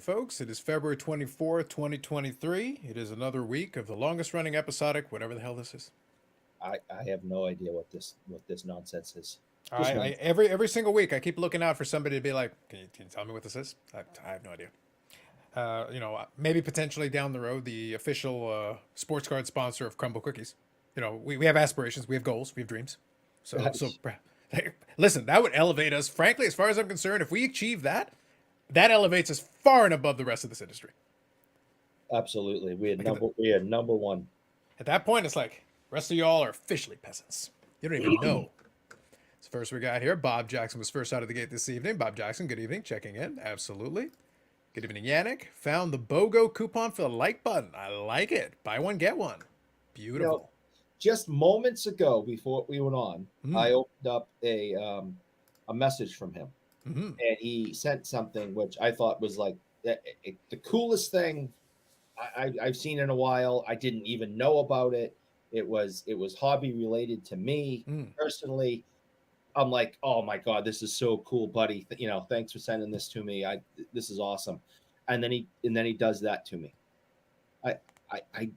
folks. It is February 24th, 2023. It is another week of the longest running episodic, whatever the hell this is. I have no idea what this nonsense is. Just I nonsense. every single week I keep looking out for somebody to be like, can you tell me what this is? I have no idea. Maybe potentially down the road, the official sports card sponsor of Crumble Cookies. We have aspirations, we have goals, we have dreams. So listen, that would elevate us. Frankly, as far as I'm concerned, if we achieve that, that elevates us far and above the rest of this industry. Absolutely, Like we had number one. at that point, it's like rest of y'all are officially peasants. You don't even know. So first we got here, Bob Jackson was first out of the gate this evening. Bob Jackson, good evening, checking in. Absolutely. Good evening, Yannick. Found the BOGO coupon for the like button. I like it. Buy one, get one. You know, Beautiful. just moments ago before we went on, I Mm. opened up a message from him, Mm-hmm. and he sent something which I thought was like the coolest thing I've seen in a while. I didn't even know about it. It was hobby related to me Mm. personally. I'm like, oh my god, this is so cool, buddy. Thanks for sending this to me. This is awesome. And then he does that to me. I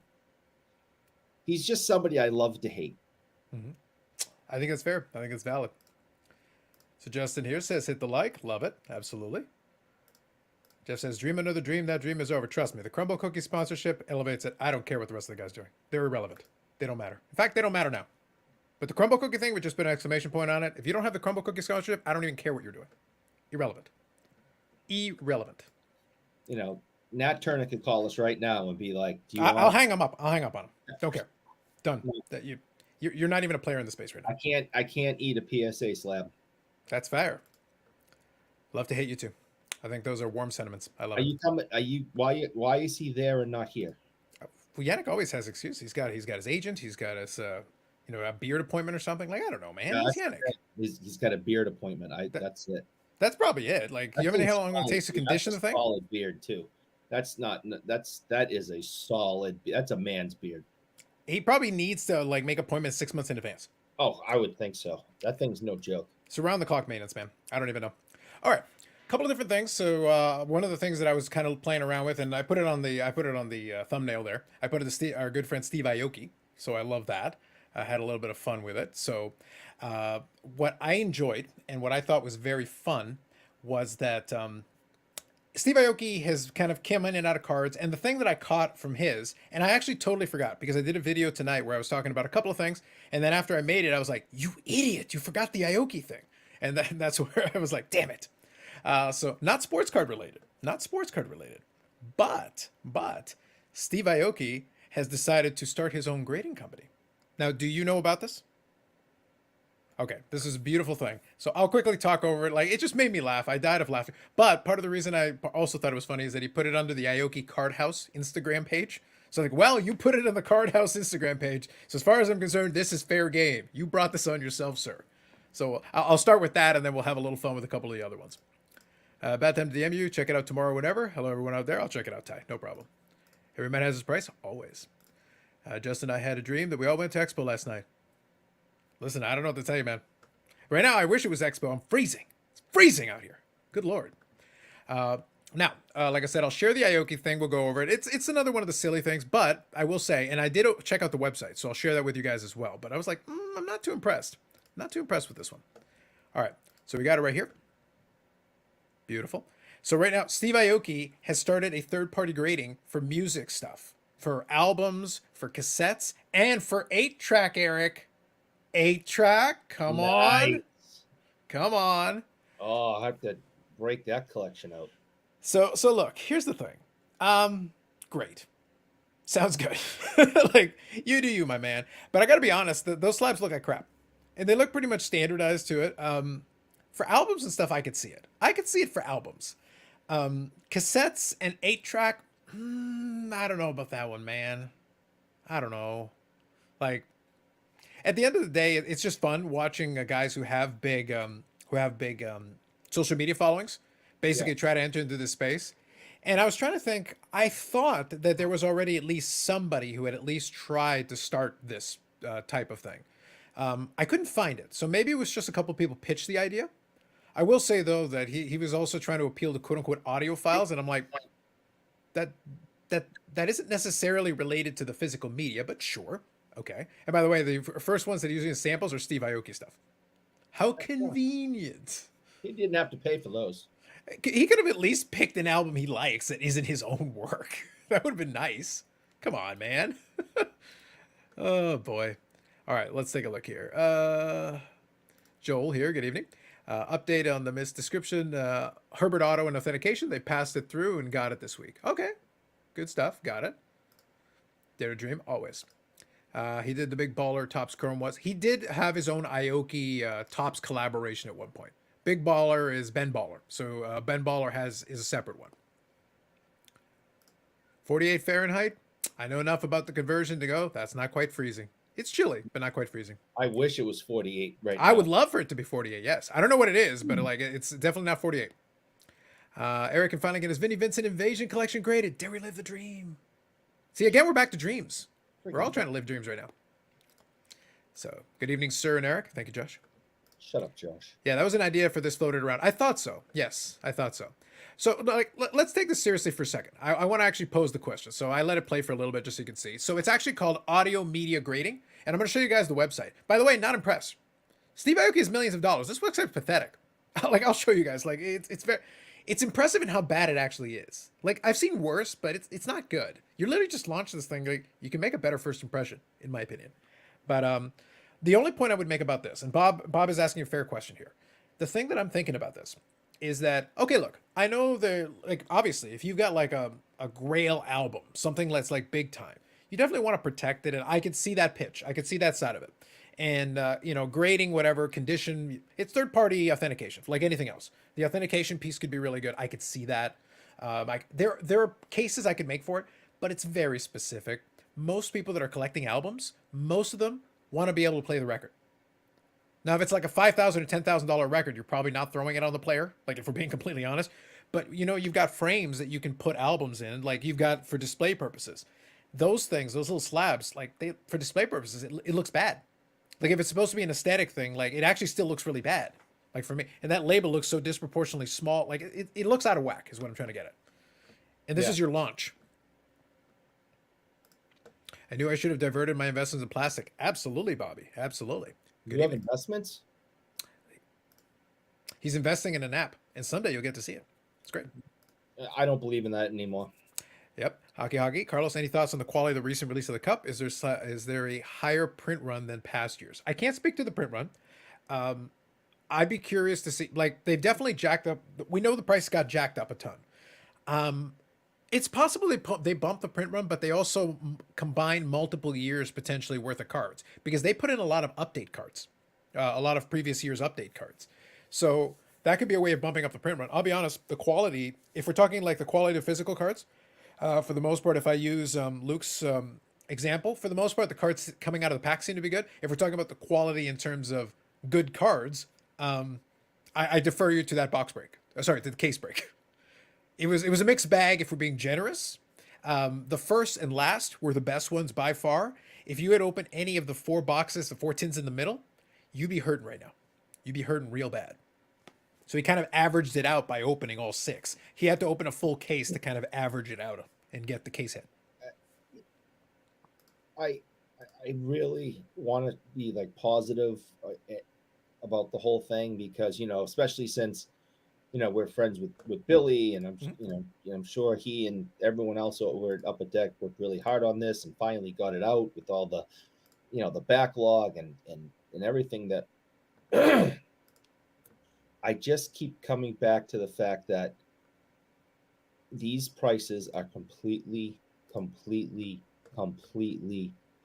he's just somebody I love to hate. Mm-hmm. I think it's fair. I think it's valid. So Justin here says, hit the like. Love it. Absolutely. Jeff says, dream another dream. That dream is over. Trust me. The Crumble Cookie sponsorship elevates it. I don't care what the rest of the guys doing. They're irrelevant. They don't matter. In fact, they don't matter now. But the Crumble Cookie thing, would just put an exclamation point on it. If you don't have the Crumble Cookie sponsorship, I don't even care what you're doing. Irrelevant. Irrelevant. Nat Turner could call us right now and be like, "Do you I'll want?" hang them up. I'll hang up on them. Don't care. Done. That you're not even a player in the space right now. I can't eat a PSA slab. That's fair. Love to hate you too. I think those are warm sentiments. I love Are it. you coming? Are you? Why is he there and not here? Well, Yannick always has excuse. He's got his agent. He's got his a beard appointment or something. Like I don't know, man. Yeah, He's Yannick. he's got a beard appointment. That, That's it. that's probably it. Like That you have any thing's how long it solid, takes to dude. condition That's the a thing? solid beard too. That is a solid. That's a man's beard. He probably needs to like make appointments 6 months in advance. Oh, I would think so. That thing's no joke. It's around the clock maintenance, man. I don't even know. All right, a couple of different things. So one of the things that I was kind of playing around with, and I put it on the thumbnail there. I put it to our good friend Steve Aoki. So I love that. I had a little bit of fun with it. So what I enjoyed and what I thought was very fun was that Steve Aoki has kind of come in and out of cards. And the thing that I caught from his, and I actually totally forgot because I did a video tonight where I was talking about a couple of things. And then after I made it, I was like, you idiot, you forgot the Aoki thing. And that's where I was like, damn it. So not sports card related, but Steve Aoki has decided to start his own grading company. Now, do you know about this? Okay, this is a beautiful thing. So I'll quickly talk over it. Like, it just made me laugh. I died of laughter. But part of the reason I also thought it was funny is that he put it under the Aoki Card House Instagram page. So like, well, you put it on the Card House Instagram page. So as far as I'm concerned, this is fair game. You brought this on yourself, sir. So I'll start with that, and then we'll have a little fun with a couple of the other ones. Bad time to DM you. Check it out tomorrow, whenever. Hello, everyone out there. I'll check it out, Ty. No problem. Every man has his price, always. Justin and I had a dream that we all went to Expo last night. Listen, I don't know what to tell you, man. Right now, I wish it was Expo. I'm freezing. It's freezing out here. Good Lord. Now, like I said, I'll share the Aoki thing. We'll go over it. It's another one of the silly things, but I will say, and I did check out the website, so I'll share that with you guys as well. But I was like, I'm not too impressed. Not too impressed with this one. All right, so we got it right here. Beautiful. So right now, Steve Aoki has started a third-party grading for music stuff, for albums, for cassettes, and for 8-track, Eric. 8-track? Come on. Nice. Come on. Oh, I have to break that collection out. So look, here's the thing. Great. Sounds good. Like, you do you, my man. But I gotta be honest, those slabs look like crap. And they look pretty much standardized to it. For albums and stuff, I could see it. I could see it for albums. Cassettes and 8-track, I don't know about that one, man. I don't know. Like, at the end of the day, it's just fun watching guys who have big social media followings basically Yeah. try to enter into this space. And I was trying to think, I thought that there was already at least somebody who had at least tried to start this type of thing. I couldn't find it. So maybe it was just a couple people pitched the idea. I will say, though, that he was also trying to appeal to quote unquote audiophiles. And I'm like, that that isn't necessarily related to the physical media, but sure. Okay. And by the way, the first ones that are using samples are Steve Aoki stuff. How Yeah, convenient. he didn't have to pay for those. He could have at least picked an album he likes that isn't his own work. That would have been nice. Come on, man. Oh boy. All right, let's take a look here. Joel here. Good evening. Update on the misdescription. Herbert Auto and Authentication. They passed it through and got it this week. Okay, good stuff. Got it. Dare to dream always. He did the big baller Tops Chrome was. He did have his own Aoki Tops collaboration at one point. Big baller is Ben Baller, so Ben Baller is a separate one. 48 Fahrenheit. I know enough about the conversion to go. That's not quite freezing. It's chilly, but not quite freezing. I wish it was 48 right now. I would love for it to be 48. Yes, I don't know what it is, but like it's definitely not 48. Eric can finally get his Vinnie Vincent Invasion collection graded. Dare we live the dream? See, again, we're back to dreams. We're all trying to live dreams right now. So, good evening, Sir and Eric. Thank you, Josh. Shut up, Josh. Yeah, that was an idea for this floated around. I thought so. Yes, I thought so. So, like, let's take this seriously for a second. I want to actually pose the question. So, I let it play for a little bit just so you can see. So, it's actually called audio media grading, and I'm going to show you guys the website. By the way, not impressed. Steve Aoki has millions of dollars. This website's pathetic. Like, I'll show you guys. Like, it's impressive in how bad it actually is. Like, I've seen worse, but it's not good. You literally just launched this thing. Like, you can make a better first impression, in my opinion. But the only point I would make about this, and Bob is asking a fair question here. The thing that I'm thinking about this is that, okay, look, I know like, obviously, if you've got like a Grail album, something that's like big time, you definitely want to protect it. And I could see that pitch. I could see that side of it. And, grading, whatever, condition, it's third-party authentication, like anything else. The authentication piece could be really good. I could see that. There are cases I could make for it, but it's very specific. Most people that are collecting albums, most of them want to be able to play the record. Now, if it's like a $5,000 or $10,000 record, you're probably not throwing it on the player, like if we're being completely honest. But, you've got frames that you can put albums in, like you've got for display purposes. Those things, those little slabs, like for display purposes, it looks bad. Like if it's supposed to be an aesthetic thing, like it actually still looks really bad. Like for me, and that label looks so disproportionately small. Like it looks out of whack is what I'm trying to get at. And this is your launch. I knew I should have diverted my investments in plastic. Absolutely, Bobby. Absolutely. Good you have investments? He's investing in an app, and someday you'll get to see it. It's great. I don't believe in that anymore. Yep. Hockey. Carlos, any thoughts on the quality of the recent release of the cup? Is there a higher print run than past years? I can't speak to the print run. I'd be curious to see. Like they've definitely jacked up. We know the price got jacked up a ton. It's possible they bumped the print run, but they also combine multiple years potentially worth of cards because they put in a lot of update cards, a lot of previous years update cards. So that could be a way of bumping up the print run. I'll be honest, the quality, if we're talking like the quality of physical cards, for the most part, if I use Luke's example, for the most part, the cards coming out of the pack seem to be good. If we're talking about the quality in terms of good cards, I defer you to that box break. Sorry, to the case break. It was a mixed bag if we're being generous. The first and last were the best ones by far. If you had opened any of the 4 boxes, the 4 tins in the middle, you'd be hurting right now. You'd be hurting real bad. So he kind of averaged it out by opening all 6. He had to open a full case to kind of average it out and get the case hit. I really want to be like positive about the whole thing because especially since we're friends with Billy and I'm sure he and everyone else over at Upper Deck worked really hard on this and finally got it out with all the the backlog and everything that I just keep coming back to the fact that these prices are completely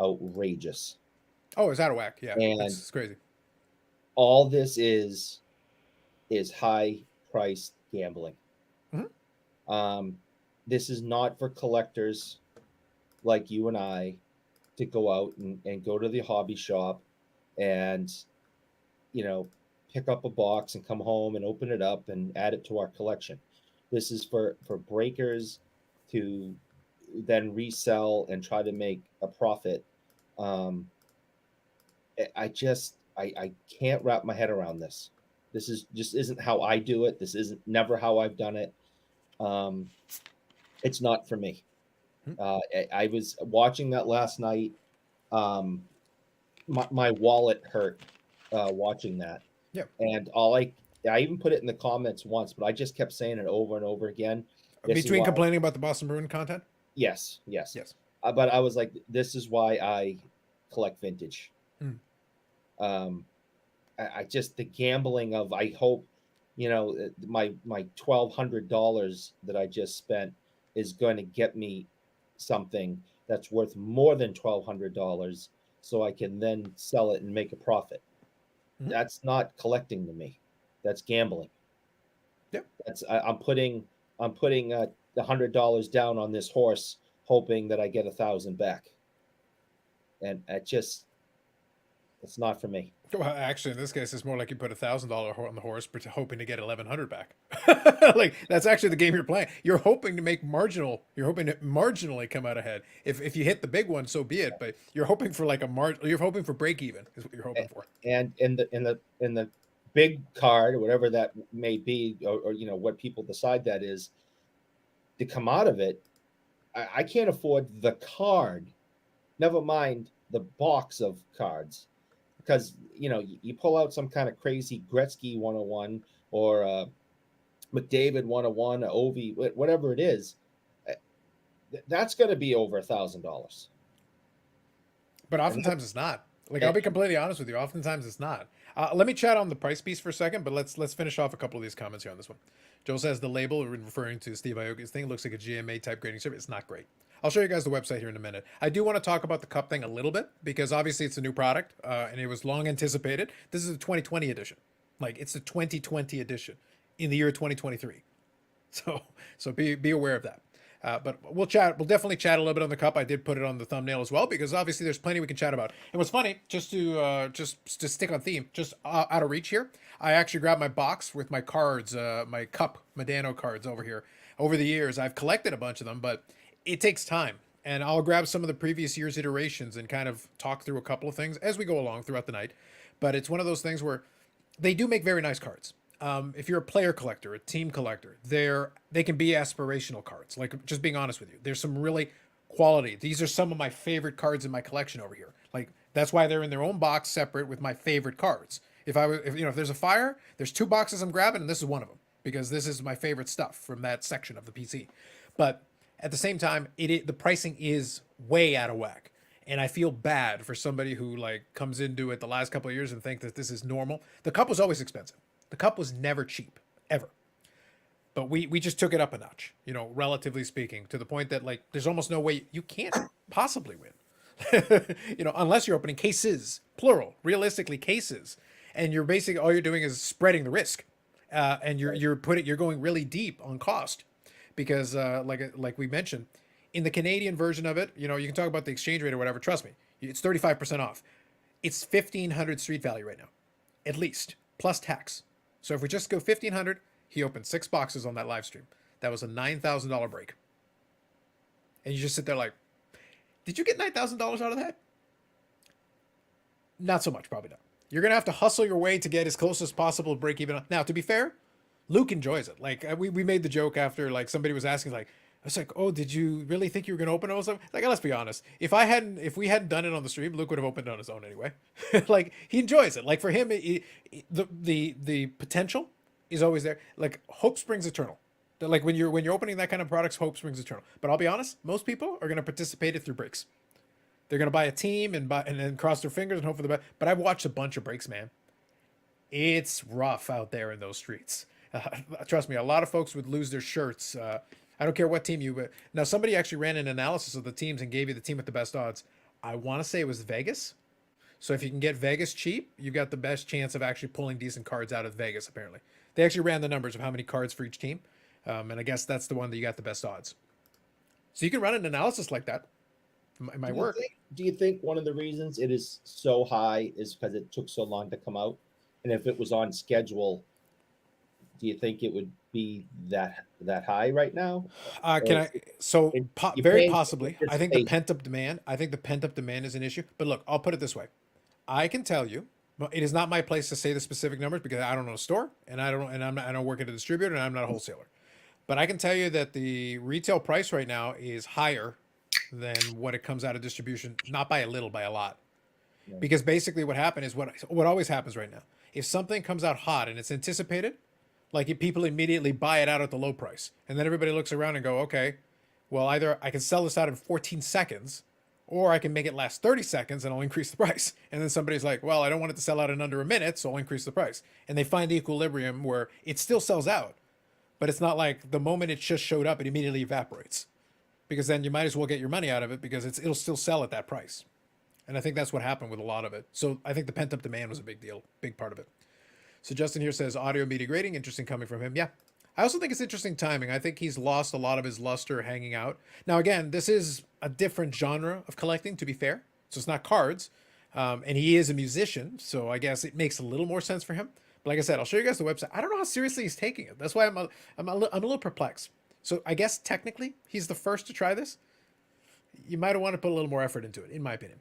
outrageous. Oh, it's out of whack. Yeah, and it's crazy. All this is high priced gambling. Mm-hmm. This is not for collectors like you and I to go out and go to the hobby shop and pick up a box and come home and open it up and add it to our collection. This is for breakers to then resell and try to make a profit. I can't wrap my head around this. This is just isn't how I do it. This isn't never how I've done it. It's not for me. Hmm. I was watching that last night. Um, my wallet hurt watching that, Yeah. and I even put it in the comments once, but I just kept saying it over and over again. This is Between why. complaining about the Boston Bruin content. Yes, yes. Yes. But I was like, this is why I collect vintage. Hmm. Um, I just, the gambling of, I hope, my $1,200 that I just spent is going to get me something that's worth more than $1,200, so I can then sell it and make a profit. Hmm. That's not collecting to me. That's gambling. Yeah. I'm putting $100 down on this horse, hoping that I get 1,000 back, and it's not for me. Well, actually, in this case, it's more like you put $1,000 on the horse, hoping to get 1,100 back. Like that's actually the game you're playing. You're hoping to make marginal. You're hoping to marginally come out ahead. If you hit the big one, so be it. But you're hoping for like a You're hoping for break even is what you're hoping for. And in the big card, or whatever that may be, or what people decide that is, to come out of it, I can't afford the card. Never mind the box of cards, because you pull out some kind of crazy Gretzky 101, or McDavid 101, or Ovi, whatever it is. uh, That's going to be over $1,000. But And, that, oftentimes it's not. Like I'll and be completely honest with you. Oftentimes it's not. Let me chat on the price piece for a second, but let's finish off a couple of these comments here on this one. Joel says the label, referring to Steve Aoki's thing, looks like a GMA type grading service. It's not great. I'll show you guys the website here in a minute. I do want to talk about the cup thing a little bit because obviously it's a new product and it was long anticipated. This is the 2020 edition. Like it's the 2020 edition in the year 2023. So be aware of that. But we'll chat. We'll definitely chat a little bit on the cup. I did put it on the thumbnail as well because obviously there's plenty we can chat about. And what's funny, just to stick on theme, just out of reach here, I actually grabbed my box with my cards, my cup Medano cards over here. Over the years, I've collected a bunch of them, but it takes time. And I'll grab some of the previous year's iterations and kind of talk through a couple of things as we go along throughout the night. But it's one of those things where they do make very nice cards. If you're a player collector, a team collector, they can be aspirational cards. Like just being honest with you, there's some really quality. These are some of my favorite cards in my collection over here. Like that's why they're in their own box, separate with my favorite cards. If there's a fire, there's two boxes I'm grabbing, and this is one of them because this is my favorite stuff from that section of the PC. But at the same time, the pricing is way out of whack. And I feel bad for somebody who like comes into it the last couple of years and think that this is normal. The cup was always expensive. The cup was never cheap, ever. But we just took it up a notch, relatively speaking, to the point that like there's almost no way you can't possibly win. Unless you're opening cases, plural, realistically cases, and you're basically all you're doing is spreading the risk, and you're going really deep on cost, because like we mentioned, in the Canadian version of it, you can talk about the exchange rate or whatever. Trust me, it's 35% off. It's 1,500 street value right now, at least plus tax. So if we just go 1,500, he opened 6 boxes on that live stream. That was a $9,000 break. And you just sit there like, did you get $9,000 out of that? Not so much, probably not. You're going to have to hustle your way to get as close as possible to break even. Now, to be fair, Luke enjoys it. Like we made the joke after like somebody was asking like, I was like, oh, did you really think you were going to open it? I was like, let's be honest. If we hadn't done it on the stream, Luke would have opened it on his own anyway. Like he enjoys it. Like for him, the potential is always there. Like hope springs eternal. Like when you're opening that kind of products, hope springs eternal. But I'll be honest, most people are going to participate it through breaks. They're going to buy a team and then cross their fingers and hope for the best. But I've watched a bunch of breaks, man. It's rough out there in those streets. Trust me, a lot of folks would lose their shirts. I don't care what team but now somebody actually ran an analysis of the teams and gave you the team with the best odds. I want to say it was Vegas. So if you can get Vegas cheap, you've got the best chance of actually pulling decent cards out of Vegas, apparently. They actually ran the numbers of how many cards for each team. And I guess that's the one that you got the best odds. So you can run an analysis like that. It might work. Do you think one of the reasons it is so high is because it took so long to come out? And if it was on schedule, do you think it would be that high right now? Very possibly. I think the pent up demand. I think the pent up demand is an issue. But look, I'll put it this way: I can tell you, it is not my place to say the specific numbers because I don't know a store and I don't work at a distributor and I'm not a wholesaler. But I can tell you that the retail price right now is higher than what it comes out of distribution, not by a little, by a lot. Yeah. Because basically what happened is what always happens right now. If something comes out hot and it's anticipated, like if people immediately buy it out at the low price. And then everybody looks around and go, okay, well, either I can sell this out in 14 seconds or I can make it last 30 seconds and I'll increase the price. And then somebody's like, well, I don't want it to sell out in under a minute, so I'll increase the price. And they find the equilibrium where it still sells out, but it's not like the moment it just showed up, it immediately evaporates. Because then you might as well get your money out of it because it'll still sell at that price. And I think that's what happened with a lot of it. So I think the pent up demand was a big deal, big part of it. So Justin here says audio media grading, interesting coming from him. Yeah. I also think it's interesting timing. I think he's lost a lot of his luster hanging out. Now, again, this is a different genre of collecting, to be fair. So it's not cards. And he is a musician. So I guess it makes a little more sense for him. But like I said, I'll show you guys the website. I don't know how seriously he's taking it. That's why I'm a little perplexed. So I guess technically he's the first to try this. You might want to put a little more effort into it, in my opinion.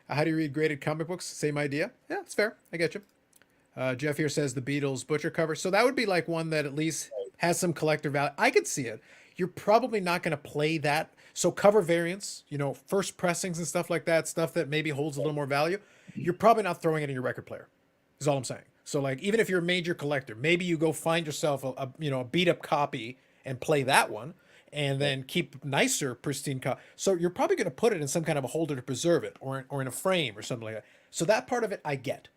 How do you read graded comic books? Same idea. Yeah, it's fair. I get you. Jeff here says the Beatles Butcher cover. So that would be like one that at least has some collector value. I could see it. You're probably not going to play that. So cover variants, first pressings and stuff like that, stuff that maybe holds a little more value. You're probably not throwing it in your record player. Is all I'm saying. So like even if you're a major collector, maybe you go find yourself a beat up copy and play that one, and then keep nicer pristine so you're probably going to put it in some kind of a holder to preserve it, or in a frame or something like that. So that part of it I get.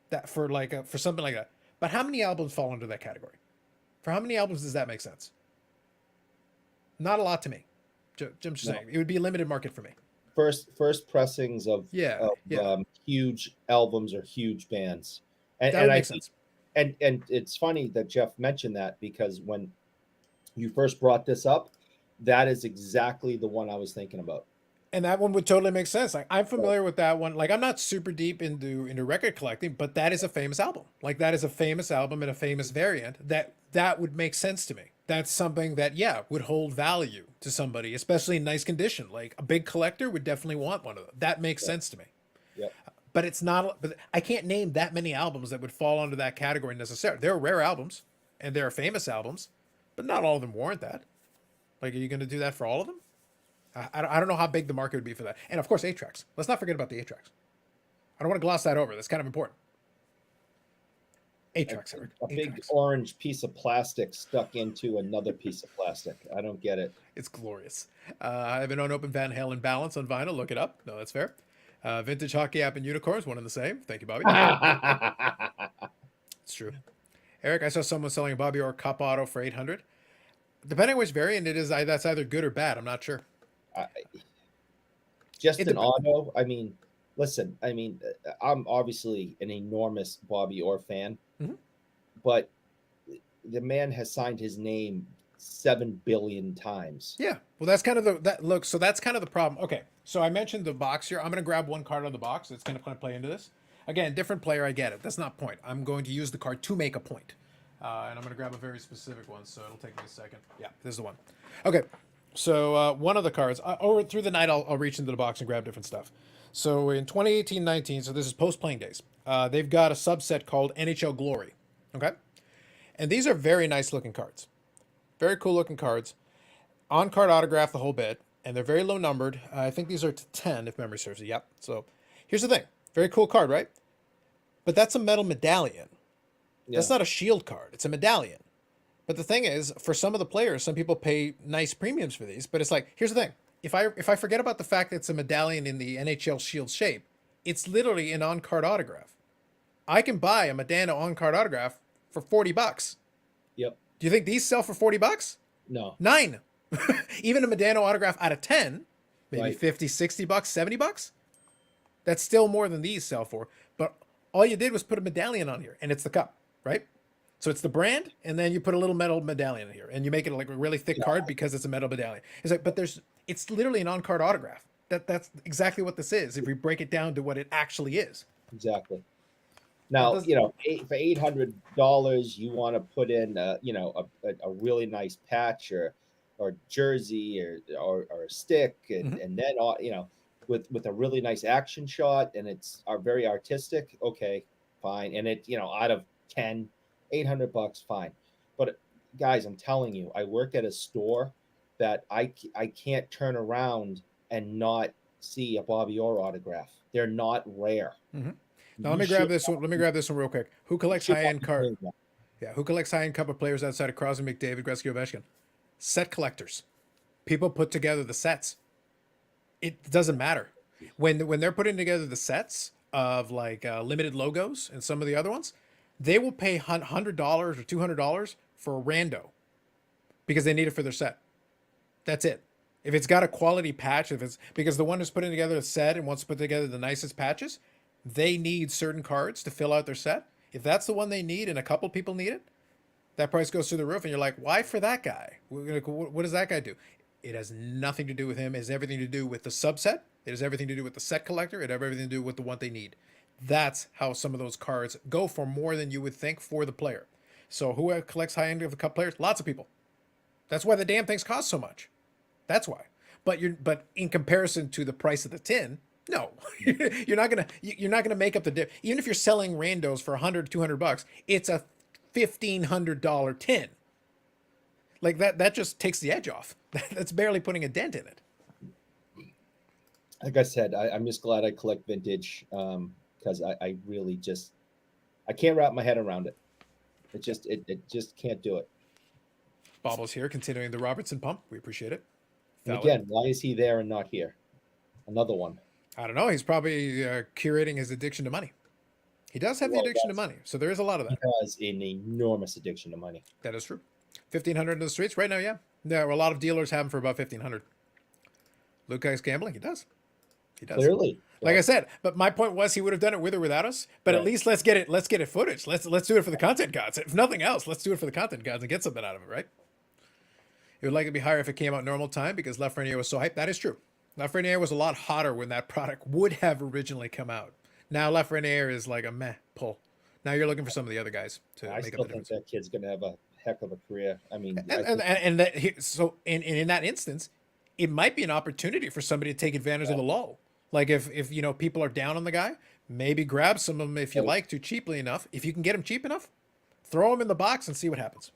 That for for something like that. But how many albums fall under that category? For how many albums does that make sense? Not a lot to me. Jim's just saying it would be a limited market for me. First pressings of huge albums or huge bands, and that would make sense. And it's funny that Jeff mentioned that, because when you first brought this up, that is exactly the one I was thinking about. And that one would totally make sense. Like I'm familiar with that one. Like I'm not super deep into record collecting, but that is a famous album. Like that is a famous album and a famous variant. That would make sense to me. That's something that would hold value to somebody, especially in nice condition. Like a big collector would definitely want one of them. That makes sense to me. Yeah. But it's not. But I can't name that many albums that would fall under that category necessarily. There are rare albums and there are famous albums, but not all of them warrant that. Like, are you going to do that for all of them? I don't know how big the market would be for that. And of course, 8-tracks. Let's not forget about the 8-tracks. I don't want to gloss that over. That's kind of important. 8-tracks, Eric. A big orange piece of plastic stuck into another piece of plastic. I don't get it. It's glorious. I have an unopened Van Halen balance on vinyl. Look it up. No, that's fair. Vintage Hockey App and Unicorns, one and the same. Thank you, Bobby. It's true. Eric, I saw someone selling a Bobby Orr Cup Auto for $800. Depending on which variant it is, that's either good or bad. I'm not sure. Just an auto. I mean, listen. I mean, I'm obviously an enormous Bobby Orr fan, but the man has signed his name 7 billion times. Yeah. Well, that's kind of So that's kind of the problem. Okay. So I mentioned the box here. I'm going to grab one card out of the box. It's going to play into this. Again, different player. I get it. That's not point. I'm going to use the card to make a point. And I'm going to grab a very specific one, so it'll take me a second. Yeah, this is the one. Okay. So one of the cards, or through the night, I'll reach into the box and grab different stuff. So in 2018-19, so this is post-playing days, they've got a subset called NHL Glory, okay? And these are very nice-looking cards. Very cool-looking cards. On-card autograph, the whole bit, and they're very low-numbered. I think these are to 10, if memory serves. Yep. So here's the thing. Very cool card, right? But that's a metal medallion. Yeah. That's not a shield card. It's a medallion. But the thing is, for some of the players, some people pay nice premiums for these. But it's like, here's the thing. If I forget about the fact that it's a medallion in the NHL Shield shape, it's literally an on-card autograph. I can buy a Medano on-card autograph for $40. Yep. Do you think these sell for $40? No. 9. Even a Medano autograph out of 10, maybe right. $50, $60, $70. That's still more than these sell for. But all you did was put a medallion on here, and it's the cup, right? So it's the brand, and then you put a little metal medallion in here, and you make it like a really thick card because it's a metal medallion. It's like, but it's literally an on-card autograph. That's exactly what this is. If we break it down to what it actually is. Exactly. Now, for $800, you want to put in, a really nice patch or jersey or a stick, and then with a really nice action shot, and it's very artistic. Okay, fine, and it out of 10. $800, fine. But guys, I'm telling you, I work at a store that I can't turn around and not see a Bobby Orr autograph. They're not rare. Mm-hmm. Now let You me grab should this one. Let me grab this one real quick. Who collects should high not end be card? doing that. Yeah, who collects high end Cup of players outside of Crosby, McDavid, Gretzky, Ovechkin? Set collectors. People put together the sets. It doesn't matter when they're putting together the sets of like limited logos and some of the other ones. They will pay $100 or $200 for a rando because they need it for their set. That's it. If it's got a quality patch, if it's because the one who's putting together a set and wants to put together the nicest patches, they need certain cards to fill out their set. If that's the one they need and a couple people need it, that price goes through the roof. And you're like, why for that guy? What does that guy do? It has nothing to do with him. It has everything to do with the subset. It has everything to do with the set collector. It has everything to do with the one they need. That's how some of those cards go for more than you would think for the player. So who collects high end of the cup players? Lots of people. That's why the damn things cost so much. That's why. But in comparison to the price of the tin, no, you're not gonna make up the difference. Even if you're selling randos for $100, $200, it's a $1,500 tin. Like that just takes the edge off. That's barely putting a dent in it. Like I said, I'm just glad I collect vintage because I really just I can't wrap my head around it. It just can't do it. Bobbles here, continuing the Robertson pump. We appreciate it. And Valid. again, why is he there and not here? Another one. I don't know. He's probably curating his addiction to money. He does have the addiction to money, so there is a lot of He that. has an enormous addiction to money. That is true. 1,500 in the streets right now. Yeah, there a lot of dealers have him for about 1,500. Lucas gambling. He does. He does. Clearly, Like I said, but my point was he would have done it with or without us. But at Right. least let's get it. Let's get it footage. Let's do it for the content gods. If nothing else, let's do it for the content gods and get something out of it, right? It would likely be higher if it came out normal time because Lafreniere was so hyped. That is true. Lafreniere was a lot hotter when that product would have originally come out. Now Lafreniere is like a meh pull. Now you're looking for some of the other guys to I make still up the think difference. that kid's going to have a heck of a career. I mean, And that so in that instance, it might be an opportunity for somebody to take advantage of the lull. Like if people are down on the guy, maybe grab some of them if you like to cheaply enough. If you can get them cheap enough, throw them in the box and see what happens.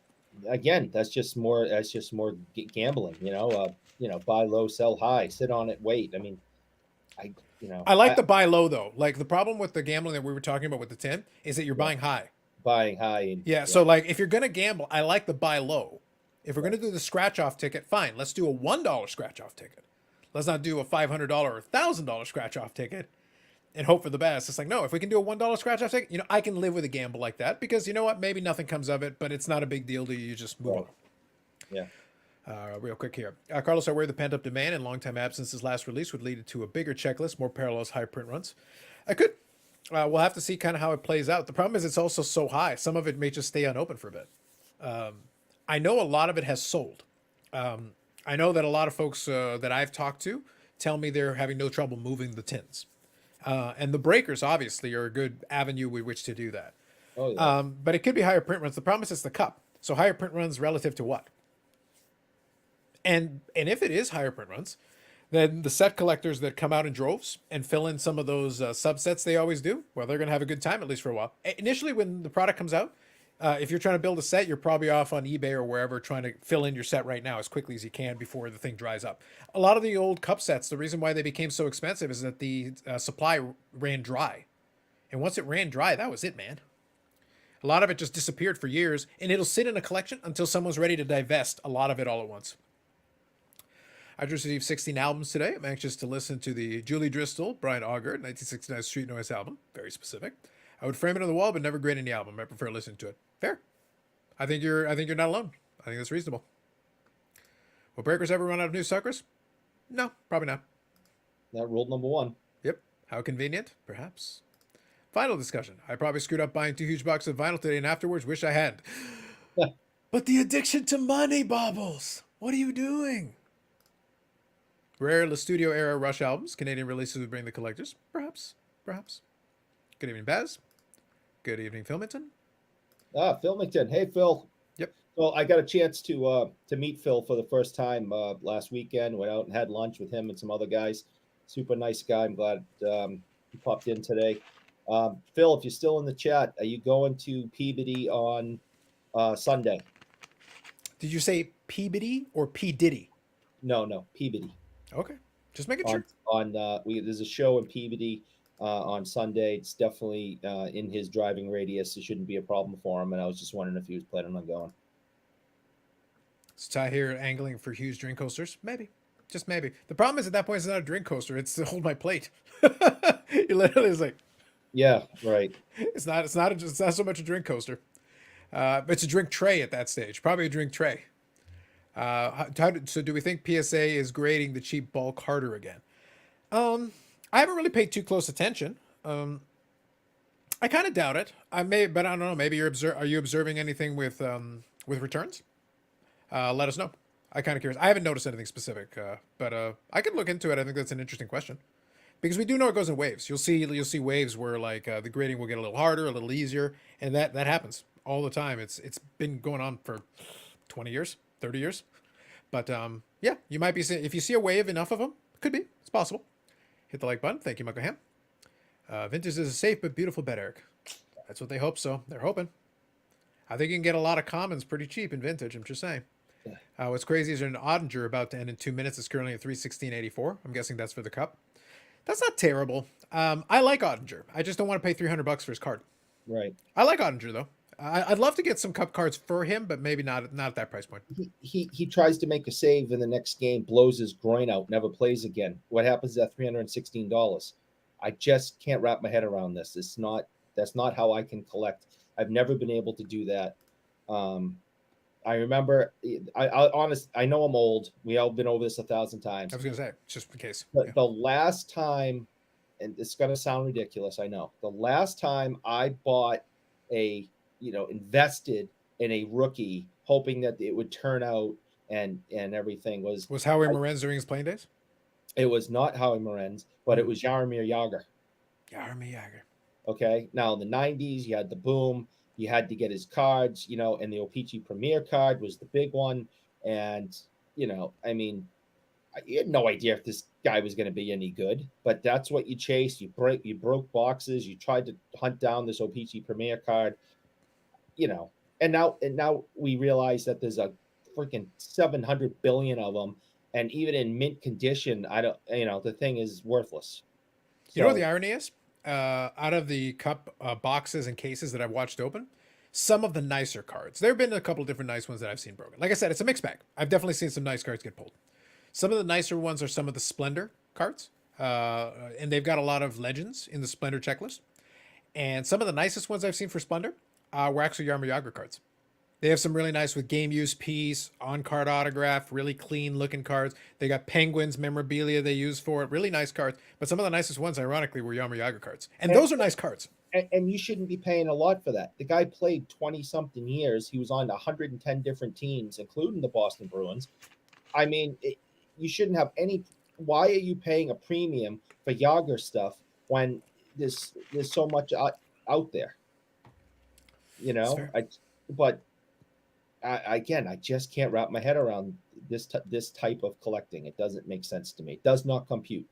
again, that's just more gambling. Buy low, sell high, sit on it, wait. I mean, I like the buy low though. Like the problem with the gambling that we were talking about with the 10 is that you're buying high. buying high. And, Yeah, so like if you're gonna gamble, I like the buy low. If we're gonna do the scratch off ticket, fine. Let's do a $1 scratch off ticket. Let's not do a $500 or $1,000 scratch off ticket and hope for the best. It's like no, if we can do a $1 scratch off ticket, I can live with a gamble like that because you know what, maybe nothing comes of it, but it's not a big deal to you. You just move on. Yeah. Real quick here. Carlos, I worry the pent-up demand and long-time absences last release would lead to a bigger checklist, more parallels, high print runs. I could. We'll have to see kind of how it plays out. The problem is it's also so high. Some of it may just stay unopened for a bit. I know a lot of it has sold. I know that a lot of folks that I've talked to tell me they're having no trouble moving the tins. And the breakers, obviously, are a good avenue with which to do that. Oh, yeah. But it could be higher print runs. The problem is it's the cup. So higher print runs relative to what? And if it is higher print runs, then the set collectors that come out in droves and fill in some of those subsets they always do, well, they're going to have a good time, at least for a while. Initially, when the product comes out, if you're trying to build a set, you're probably off on eBay or wherever trying to fill in your set right now as quickly as you can before the thing dries up. A lot of the old cup sets, the reason why they became so expensive is that the supply ran dry. And once it ran dry, that was it, man. A lot of it just disappeared for years, and it'll sit in a collection until someone's ready to divest a lot of it all at once. I just received 16 albums today. I'm anxious to listen to the Julie Driscoll, Brian Auger, 1969 Street Noise album. Very specific. I would frame it on the wall, but never grade any album. I prefer listening to it. Fair. I think you're not alone. I think that's reasonable. Will Breakers ever run out of new suckers? No, probably not. That rule number one. Yep. How convenient? Perhaps. Final discussion. I probably screwed up buying 2 huge boxes of vinyl today and afterwards wish I hadn't. But the addiction to money, Bobbles. What are you doing? Rare La Studio era Rush albums. Canadian releases would bring the collectors. Perhaps. Good evening, Baz. Good evening, Philmington. Philmington. Hey, Phil. Yep. Well, I got a chance to meet Phil for the first time last weekend. Went out and had lunch with him and some other guys. Super nice guy. I'm glad he popped in today. Phil, if you're still in the chat, are you going to Peabody on Sunday? Did you say Peabody or P Diddy? No, Peabody. Okay, just making On sure. there's a show in Peabody on Sunday. It's definitely in his driving radius. It shouldn't be a problem for him. And I was just wondering if he was planning on going. It's Ty here angling for huge drink coasters. Maybe, just maybe. The problem is at that point it's not a drink coaster. It's to hold my plate. You literally is like Yeah, right. it's not so much a drink coaster. It's a drink tray at that stage. Probably a drink tray. So do we think PSA is grading the cheap bulk harder again? I haven't really paid too close attention. I kind of doubt it. I may, but I don't know. Maybe are you observing anything with returns? Let us know. I kind of curious. I haven't noticed anything specific, but I could look into it. I think that's an interesting question because we do know it goes in waves. You'll see waves where like the grading will get a little harder, a little easier, and that happens all the time. It's been going on for 20 years, 30 years. But yeah, you might be seeing if you see a wave, enough of them, could be. It's possible. Hit the like button. Thank you, Michael Ham. Vintage is a safe but beautiful bet, Eric. That's what they hope so. They're hoping. I think you can get a lot of commons pretty cheap in vintage. I'm just saying. What's crazy is an Ottinger about to end in 2 minutes. It's currently at 316.84. I'm guessing that's for the cup. That's not terrible. I like Ottinger. I just don't want to pay $300 for his card. Right. I like Ottinger though. I'd love to get some cup cards for him, but maybe not at that price point. He tries to make a save in the next game, blows his groin out, never plays again. What happens to that $316? I just can't wrap my head around this. That's not how I can collect. I've never been able to do that. I remember. I know I'm old. We all been over this 1,000 times. I was gonna say just in case. But the last time, and it's gonna sound ridiculous, I know. The last time I bought invested in a rookie, hoping that it would turn out and everything was Howie Morenz during his playing days? It was not Howie Morenz, but it was Jaromir Jagr. Jaromir Jagr. Okay. Now in the 90s, you had the boom. You had to get his cards, and the O-Pee-Chee Premier card was the big one. And, I mean, you had no idea if this guy was going to be any good, but that's what you chased. You broke boxes. You tried to hunt down this O-Pee-Chee Premier card, and now we realize that there's a freaking 700 billion of them. And even in mint condition, the thing is worthless. You know what the irony is? Out of the cup boxes and cases that I've watched open, some of the nicer cards. There have been a couple of different nice ones that I've seen broken. Like I said, it's a mixed bag. I've definitely seen some nice cards get pulled. Some of the nicer ones are some of the Splendor cards, and they've got a lot of legends in the Splendor checklist. And some of the nicest ones I've seen for Splendor were actually Jaromir Jagr cards. They have some really nice with game use piece, on card autograph, really clean looking cards. They got Penguins memorabilia they use for it, really nice cards. But some of the nicest ones, ironically, were Jaromir Jagr cards, and those are nice cards. And you shouldn't be paying a lot for that. The guy played 20 something years. He was on 110 different teams, including the Boston Bruins. I mean, you shouldn't have any. Why are you paying a premium for Jagr stuff when there's so much out there? I just can't wrap my head around this type of collecting. It doesn't make sense to me. It does not compute.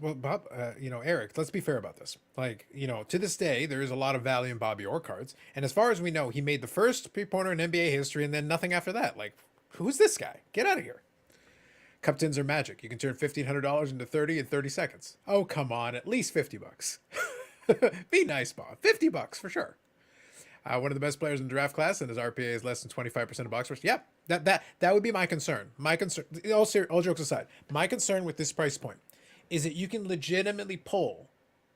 Well, Bob, Eric, let's be fair about this. Like, to this day, there is a lot of value in Bobby Orr cards. And as far as we know, he made the first three-pointer in NBA history and then nothing after that. Like, who's this guy? Get out of here. Cup tins are magic. You can turn $1,500 into 30 in 30 seconds. Oh, come on. At least $50. Be nice, Bob. $50 for sure. One of the best players in the draft class, and his RPA is less than 25% of box first. Yeah, that would be my concern. My concern, all jokes aside, my concern with this price point is that you can legitimately pull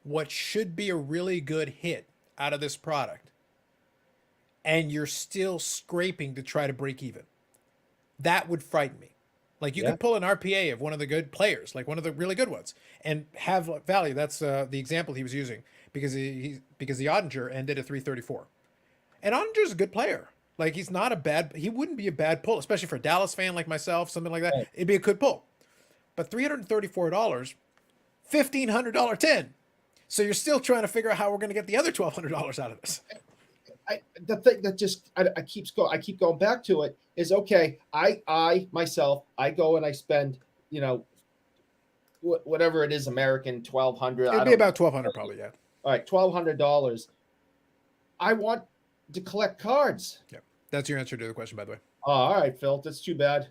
what should be a really good hit out of this product, and you're still scraping to try to break even. That would frighten me. Like you could pull an RPA of one of the good players, like one of the really good ones, and have value. That's the example he was using because the Ottinger ended at 334. And Ottinger's a good player. Like he wouldn't be a bad pull, especially for a Dallas fan like myself, something like that. Right. It'd be a good pull. But $334, $1,500 tin. So you're still trying to figure out how we're going to get the other $1,200 out of this. The thing that I keep going back to it is okay. I myself go and I spend whatever it is American $1,200. It'd be about $1,200 probably, yeah. All right, $1,200. I want to collect cards. Yeah, that's your answer to the question, by the way. Oh, all right, Phil. That's too bad.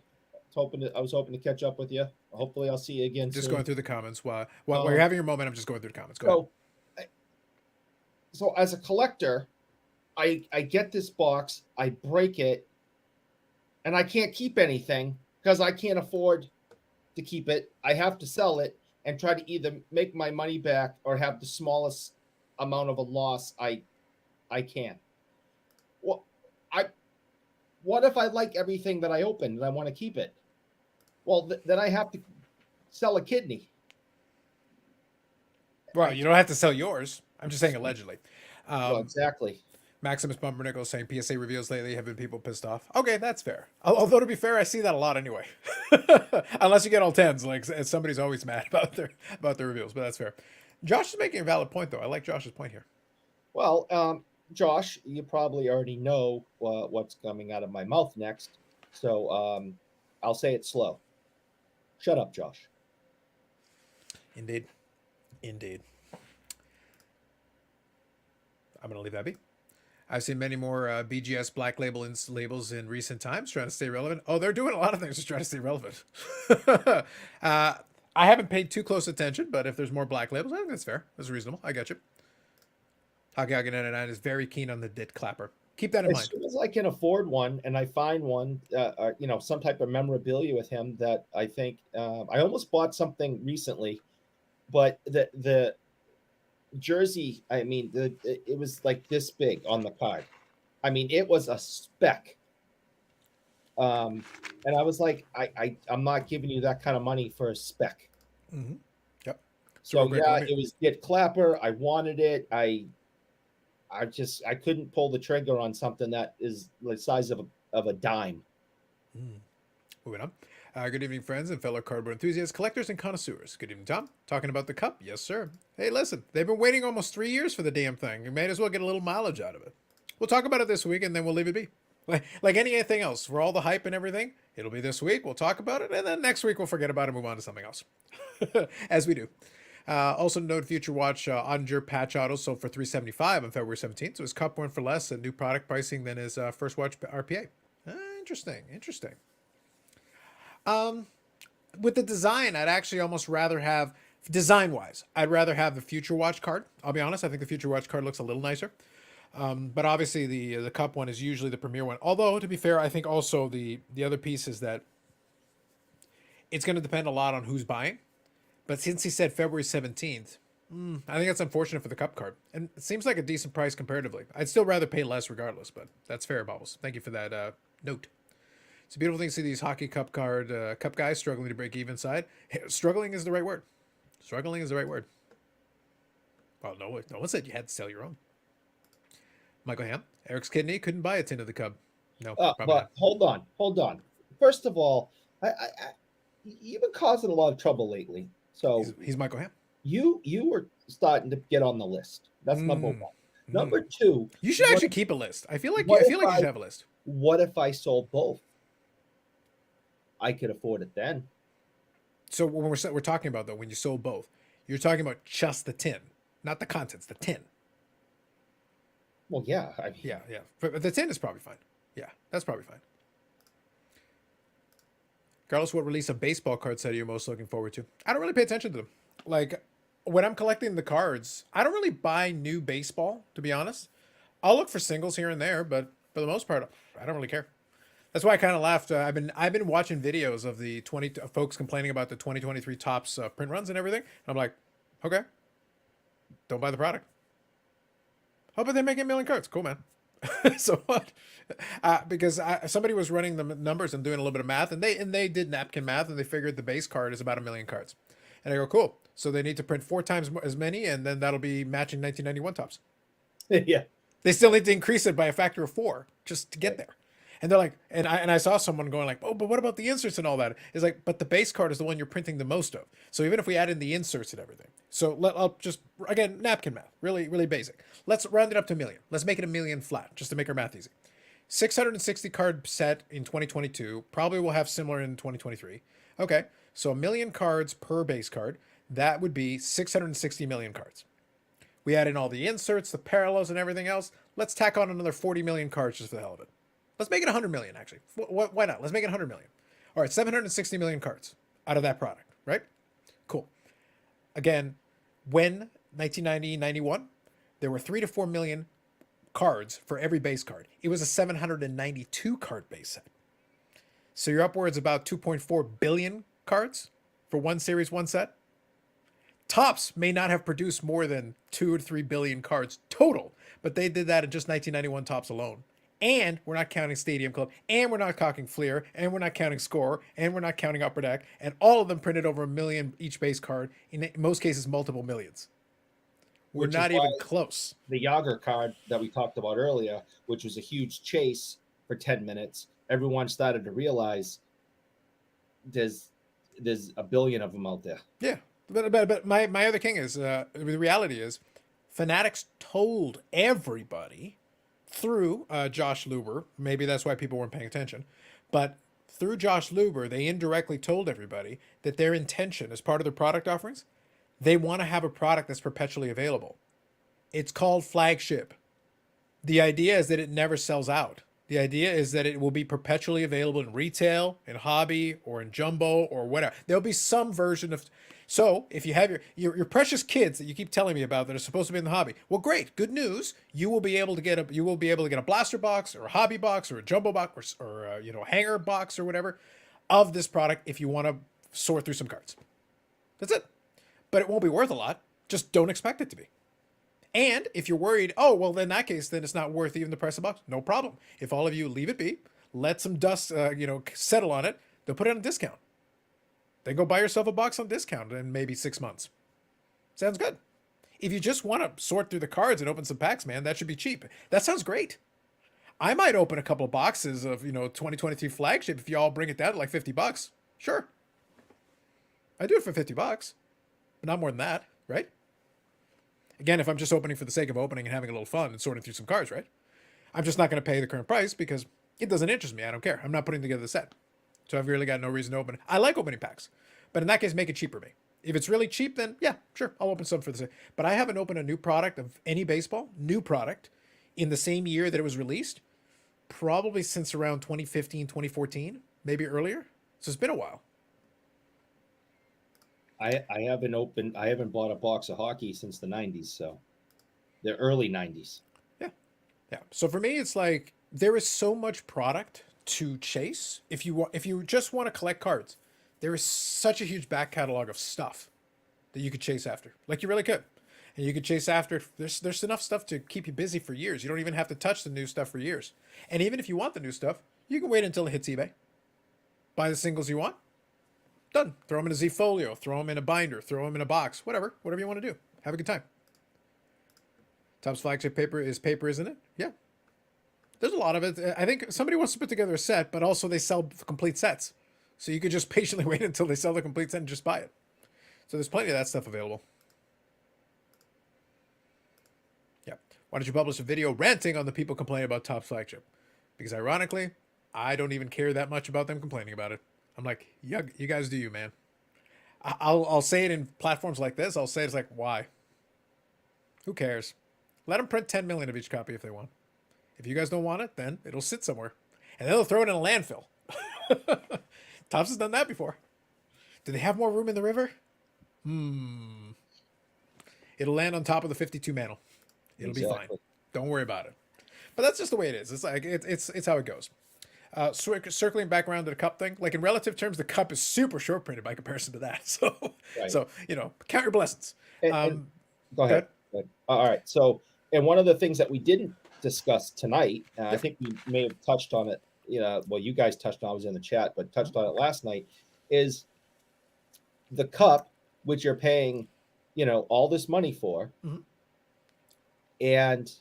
I was hoping to catch up with you. Hopefully, I'll see you again Just going soon. through the comments. While you're Um, having your moment, I'm just going through the comments. Go ahead. so, so as a collector, I get this box, I break it, and I can't keep anything because I can't afford to keep it. I have to sell it and try to either make my money back or have the smallest amount of a loss I can. Well, I what if I like everything that I open and I want to keep it? Well, then I have to sell a kidney. Well, I you don't have to sell yours. I'm just saying allegedly. Well, Um, exactly. Maximus Bumpernickel saying PSA reveals lately have been people pissed off. Okay, that's fair. Although to be fair, I see that a lot anyway. Unless you get all tens, like somebody's always mad about their reveals, but that's fair. Josh is making a valid point though. I like Josh's point here. Well, Josh, you probably already know what's coming out of my mouth next, so I'll say it slow. Shut up, Josh. Indeed, indeed. I'm gonna leave that be. I've seen many more BGS black labels in recent times trying to stay relevant. Oh, they're doing a lot of things to try to stay relevant. I haven't paid too close attention, but if there's more black labels, I think that's fair. That's reasonable. I get you. Hockey 99 is very keen on the dit clapper. Keep that in As mind. soon as I can afford one, and I find one, some type of memorabilia with him that I think I almost bought something recently, but the jersey, I mean, it was like this big on the card. I mean, it was a speck. And I was like, I'm not giving you that kind of money for a speck. Mm-hmm. Yep. So real So quick, yeah, let me. it was Get Clapper. I wanted it. I couldn't pull the trigger on something that is the size of a dime. Moving on. Good evening, friends and fellow cardboard enthusiasts, collectors, and connoisseurs. Good evening, Tom. Talking about the cup? Yes, sir. Hey, listen, they've been waiting almost 3 years for the damn thing. You may as well get a little mileage out of it. We'll talk about it this week, and then we'll leave it be. Like anything else, for all the hype and everything, it'll be this week. We'll talk about it, and then next week we'll forget about it and move on to something else, as we do. Also note Future Watch Oninger patch autos sold for $375 on February 17th. So his cup went for less and new product pricing than his first watch RPA. Interesting, interesting. With the design, I'd actually almost rather have, design wise, I'd rather have the Future Watch card. I'll be honest, I think the Future Watch card looks a little nicer. But obviously the cup one is usually the premier one. Although to be fair, I think also the other piece is that it's going to depend a lot on who's buying. But since he said February 17th, I think that's unfortunate for the cup card. And it seems like a decent price comparatively. I'd still rather pay less regardless, but that's fair, Bubbles. Thank you for that note. It's a beautiful thing to see these hockey cup guys struggling to break even side. Struggling is the right word. Struggling is the right word. Well, no one said you had to sell your own. Michael Ham, Eric's kidney couldn't buy a tin of the cub. No, probably But not. hold on. First of all, you've been causing a lot of trouble lately. So He's Michael Ham. you were starting to get on the list. That's number one. Number two, You should what actually keep a list. I feel like what you if should have a list. what if I sold both? I could afford it then. So when we're talking about though, when you sold both, you're talking about just the tin, not the contents, the tin. Well, yeah. I mean, Yeah. But the tin is probably fine. Yeah, that's probably fine. Carlos, what release of baseball card set are you most looking forward to? I don't really pay attention to them. Like when I'm collecting the cards, I don't really buy new baseball, to be honest. I'll look for singles here and there, but for the most part, I don't really care. That's why I kind of laughed. I've been watching videos of the folks complaining about the 2023 tops print runs and everything. And I'm like, okay, don't buy the product. Oh, but they're making a million cards. Cool, man. So what? Because somebody was running the numbers and doing a little bit of math, and they did napkin math, and they figured the base card is about a million cards. And I go, cool. So they need to print 4 times as many, and then that'll be matching 1991 tops. yeah. They still need to increase it by a factor of 4 just to get there. And they're like, and I saw someone going like, oh, but what about the inserts and all that? It's like, but the base card is the one you're printing the most of. So even if we add in the inserts and everything, so I'll just again napkin math, really really basic. Let's round it up to a million. Let's make it a million flat, just to make our math easy. 660 card set in 2022. Probably will have similar in 2023. Okay, so a million cards per base card. That would be 660 million cards. We add in all the inserts, the parallels, and everything else. Let's tack on another 40 million cards just for the hell of it. Let's make it 100 million, actually. Why not? Let's make it 100 million. All right, 760 million cards out of that product, right? Cool. Again, when 1990, 91, there were 3 to 4 million cards for every base card. It was a 792 card base set. So you're upwards about 2.4 billion cards for one series, one set. Topps may not have produced more than 2 or 3 billion cards total, but they did that in just 1991 Topps alone. And we're not counting Stadium Club, and we're not counting Fleer, and we're not counting Score, and we're not counting Upper Deck, and all of them printed over 1 million each base card, in most cases multiple millions. We're not even close. The Yager card that we talked about earlier, which was a huge chase for 10 minutes, everyone started to realize there's a billion of them out there. Yeah. But my other king is, the reality is, Fanatics told everybody through Josh Luber, maybe that's why people weren't paying attention, but through Josh Luber, they indirectly told everybody that their intention as part of their product offerings, they want to have a product that's perpetually available. It's called Flagship. The idea is that it never sells out. The idea is that it will be perpetually available in retail, in hobby, or in jumbo, or whatever. There'll be some version of... So if you have your precious kids that you keep telling me about that are supposed to be in the hobby, well, great, good news. You will be able to get a blaster box or a hobby box or a jumbo box or a hanger box or whatever of this product if you want to sort through some cards. That's it. But it won't be worth a lot. Just don't expect it to be. And if you're worried, oh, well, in that case, then it's not worth even the price of the box. No problem. If all of you leave it be, let some dust, settle on it, they'll put it on a discount. Then go buy yourself a box on discount in maybe 6 months. Sounds good. If you just want to sort through the cards and open some packs, man, that should be cheap. That sounds great. I might open a couple of boxes of, 2023 Flagship if y'all bring it down to like $50. Sure. I do it for $50, but not more than that, right? Again, if I'm just opening for the sake of opening and having a little fun and sorting through some cards, right? I'm just not going to pay the current price because it doesn't interest me. I don't care. I'm not putting together the set. So I've really got no reason to open it. I like opening packs. But in that case, make it cheap for me. If it's really cheap, then yeah, sure, I'll open some for the sake. But I haven't opened a new product of any baseball, new product, in the same year that it was released, probably since around 2015, 2014, maybe earlier. So it's been a while. I haven't bought a box of hockey since the 90s, so the early 90s. Yeah. So for me, it's like there is so much product to chase. If you just want to collect cards, there is such a huge back catalog of stuff that you could chase after. Like you really could. And you could chase after. There's enough stuff to keep you busy for years. You don't even have to touch the new stuff for years. And even if you want the new stuff, you can wait until it hits eBay. Buy the singles you want. Done. Throw them in a Z folio. Throw them in a binder. Throw them in a box. Whatever you want to do. Have a good time. Topps Flagship paper, isn't it? Yeah. There's a lot of it. I think somebody wants to put together a set, but also they sell complete sets. So you could just patiently wait until they sell the complete set and just buy it. So there's plenty of that stuff available. Yeah. Why don't you publish a video ranting on the people complaining about Topps Flagship? Because ironically, I don't even care that much about them complaining about it. I'm like, you guys do you, man. I'll say it in platforms like this. I'll say it's like, why? Who cares? Let them print 10 million of each copy if they want. If you guys don't want it, then it'll sit somewhere. And then they'll throw it in a landfill. Topps has done that before. Do they have more room in the river? It'll land on top of the 52 mantle. It'll be fine. Don't worry about it. But that's just the way it is. It's like it's how it goes. Circling back around to the cup thing, like in relative terms, the cup is super short printed by comparison to that. So, Right. so count your blessings. And go ahead. All right. So, and one of the things that we didn't discuss tonight, and I think we may have touched on it. Well, you guys touched on it. I was in the chat, but touched on it last night. Is the cup, which you're paying, all this money for, and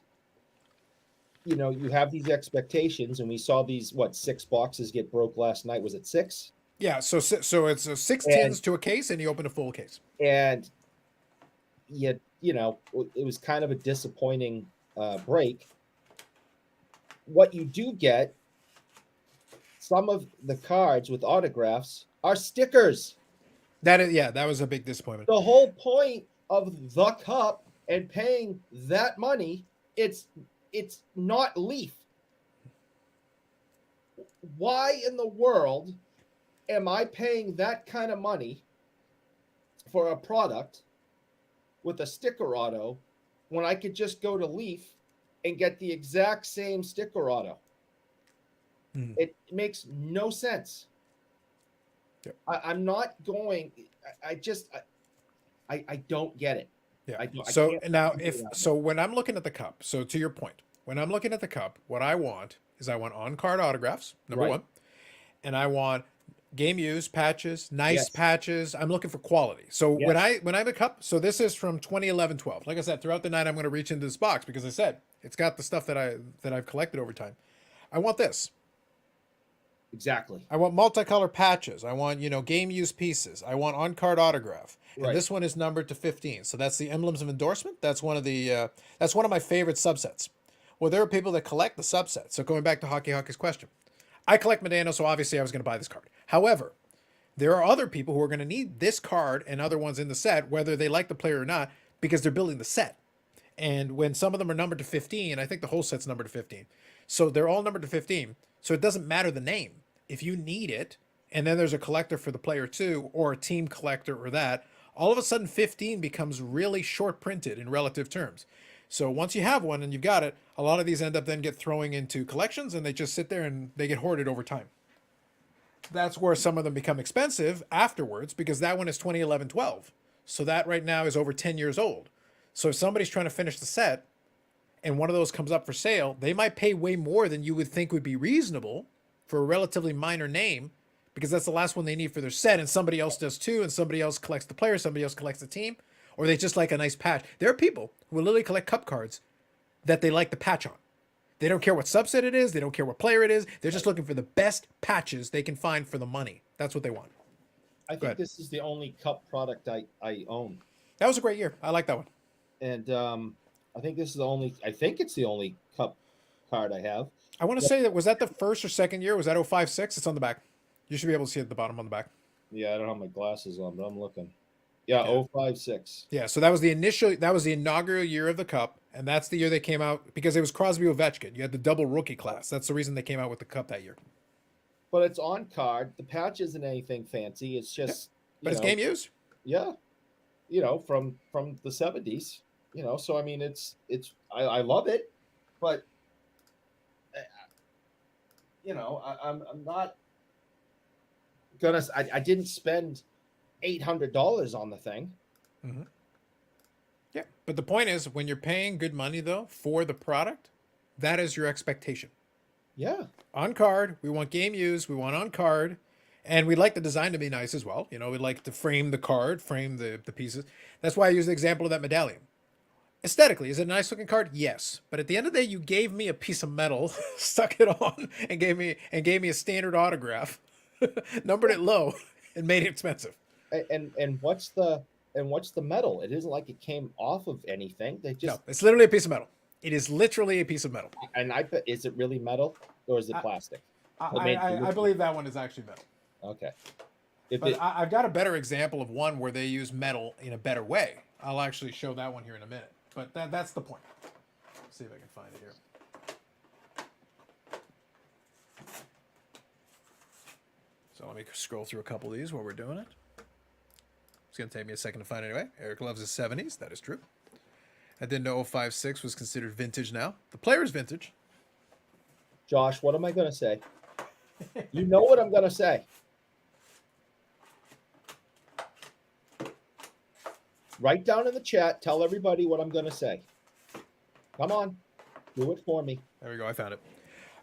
you have these expectations, and we saw these 6 boxes get broke last night. Was it 6? Yeah. So it's 6 tins to a case, and you open a full case. And yet, it was kind of a disappointing break. What you do get, some of the cards with autographs are stickers. That was a big disappointment. The whole point of the cup and paying that money, it's not Leaf. why in the world am I paying that kind of money for a product with a sticker auto when I could just go to Leaf and get the exact same sticker auto? It makes no sense. Yep. I'm not going. I don't get it. Yeah. I don't. I So can't now, figure if it out. so, when I'm looking at the cup, so to your point, when I'm looking at the cup, what I want is I want on card autographs, number Right. one, and I want game use patches, nice Yes. patches. I'm looking for quality. So when Yes. I have a cup, so this is from 2011-12. Like I said, throughout the night, I'm going to reach into this box because I said it's got the stuff that I've collected over time. I want this. Exactly. I want multicolor patches. I want, game use pieces. I want on card autograph. And Right. this one is numbered to 15. So that's the emblems of endorsement. That's one of my favorite subsets. Well, there are people that collect the subsets. So going back to Hockey Hockey's question, I collect Medano, so obviously I was going to buy this card. However, there are other people who are going to need this card and other ones in the set, whether they like the player or not, because they're building the set. And when some of them are numbered to 15, I think the whole set's numbered to 15. So they're all numbered to 15. So it doesn't matter the name. If you need it, and then there's a collector for the player too, or a team collector or that, all of a sudden 15 becomes really short printed in relative terms. So once you have one and you've got it, a lot of these end up then get throwing into collections and they just sit there and they get hoarded over time. That's where some of them become expensive afterwards because that one is 2011-12. So that right now is over 10 years old. So if somebody's trying to finish the set and one of those comes up for sale, they might pay way more than you would think would be reasonable for a relatively minor name because that's the last one they need for their set and somebody else does too and somebody else collects the player, somebody else collects the team, or they just like a nice patch. There are people who will literally collect cup cards that they like the patch on. They don't care what subset it is. They don't care what player it is. They're just looking for the best patches they can find for the money. That's what they want. I think this is the only cup product I own. That was a great year. I like that one. And I think this is the only. I think it's the only cup card I have. I want to say that was that the first or second year? Was that 05-06? It's on the back. You should be able to see it at the bottom on the back. Yeah, I don't have my glasses on, but I'm looking. Yeah, 05-06. Yeah, so that was the inaugural year of the cup, and that's the year they came out because it was Crosby Ovechkin. You had the double rookie class. That's the reason they came out with the cup that year. But it's on card. The patch isn't anything fancy. It's just But it's game used. Yeah. From the 70s. So I mean I love it, but I'm not gonna. I didn't spend $800 on the thing. Mm-hmm. Yeah, but the point is, when you're paying good money though for the product, that is your expectation. Yeah. On card, we want game use, we want on card, and we'd like the design to be nice as well. We'd like to frame the card, frame the pieces. That's why I use the example of that medallion. Aesthetically, is it a nice looking card? Yes. But at the end of the day, you gave me a piece of metal, stuck it on, and gave me a standard autograph, numbered it low, and made it expensive. And what's the metal? It isn't like it came off of anything. They just No, it's literally a piece of metal. It is literally a piece of metal. And is it really metal or is it plastic? I believe that one is actually metal. Okay. I've got a better example of one where they use metal in a better way. I'll actually show that one here in a minute. But that's the point. Let's see if I can find it here. So let me scroll through a couple of these while we're doing it. It's going to take me a second to find it anyway. Eric loves his 70s. That is true. I didn't know 05-06 was considered vintage now. The player is vintage. Josh, what am I going to say? You know what I'm going to say. Write down in the chat. Tell everybody what I'm going to say. Come on. Do it for me. There we go. I found it.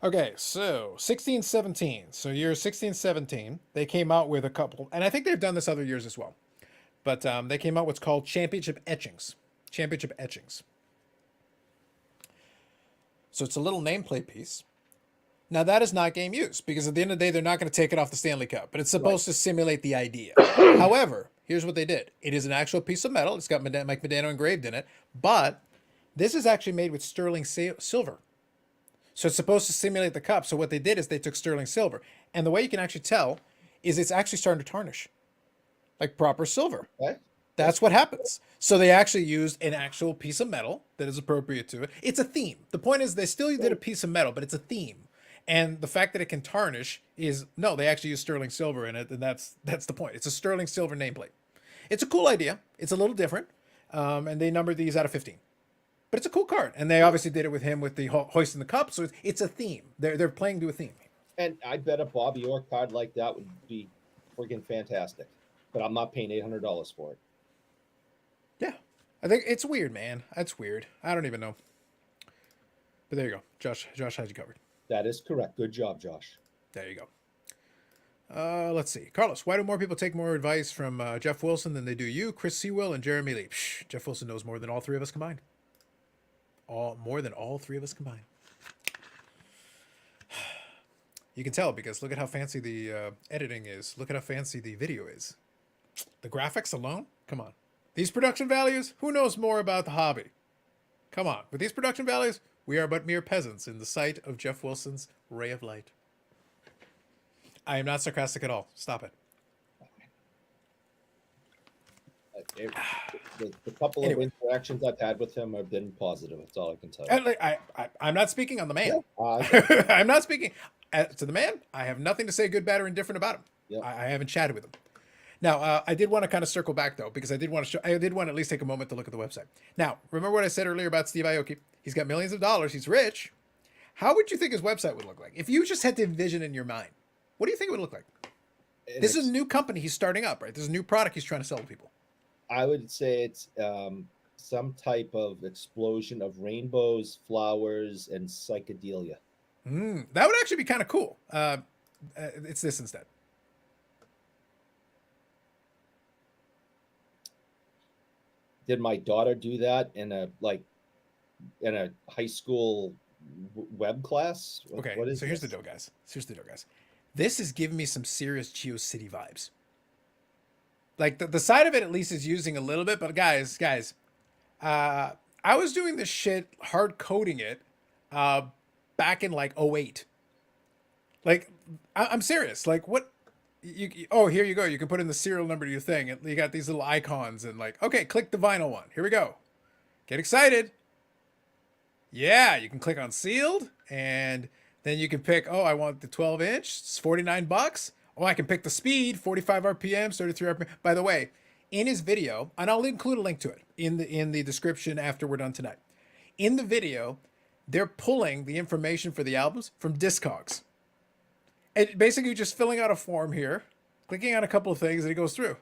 Okay, so 16-17. So year 16-17, they came out with a couple, and I think they've done this other years as well. But they came out with what's called championship etchings. Championship etchings. So it's a little nameplate piece. Now that is not game use because at the end of the day, they're not going to take it off the Stanley Cup, but it's supposed to simulate the idea. However, here's what they did. It is an actual piece of metal. It's got Mike Medano engraved in it, but this is actually made with sterling silver. So it's supposed to simulate the cup. So what they did is they took sterling silver. And the way you can actually tell is it's actually starting to tarnish. Like proper silver. Okay. That's what happens. So they actually used an actual piece of metal that is appropriate to it. It's a theme. The point is they still did a piece of metal, but it's a theme. And the fact that it can tarnish is no, they actually use sterling silver in it, and that's the point. It's a sterling silver nameplate. It's a cool idea. It's a little different, and they numbered these out of 15. But it's a cool card, and they obviously did it with him with the hoisting the cup, so it's a theme. They're playing to a theme. And I bet a Bobby Orr card like that would be friggin' fantastic. But I'm not paying $800 for it. Yeah, I think it's weird, man. That's weird. I don't even know. But there you go, Josh. Josh had you covered. That is correct. Good job, Josh. There you go. Let's see. Carlos, why do more people take more advice from Jeff Wilson than they do you, Chris Sewell, and Jeremy Lee? Psh, Jeff Wilson knows more than all three of us combined. More than all three of us combined. You can tell because look at how fancy the editing is. Look at how fancy the video is. The graphics alone? Come on. These production values? Who knows more about the hobby? Come on. With these production values, we are but mere peasants in the sight of Jeff Wilson's ray of light. I am not sarcastic at all. Stop it. The couple Anyway. of interactions I've had with him have been positive. That's all I can tell you. I'm not speaking on the man. Yeah, I'm not speaking to the man. I have nothing to say good, bad, or indifferent about him. Yeah. I haven't chatted with him. Now, I did want to kind of circle back though, because I did want to at least take a moment to look at the website. Now, remember what I said earlier about Steve Aoki? He's got millions of dollars. He's rich. How would you think his website would look like if you just had to envision in your mind? What do you think it would look like? This is a new company he's starting up, right? This is a new product he's trying to sell to people. I would say it's some type of explosion of rainbows, flowers, and psychedelia. That would actually be kind of cool. It's this instead. Did my daughter do that in a high school web class? Okay, What is so here's the this? deal, guys. This is giving me some serious GeoCity vibes. Like the side of it at least is using a little bit, but guys, I was doing this shit, hard coding it, back in like '08. Like, I'm serious. Like, what? Oh, here you go. You can put in the serial number to your thing, and you got these little icons, and like, okay, click the vinyl one. Here we go. Get excited. Yeah, you can click on sealed, and then you can pick. Oh, I want the 12-inch. It's $49. Oh, I can pick the speed, 45 RPMs, 33 RPM. By the way, in his video, and I'll include a link to it in the description after we're done tonight. In the video, they're pulling the information for the albums from Discogs. And basically just filling out a form here, clicking on a couple of things, and it goes through.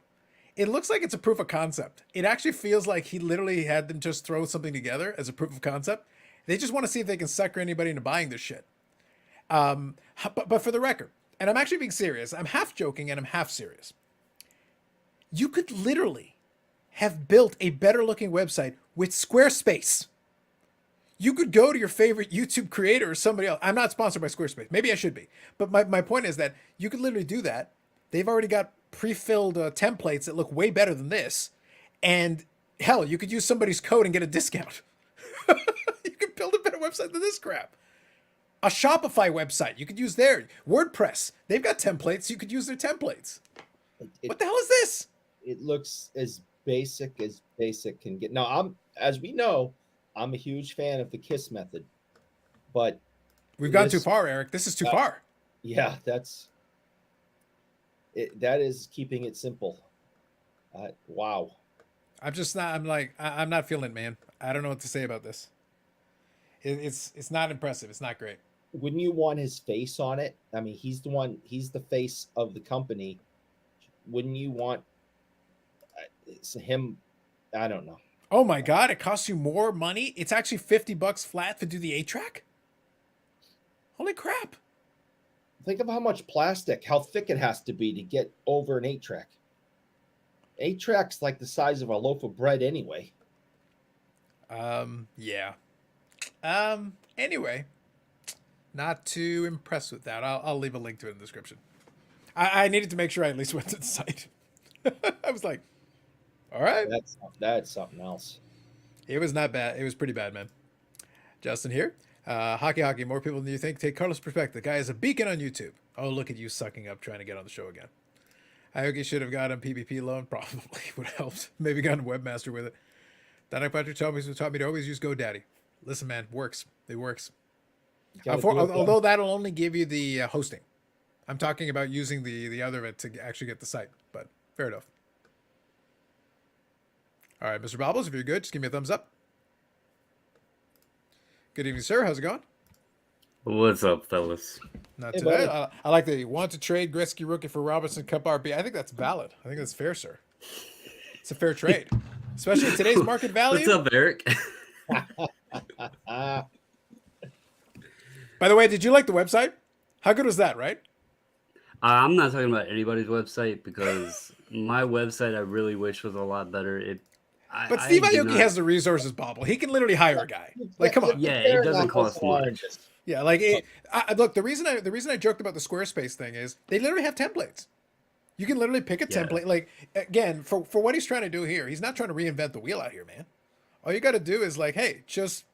It looks like it's a proof of concept. It actually feels like he literally had them just throw something together as a proof of concept. They just want to see if they can sucker anybody into buying this shit. But for the record, and I'm actually being serious, I'm half joking and I'm half serious. You could literally have built a better looking website with Squarespace. You could go to your favorite YouTube creator or somebody else. I'm not sponsored by Squarespace. Maybe I should be. But my point is that you could literally do that. They've already got pre-filled templates that look way better than this. And hell, you could use somebody's code and get a discount. You could build a better website than this crap. A Shopify website, you could use their WordPress. They've got templates. You could use their templates. What the hell is this? It looks as basic can get. Now, as we know, I'm a huge fan of the KISS method, but We've gone too far, Eric. This is too far. Yeah, that is keeping it simple. Wow. I'm not feeling it, man. I don't know what to say about this. It's not impressive. It's not great. Wouldn't you want his face on it? I mean, he's the face of the company. Wouldn't you want him? I don't know. Oh my God, it costs you more money? It's actually $50 flat to do the 8-track? Holy crap. Think of how much plastic, how thick it has to be to get over an 8-track. 8-track's like the size of a loaf of bread anyway. Yeah. Anyway, not too impressed with that. I'll leave a link to it in the description. I needed to make sure I at least went to the site. I was like, all right. That's something else. It was not bad. It was pretty bad, man. Justin here. Hockey. More people than you think. Take Carlos' perspective. The guy is a beacon on YouTube. Oh, look at you sucking up trying to get on the show again. Aoki should have got a PvP loan. Probably would have helped. Maybe gotten a webmaster with it. Donna Patrick taught me to always use GoDaddy. Listen, man, works. It works. You gotta do it, yeah. Although that'll only give you the hosting. I'm talking about using the other bit to actually get the site, but fair enough. All right, Mr. Bobbles, if you're good, just give me a thumbs up. Good evening, sir. How's it going? What's up, fellas? Not Hey, today. buddy. I like the want to trade Gretzky rookie for Robinson Cup RB. I think that's valid. I think that's fair, sir. It's a fair trade, especially in today's market value. What's up, Eric? Ah, By the way, did you like the website? How good was that, right? I'm not talking about anybody's website because my website I really wish was a lot better. But Steve I do Aoki not- has the resources, Bobble. He can literally hire a guy. Like, come on. Yeah, it Fair doesn't enough, cost that's much. oranges. Yeah, like look. The reason I joked about the Squarespace thing is they literally have templates. You can literally pick a Yeah. template. Like again, for what he's trying to do here, he's not trying to reinvent the wheel out here, man. All you got to do is like, hey, just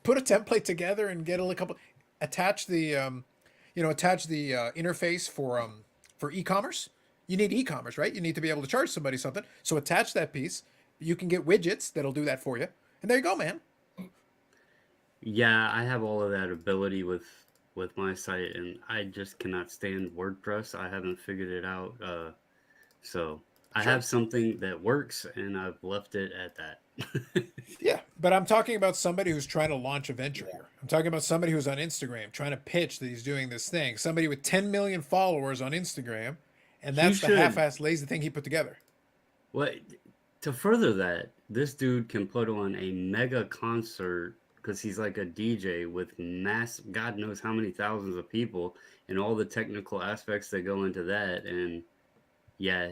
put a template together and get a couple. Attach the interface for e-commerce. You need e-commerce, right? You need to be able to charge somebody something. So attach that piece. You can get widgets that'll do that for you, and there you go, man. Yeah, I have all of that ability with my site, and I just cannot stand WordPress. I haven't figured it out. So I Sure. have something that works, and I've left it at that. Yeah, but I'm talking about somebody who's trying to launch a venture here. I'm talking about somebody who's on Instagram trying to pitch that he's doing this thing. Somebody with 10 million followers on Instagram, and that's the should- half-assed lazy thing he put together. What to further that, this dude can put on a mega concert because he's like a DJ with mass, God knows how many thousands of people, and all the technical aspects that go into that, and yeah,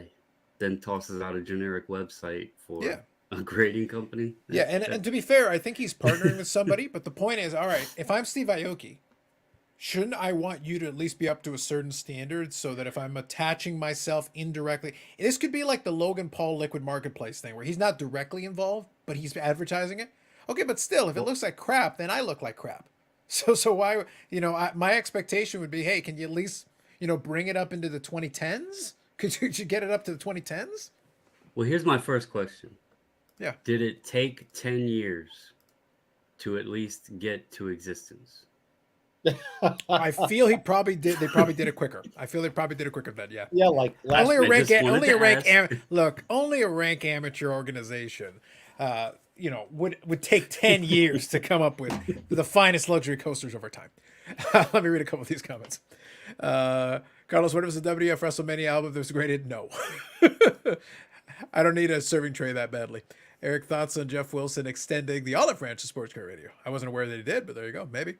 then tosses out a generic website for Yeah. a grading company. Yeah, and to be fair, I think he's partnering with somebody, but the point is, all right, if I'm Steve Aoki, shouldn't I want you to at least be up to a certain standard so that if I'm attaching myself indirectly, this could be like the Logan Paul Liquid Marketplace thing where he's not directly involved, but he's advertising it. Okay, but still, if it looks like crap, then I look like crap. So why, my expectation would be, hey, can you at least, bring it up into the 2010s? Could you get it up to the 2010s? Well, here's my first question. Yeah. Did it take 10 years to at least get to existence? I feel he probably did. They probably did it quicker. I feel they probably did it quicker than that. Yeah. Yeah, like last Only a I rank, just wanted only a to rank. ask. Look, only a rank amateur organization, would take 10 years to come up with the finest luxury coasters over time. Let me read a couple of these comments. Carlos, what was the WF WrestleMania album that was graded? No. I don't need a serving tray that badly. Eric, thoughts on Jeff Wilson extending the olive branch to Sports Car Radio? I wasn't aware that he did, but there you go. Maybe.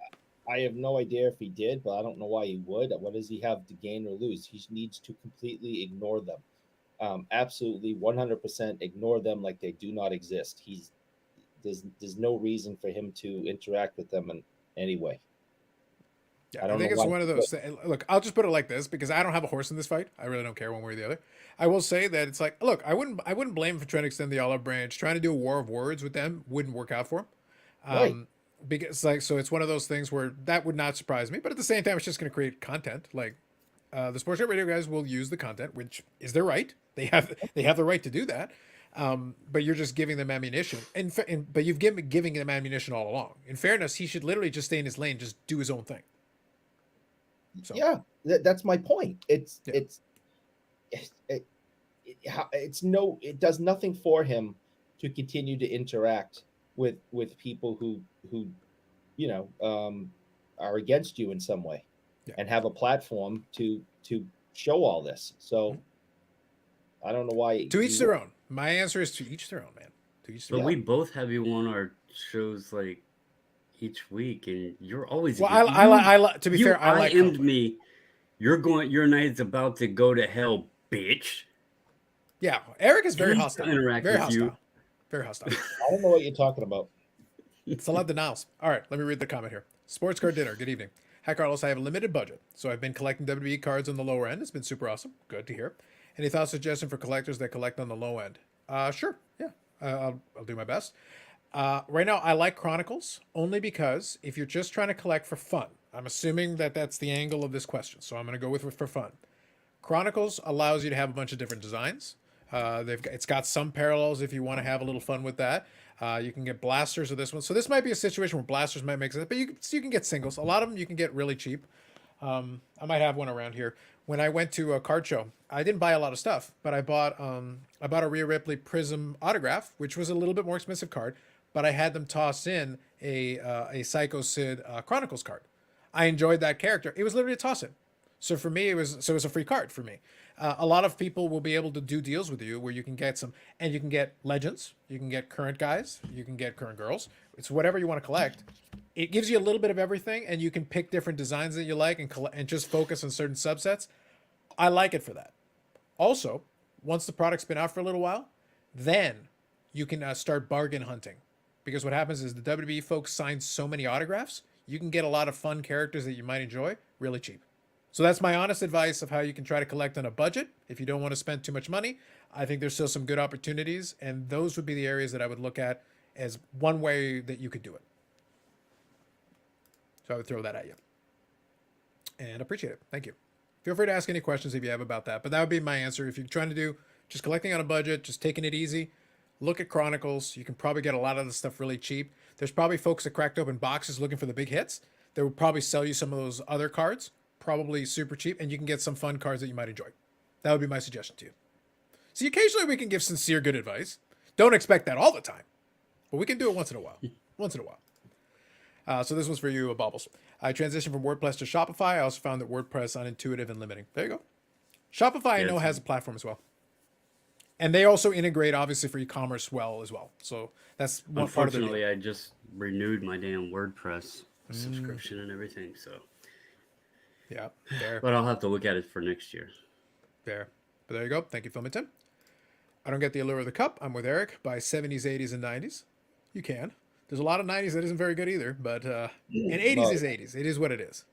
I have no idea if he did, but I don't know why he would. What does he have to gain or lose? He needs to completely ignore them. Absolutely 100% ignore them like they do not exist. There's no reason for him to interact with them in any way. Yeah, I I don't think know it's why- one of those. Look, I'll just put it like this because I don't have a horse in this fight. I really don't care one way or the other. I will say that it's like, look, I wouldn't blame him for trying to extend the olive branch. Trying to do a war of words with them wouldn't work out for him. Right. Because so it's one of those things where that would not surprise me. But at the same time, it's just going to create content. Like the Sports Radio guys will use the content, which is their right. They have the right to do that. But you're just giving them ammunition, but you've giving them ammunition all along. In fairness, he should literally just stay in his lane, just do his own thing. So. Yeah, that's my point. It does nothing for him to continue to interact with people who are against you in some way, and have a platform to show all this. So I don't know why. To each their own. My answer is to each their own, man. To each their But own. we both have you on our shows like each week, and you're always. Well, to be fair, I like IM'd company. me. Your night's about to go to hell, bitch. Yeah, Eric is very Please hostile. interact Very with hostile. you. Very hostile. I don't know what you're talking about. It's a lot of denials. All right, let me read the comment here. Sports Card Dinner. Good evening. Hi, Carlos. I have a limited budget, so I've been collecting WWE cards on the lower end. It's been super awesome. Good to hear. Any thoughts, suggestion for collectors that collect on the low end? Sure. Yeah, I'll do my best. Right now, I like Chronicles only because if you're just trying to collect for fun, I'm assuming that that's the angle of this question, so I'm going to go with for fun. Chronicles allows you to have a bunch of different designs. It's got some parallels if you want to have a little fun with that. You can get blasters of this one, so this might be a situation where blasters might make sense, but you can get singles. A lot of them you can get really cheap. I might have one around here. When I went to a card show, I didn't buy a lot of stuff, but I bought a Rhea Ripley Prism autograph, which was a little bit more expensive card, but I had them toss in a Psycho Sid Chronicles card. I enjoyed that character. It was literally a toss in. So for me, it was a free card for me. A lot of people will be able to do deals with you where you can get some, and you can get legends, you can get current guys, you can get current girls. It's whatever you want to collect. It gives you a little bit of everything, and you can pick different designs that you like and just focus on certain subsets. I like it for that. Also, once the product's been out for a little while, then you can start bargain hunting, because what happens is the WWE folks sign so many autographs, you can get a lot of fun characters that you might enjoy really cheap. So that's my honest advice of how you can try to collect on a budget if you don't want to spend too much money. I think there's still some good opportunities, and those would be the areas that I would look at as one way that you could do it. So I would throw that at you. And appreciate it. Thank you. Feel free to ask any questions if you have about that. But that would be my answer. If you're trying to do just collecting on a budget, just taking it easy, look at Chronicles. You can probably get a lot of the stuff really cheap. There's probably folks that cracked open boxes looking for the big hits. They would probably sell you some of those other cards, probably super cheap, and you can get some fun cards that you might enjoy. That would be my suggestion to you. See, occasionally we can give sincere good advice. Don't expect that all the time, but we can do it once in a while. Once in a while. So this one's for you, Bubbles. I transitioned from WordPress to Shopify. I also found that WordPress unintuitive and limiting. There you go. Shopify, I know, has a platform as well. And they also integrate, obviously, for e-commerce well as well. So that's one part of the deal. Unfortunately, I just renewed my damn WordPress subscription and everything, so. Yeah, there. But I'll have to look at it for next year. There. But there you go. Thank you, Filmington. I don't get the allure of the cup. I'm with Eric. By 70s, 80s, and 90s. You can. There's a lot of 90s that isn't very good either, but and 80s is 80s. It is what it is.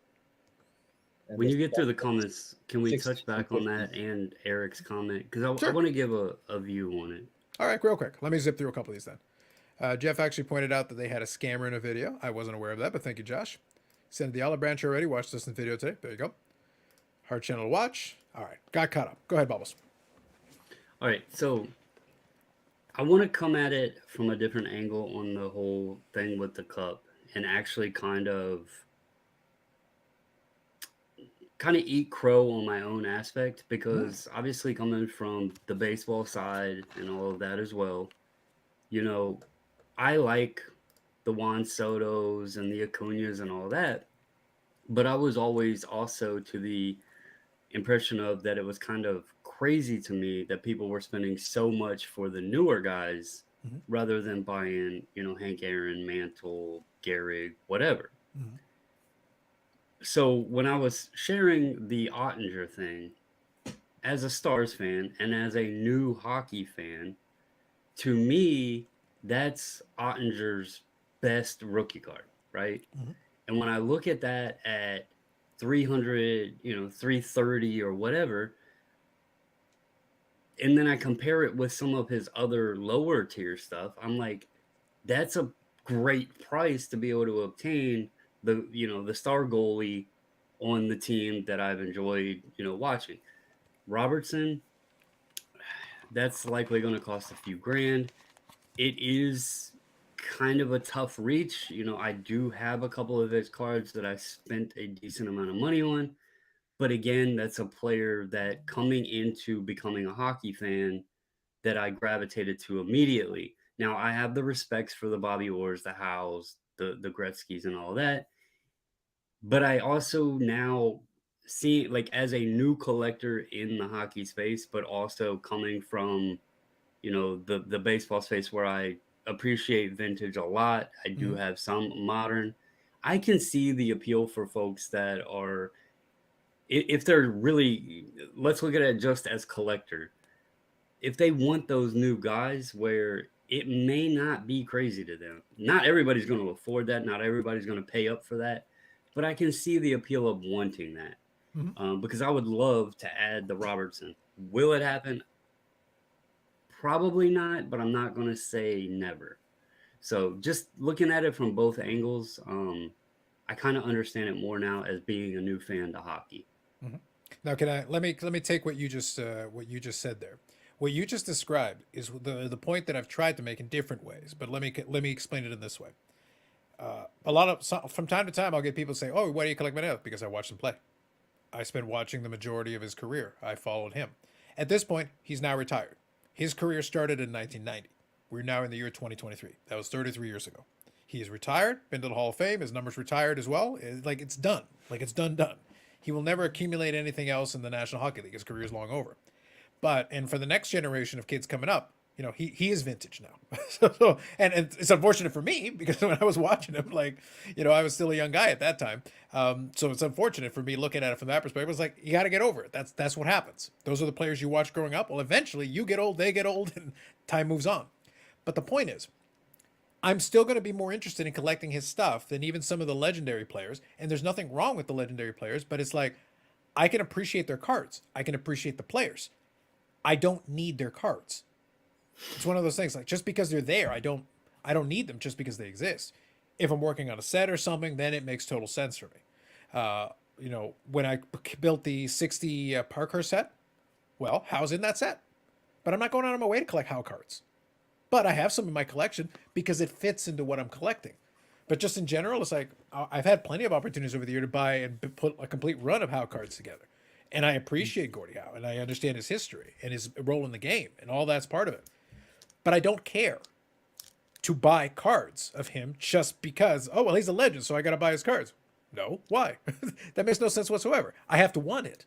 When you get through the comments, can we touch back on that and Eric's comment? Because I want to give a view on it. All right, real quick. Let me zip through a couple of these then. Jeff actually pointed out that they had a scammer in a video. I wasn't aware of that, but thank you, Josh. Sent the olive branch already. Watched this in the video today. There you go. Hard channel to watch. All right, got caught up. Go ahead, Bubbles. All right, so I want to come at it from a different angle on the whole thing with the cup and actually kind of eat crow on my own aspect, because obviously coming from the baseball side and all of that as well, you know, I like the Juan Sotos and the Acuñas and all that, but I was always also to the impression of that it was kind of crazy to me that people were spending so much for the newer guys rather than buying, you know, Hank Aaron, Mantle, Gehrig, whatever. So when I was sharing the Ottinger thing, as a Stars fan and as a new hockey fan, to me, that's Ottinger's best rookie card, right? And when I look at that at 300, you know, 330 or whatever, and then I compare it with some of his other lower tier stuff, I'm like, that's a great price to be able to obtain the, you know, the star goalie on the team that I've enjoyed, you know, watching. Robertson, that's likely going to cost a few grand. It is kind of a tough reach. You know, I do have a couple of his cards that I spent a decent amount of money on. But again, that's a player that coming into becoming a hockey fan that I gravitated to immediately. Now, I have the respects for the Bobby Orrs, the Howes, the Gretzkys, and all that. But I also now see, like, as a new collector in the hockey space, but also coming from, you know, the baseball space where I appreciate vintage a lot. I do have some modern. I can see the appeal for folks that are, if they're really, let's look at it just as collector. If they want those new guys where it may not be crazy to them. Not everybody's going to afford that. Not everybody's going to pay up for that. But I can see the appeal of wanting that. Because I would love to add the Robertson. Will it happen? Probably not, but I'm not going to say never. So just looking at it from both angles, I kind of understand it more now as being a new fan to hockey. Now, let me take what you just said there. What you just described is the point that I've tried to make in different ways, but let me explain it in this way. From time to time, I'll get people say, "Oh, why do you collect Medeiros?" Because I watched him play. I spent watching the majority of his career. I followed him. At this point, he's now retired. His career started in 1990. We're now in the year 2023. That was 33 years ago. He is retired, been to the Hall of Fame. His numbers retired as well. Like it's done. Like it's done. He will never accumulate anything else in the National Hockey League. His career is long over. And for the next generation of kids coming up, he is vintage now. And it's unfortunate for me because when I was watching him, like, I was still a young guy at that time. So it's unfortunate for me looking at it from that perspective. It's like, you got to get over it. That's what happens. Those are the players you watch growing up. Well, eventually you get old, they get old, and time moves on. But the point is, I'm still going to be more interested in collecting his stuff than even some of the legendary players. And there's nothing wrong with the legendary players, but it's like, I can appreciate their cards. I can appreciate the players. I don't need their cards. It's one of those things, like, just because they're there, I don't need them just because they exist. If I'm working on a set or something, then it makes total sense for me. When I built the 60 Parkhurst set, well, Howe's in that set. But I'm not going out of my way to collect Howe cards. But I have some in my collection because it fits into what I'm collecting. But just in general, it's like, I've had plenty of opportunities over the year to buy and put a complete run of Howe cards together. And I appreciate Gordie Howe, and I understand his history and his role in the game, and all that's part of it. But I don't care to buy cards of him just because, oh, well, he's a legend, so I got to buy his cards. No, why? That makes no sense whatsoever. I have to want it.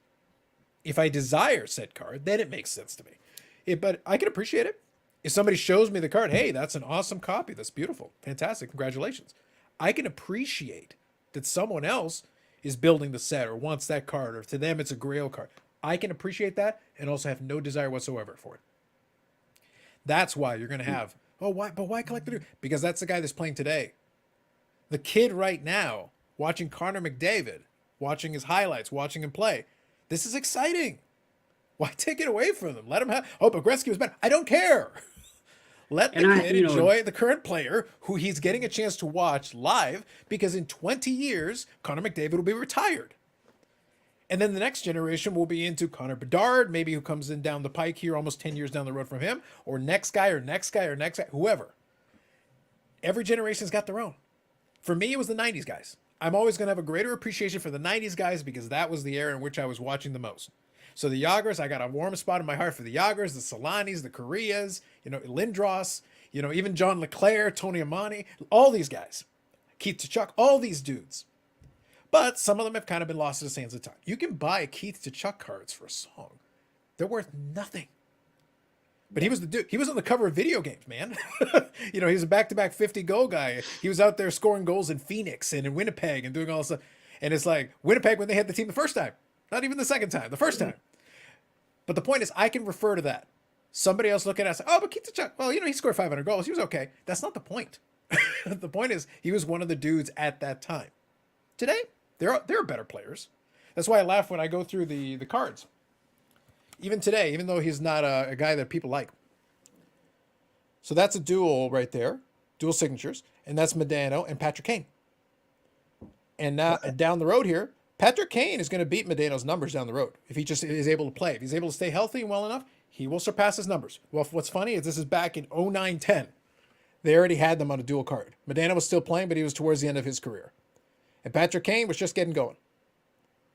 If I desire said card, then it makes sense to me. But I can appreciate it. If somebody shows me the card, hey, that's an awesome copy. That's beautiful. Fantastic. Congratulations. I can appreciate that someone else is building the set or wants that card, or to them it's a grail card. I can appreciate that and also have no desire whatsoever for it. That's why you're going to have, why collect the dude? Because that's the guy that's playing today. The kid right now, watching Connor McDavid, watching his highlights, watching him play. This is exciting. Why take it away from them? Let him have, but Gretzky was better. I don't care. Let the kid enjoy the current player who he's getting a chance to watch live, because in 20 years, Connor McDavid will be retired. And then the next generation will be into Connor Bedard, maybe who comes in down the pike here almost 10 years down the road from him, or next guy, whoever. Every generation's got their own. For me, it was the 90s guys. I'm always going to have a greater appreciation for the 90s guys because that was the era in which I was watching the most. So the Jagrs, I got a warm spot in my heart for the Jagrs, the Solanis, the Correas, Lindros, even John LeClaire, Tony Amani, all these guys. Keith Tkachuk, all these dudes. But some of them have kind of been lost to the sands of time. You can buy Keith Tkachuk cards for a song. They're worth nothing. But he was the dude. He was on the cover of video games, man. He was a back-to-back 50-goal guy. He was out there scoring goals in Phoenix and in Winnipeg and doing all this stuff. And it's like Winnipeg when they had the team the first time. Not even the second time, the first time. But the point is, I can refer to that. Somebody else look at us, but Keith Tkachuk, well, he scored 500 goals. He was okay. That's not the point. The point is, he was one of the dudes at that time. Today, there are better players. That's why I laugh when I go through the cards. Even today, even though he's not a guy that people like. So that's a duel right there, dual signatures, and that's Modano and Patrick Kane. And now down the road here, Patrick Kane is going to beat Modano's numbers down the road if he just is able to play. If he's able to stay healthy and well enough, he will surpass his numbers. Well, what's funny is this is back in 09-10. They already had them on a dual card. Modano was still playing, but he was towards the end of his career. And Patrick Kane was just getting going.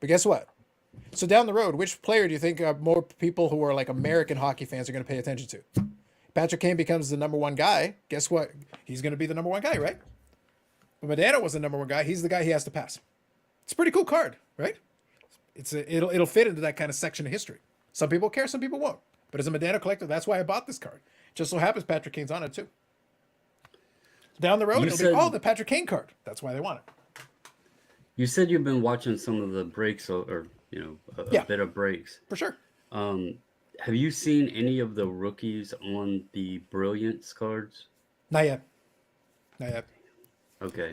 But guess what? So down the road, which player do you think more people who are like American hockey fans are going to pay attention to? Patrick Kane becomes the number one guy. Guess what? He's going to be the number one guy, right? But Modano was the number one guy. He's the guy he has to pass. It's a pretty cool card, right? It'll fit into that kind of section of history. Some people care, some people won't. But as a Modano collector, that's why I bought this card. Just so happens Patrick Kane's on it too. Down the road, it'll be, the Patrick Kane card. That's why they want it. You said you've been watching some of the breaks, or a bit of breaks. For sure. Have you seen any of the rookies on the Brilliance cards? Not yet. Okay.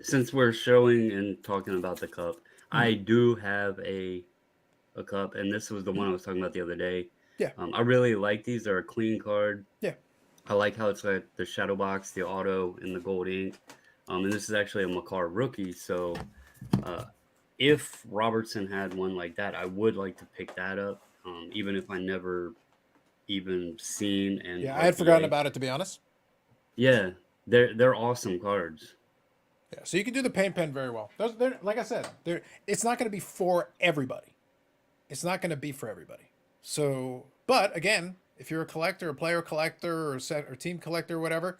Since we're showing and talking about the cup, I do have a cup, and this was the one I was talking about the other day. Yeah. I really like these. They're a clean card. Yeah. I like how it's like the shadow box, the auto, and the gold ink. And this is actually a Makar rookie. So if Robertson had one like that, I would like to pick that up, even if I never even seen in Yeah, I had forgotten RPA. about it, to be honest. Yeah, they're awesome cards. Yeah, so you can do the paint pen very well. They're, like I said, it's not going to be for everybody. It's not going to be for everybody. So, but again, if you're a collector, a player collector, or set or team collector, or whatever,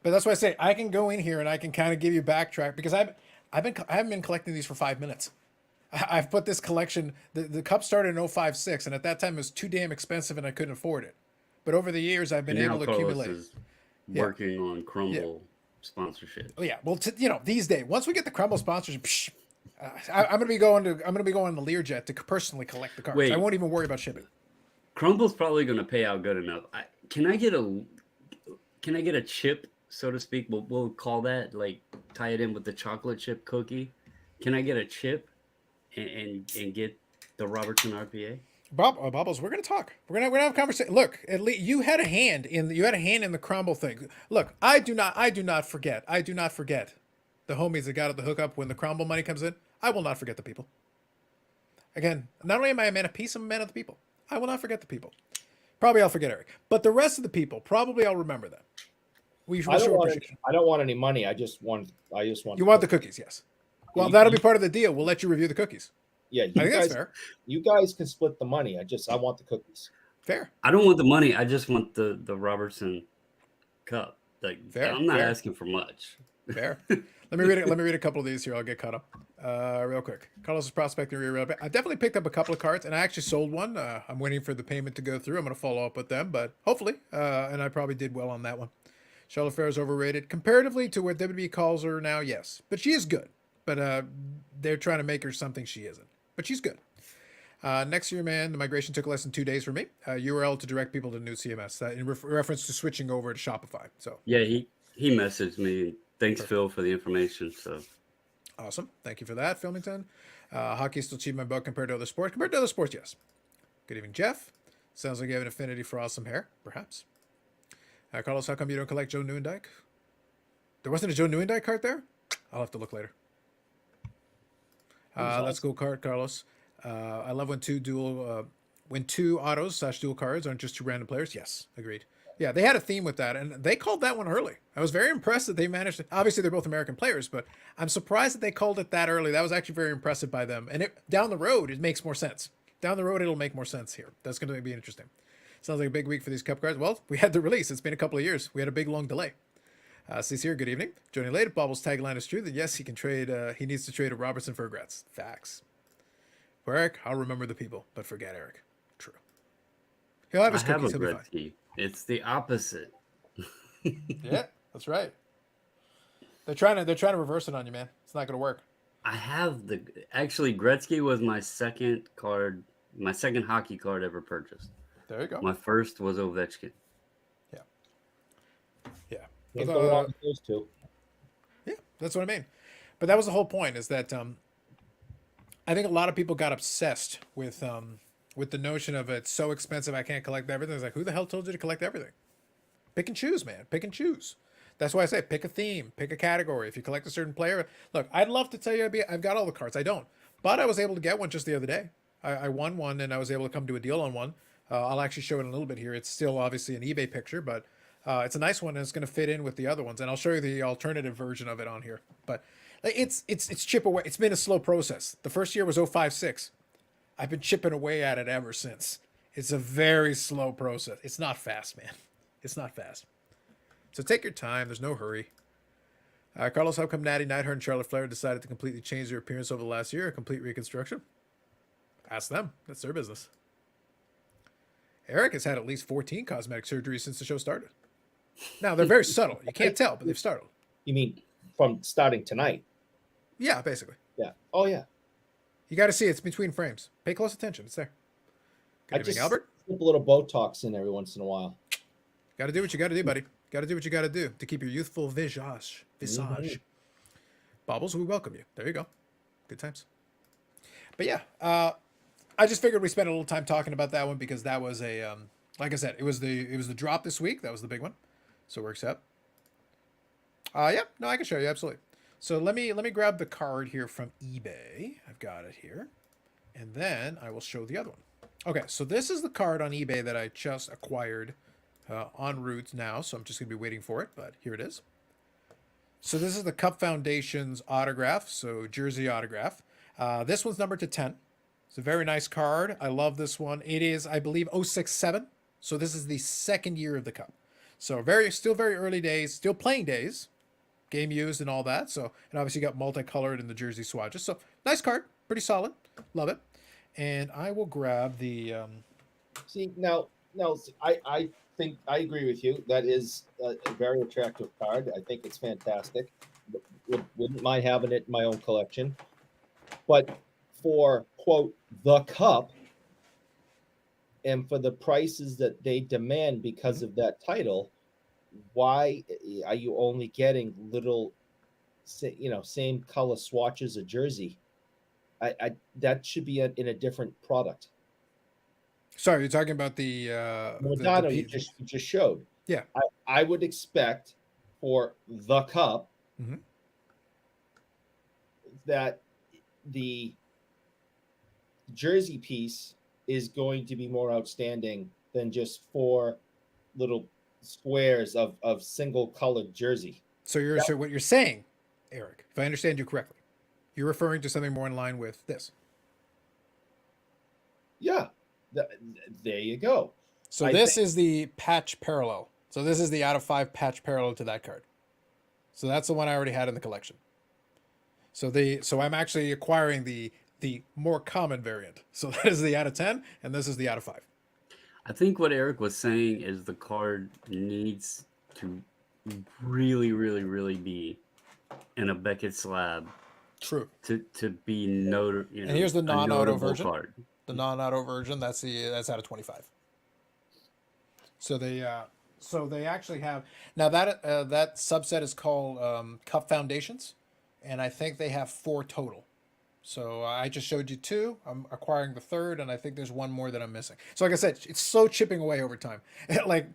but that's why I say I can go in here and I can kind of give you backtrack because I haven't been collecting these for 5 minutes. I've put this collection. The cup started in 056, and at that time it was too damn expensive and I couldn't afford it. But over the years, I've been And now able to Carlos accumulate. is Yeah. working on Yeah. Crumble sponsorship. Oh yeah. Well, these days, once we get the Crumble sponsorship, I'm gonna be going on the Learjet to personally collect the cards. Wait. I won't even worry about shipping. Crumble's probably going to pay out good enough. Can I get a chip, so to speak? We'll call that, like, tie it in with the chocolate chip cookie. Can I get a chip and get the Robertson RPA? Bubbles, we're gonna talk. We're gonna have a conversation. Look, at least you had a hand in the Crumble thing. Look, I do not forget the homies that got at the hookup when the Crumble money comes in. I will not forget the people. Again, not only am I a man of peace, I'm a man of the people. I will not forget the people. Probably I'll forget Eric, but the rest of the people, probably I'll remember them. We I show don't want appreciation. I don't want any money. I just want. You want the cookies, yes. Well, that'll be part of the deal. We'll let you review the cookies. Yeah, I think that's fair. You guys can split the money. I want the cookies. Fair. I don't want the money. I just want the Robertson cup. Like, Fair, I'm not fair. asking for much. Fair. Let me read a couple of these here. I'll get caught up real quick. Carlos is prospecting real bit. I definitely picked up a couple of cards, and I actually sold one. I'm waiting for the payment to go through. I'm going to follow up with them, but hopefully, and I probably did well on that one. Charlotte Flair is overrated comparatively to what WWE calls her now. Yes, but she is good. But they're trying to make her something she isn't. But she's good. Next year, man, the migration took less than 2 days for me. URL to direct people to new CMS in reference to switching over to Shopify. So Yeah, he messaged me. Thanks, Phil, for the information. So awesome. Thank you for that, Filmington. Hockey is still cheap in my book compared to other sports. Compared to other sports, yes. Good evening, Jeff. Sounds like you have an affinity for awesome hair, perhaps. Carlos, how come you don't collect Joe Nieuwendyk? There wasn't a Joe Nieuwendyk card there? I'll have to look later. That's a cool card, Carlos. I love when two autos / dual cards aren't just two random players. Yes, agreed. Yeah, they had a theme with that, and they called that one early. I was very impressed that they managed to. Obviously, they're both American players, but I'm surprised that they called it that early. That was actually very impressive by them. And down the road, it makes more sense. Down the road, it'll make more sense here. That's going to be interesting. Sounds like a big week for these cup cards. Well, we had the release. It's been a couple of years. We had a big, long delay. Cease here. Good evening. Johnny Late. If Bobble's tagline is true, then yes, he can trade. He needs to trade a Robertson for Gretz. Facts. For Eric, I'll remember the people, but forget Eric. True. He'll have his cookies. He'll be fine. Gretzky. It's the opposite. Yeah, that's right. They're trying to reverse it on you, man. It's not going to work. I have actually Gretzky was my second hockey card ever purchased. There you go. My first was Ovechkin. Yeah. Can't go wrong with those two. Yeah, that's what I mean. But that was the whole point. Is that I think a lot of people got obsessed with the notion of it's so expensive I can't collect everything. It's like, who the hell told you to collect everything? Pick and choose, man. Pick and choose. That's why I say pick a theme, pick a category. If you collect a certain player, look, I'd love to tell you I've got all the cards. I don't, but I was able to get one just the other day. I won one, and I was able to come to a deal on one. I'll actually show it in a little bit here. It's still obviously an eBay picture, but it's a nice one, and it's going to fit in with the other ones. And I'll show you the alternative version of it on here. But it's chip away. It's been a slow process. The first year was 056. I've been chipping away at it ever since. It's a very slow process. It's not fast, man. It's not fast. So take your time. There's no hurry. Carlos, how come Natty Neidhart and Charlotte Flair decided to completely change their appearance over the last year? A complete reconstruction? Ask them. That's their business. Eric has had at least 14 cosmetic surgeries since the show started. Now, they're very subtle. You can't tell, but they've started. You mean from starting tonight? Yeah, basically. Yeah. Oh, yeah. You got to see it's between frames. Pay close attention. It's there. Good evening, Albert. Slip a little Botox in every once in a while. Got to do what you got to do, buddy. Got to do what you got to do to keep your youthful visage. Mm-hmm. Bobbles, we welcome you. There you go. Good times. But yeah, I just figured we spent a little time talking about that one because that was a, like I said, it was the drop this week. That was the big one. So it works out. Yeah, no, I can show you. Absolutely. So let me grab the card here from eBay. I've got it here. And then I will show the other one. Okay, so this is the card on eBay that I just acquired en route now, so I'm just going to be waiting for it, but here it is. So this is the Cup Foundation's autograph, so jersey autograph. This one's numbered to 10. It's a very nice card. I love this one. It is, I believe, 067. So this is the second year of the Cup. So still very early days, still playing days, game used and all that. So, and obviously got multicolored in the jersey swatches. So nice card, pretty solid. Love it. And I will grab the. See now, I think I agree with you. That is a very attractive card. I think it's fantastic. Wouldn't mind having it in my own collection. But for quote the Cup, and for the prices that they demand because of that title, why are you only getting little, same color swatches of jersey? I that should be in a different product. Sorry, you're talking about the Madonna you just showed. Yeah. I would expect for the Cup Mhm. that the jersey piece is going to be more outstanding than just 4 little squares of single colored jersey. So so what you're saying, Eric, if I understand you correctly, you're referring to something more in line with this. Yeah, there you go. So this is the patch parallel. So this is the out of 5 patch parallel to that card. So that's the one I already had in the collection. So I'm actually acquiring the more common variant. So that is the out of 10, and this is the out of 5. I think what Eric was saying is the card needs to really, really, really be in a Beckett slab. True. To be noted. And here's the non-auto version. Card. The non-auto version. That's out of 25. So they actually have now that subset is called Cup Foundations, and I think they have 4 total. So I just showed you 2. I'm acquiring the 3rd, and I think there's 1 more that I'm missing. So like I said, it's so chipping away over time. Like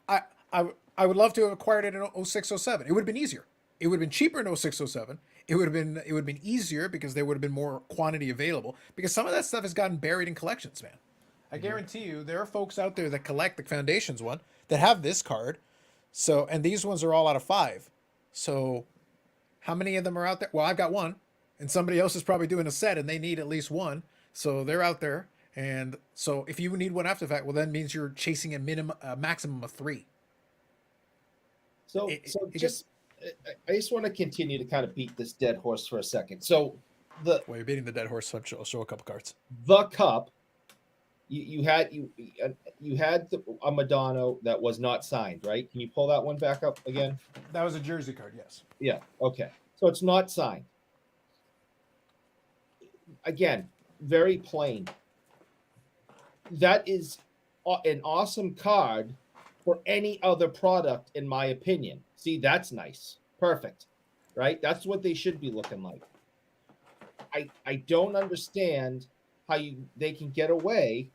I would love to have acquired it in 0607. It would have been easier. It would have been cheaper in 0607. It would have been easier because there would have been more quantity available. Because some of that stuff has gotten buried in collections, man. I guarantee you, there are folks out there that collect the Foundations one that have this card. So, and these ones are all out of 5. So, how many of them are out there? Well, I've got 1, and somebody else is probably doing a set, and they need at least 1. So they're out there, and so if you need 1 after the fact, well, then means you're chasing a maximum of 3. I just want to continue to kind of beat this dead horse for a second. So well, you're beating the dead horse. So I'll show a couple cards. The Cup. You had a Madonna that was not signed, right? Can you pull that one back up again? That was a jersey card, yes. Yeah. Okay. So it's not signed. Again, very plain. That is an awesome card for any other product, in my opinion. See, that's nice. Perfect. Right? That's what they should be looking like. I don't understand how they can get away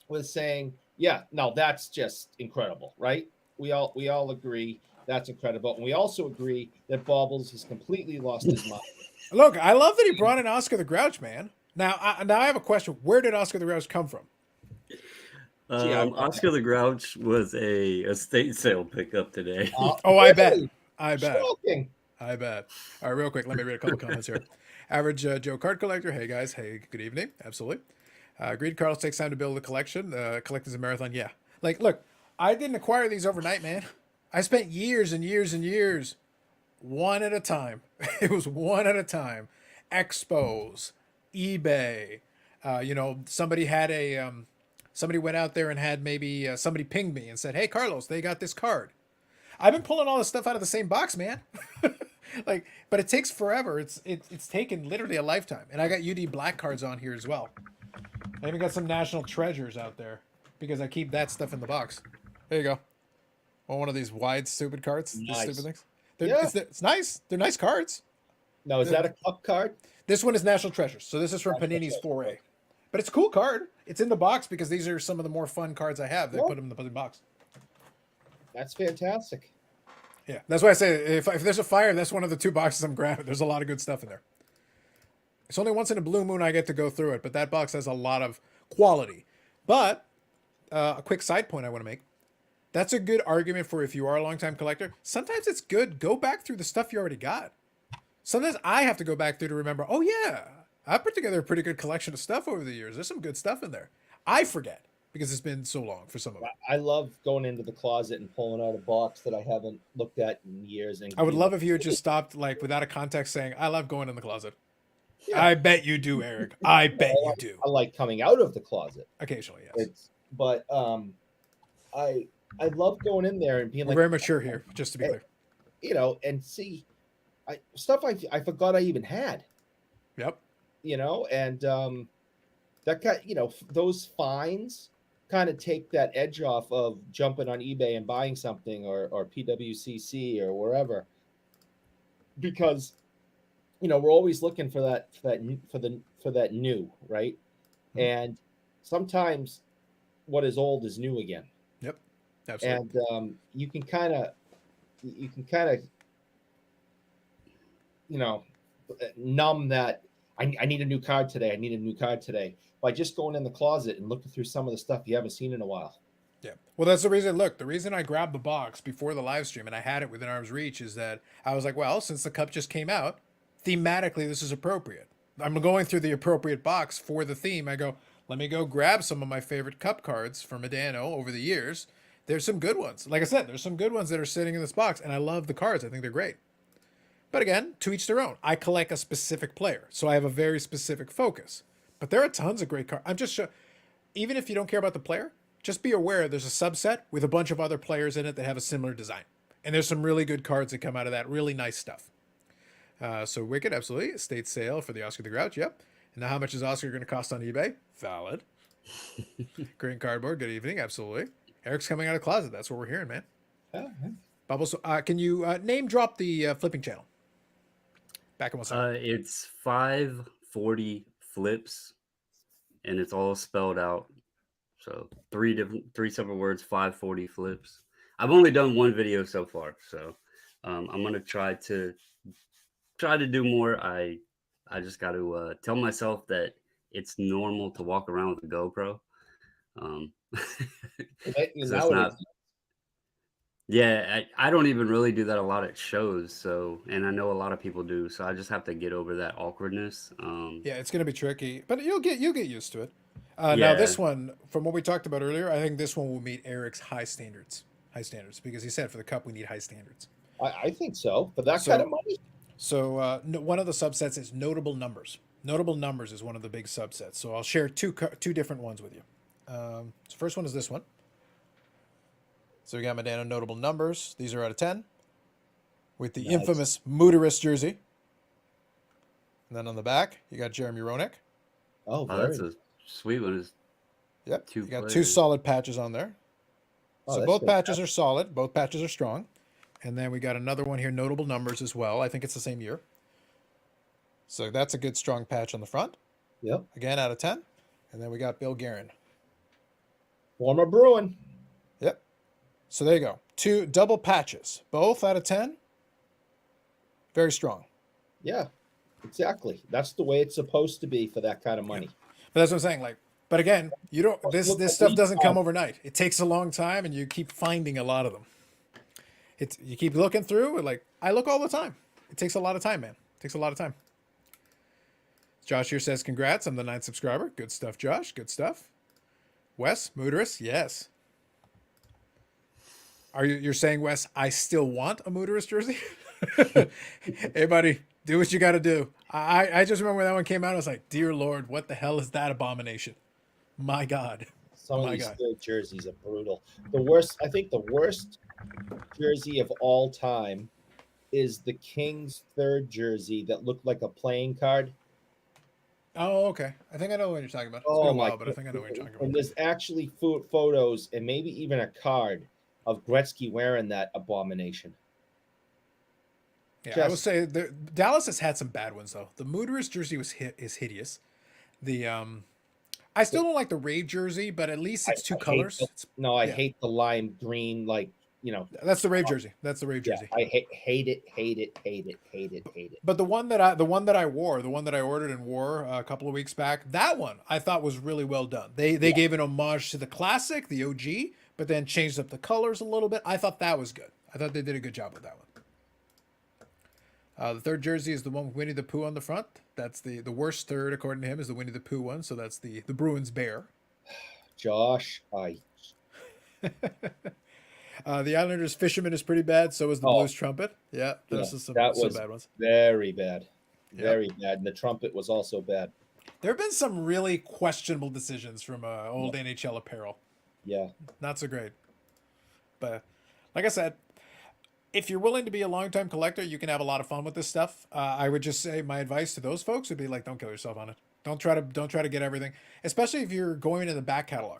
with saying, yeah, no, that's just incredible, right? We all agree that's incredible. And we also agree that Baubles has completely lost his mind. Look, I love that he brought in Oscar the Grouch, man. Now I have a question. Where did Oscar the Grouch come from? Oscar the Grouch was a estate sale pickup today. I bet. Shocking. I bet. All right, real quick, let me read a couple comments here. Average Joe card collector. Hey guys. Hey, good evening. Absolutely. Greed Carlos takes time to build a collection. Collecting's a marathon. Yeah. Like, look, I didn't acquire these overnight, man. I spent years and years and years, one at a time. It was one at a time. Expos, eBay. Somebody had somebody went out there and had maybe somebody pinged me and said, "Hey, Carlos, they got this card." I've been pulling all this stuff out of the same box, man. But it takes forever. It's taken literally a lifetime. And I got UD Black cards on here as well. I even got some National Treasures out there because I keep that stuff in the box. There you go. One of these wide, stupid cards. Nice. These stupid things. It's nice. They're nice cards. Now, is that a Cup card? This one is National Treasures. So this is from Panini's 4A. But it's a cool card. It's in the box because these are some of the more fun cards I have. They put them in the box. That's fantastic. Yeah, that's why I say if there's a fire, that's one of the 2 boxes I'm grabbing. There's a lot of good stuff in there. It's only once in a blue moon I get to go through it, but that box has a lot of quality. But a quick side point I want to make. That's a good argument for if you are a longtime collector. Sometimes it's good. Go back through the stuff you already got. Sometimes I have to go back through to remember, oh, yeah, I put together a pretty good collection of stuff over the years. There's some good stuff in there. I forget because it's been so long for some of it. I love going into the closet and pulling out a box that I haven't looked at in years. And I would love if you had just stopped, like, without a context saying, I love going in the closet. Yeah. I bet you do, Eric. I bet you do. I like coming out of the closet. Occasionally, yes. But I love going in there and being We're like, very mature here, just to be clear. you know, and see stuff I forgot I even had. Yep. You know, and that kind, you know, those finds kind of take that edge off of jumping on eBay and buying something or PWCC or wherever, because you know we're always looking for that new, right? Mm-hmm. And sometimes what is old is new again. Yep. Absolutely. And you can kind of you know numb that I need a new card today. I need a new card today by just going in the closet and looking through some of the stuff you haven't seen in a while. Yeah. Well, that's the reason. Look, the reason I grabbed the box before the live stream and I had it within arm's reach is that I was like, well, since the cup just came out, thematically, this is appropriate. I'm going through the appropriate box for the theme. I go, let me go grab some of my favorite cup cards from Medano over the years. There's some good ones. Like I said, there's some good ones that are sitting in this box, and I love the cards. I think they're great. But again, to each their own. I collect a specific player, so I have a very specific focus. But there are tons of great cards. I'm just even if you don't care about the player, just be aware there's a subset with a bunch of other players in it that have a similar design. And there's some really good cards that come out of that. Really nice stuff. So Wicked, absolutely. Estate sale for the Oscar the Grouch, yep. And now how much is Oscar going to cost on eBay? Valid. Green Cardboard, good evening, absolutely. Eric's coming out of the closet. That's what we're hearing, man. Yeah. Bubbles, can you name drop the flipping channel? Back in 1 second. It's 540 flips, and it's all spelled out. So three separate words, 540 flips. I've only done one video so far, so I'm gonna try to do more. I just got to tell myself that it's normal to walk around with a GoPro. Yeah, I don't even really do that a lot at shows. So, and I know a lot of people do. So I just have to get over that awkwardness. Yeah, it's gonna be tricky, but you'll get used to it. Now this one, from what we talked about earlier, I think this one will meet Eric's high standards, because he said for the cup we need high standards. I think so, but that kind of money. So one of the subsets is notable numbers. Notable numbers is one of the big subsets. So I'll share two different ones with you. So first one is this one. So we got Medano notable numbers. These are out of 10. With the infamous Mooterist jersey. And then on the back, you got Jeremy Roenick. Oh, that's a sweet one. Yep. You got two solid patches on there. So both patches are solid. Both patches are strong. And then we got another one here, notable numbers as well. I think it's the same year. So that's a good strong patch on the front. Yep. Again, out of 10. And then we got Bill Guerin. Former Bruin. Yep. So there you go. Two double patches. Both out of 10. Very strong. Yeah, exactly. That's the way it's supposed to be for that kind of money. Yeah. But that's what I'm saying. Like, but again, you don't. This stuff doesn't come overnight. It takes a long time, and you keep finding a lot of them. You keep looking through. Like I look all the time. It takes a lot of time, man. It takes a lot of time. Josh here says, "Congrats! I'm the 9th subscriber. Good stuff, Josh. Good stuff." Wes, Mooterist, yes. You're saying, Wes, I still want a Mooterist jersey? Hey, buddy, do what you got to do. I just remember when that one came out, I was like, dear Lord, what the hell is that abomination? My God. Some of these third jerseys are brutal. I think the worst jersey of all time is the Kings third jersey that looked like a playing card. Oh, okay. I think I know what you're talking about. It's been a while, but I think I know what you're talking about. And there's actually photos and maybe even a card of Gretzky wearing that abomination. Yeah, I would say Dallas has had some bad ones though. The Mooterist jersey is hideous. I still don't like the Rave jersey, but at least it's two colors. I hate the lime green, like That's the rave jersey. That's the rave yeah, jersey. I hate it, hate it, hate it, hate it, hate it. But the one that I wore, the one that I ordered and wore a couple of weeks back, that one I thought was really well done. They gave an homage to the classic, the OG, but then changed up the colors a little bit. I thought that was good. I thought they did a good job with that one. The third jersey is the one with Winnie the Pooh on the front. That's the worst third, according to him, is the Winnie the Pooh one. So that's the Bruins bear. Josh, The Islanders fisherman is pretty bad. So is the Blues trumpet. Yeah, those are some bad ones. Very bad. Very bad. And the trumpet was also bad. There have been some really questionable decisions from old NHL apparel. Yeah. Not so great. But like I said, if you're willing to be a long-time collector, you can have a lot of fun with this stuff. I would just say my advice to those folks would be like, don't kill yourself on it. Don't try to get everything, especially if you're going into the back catalog.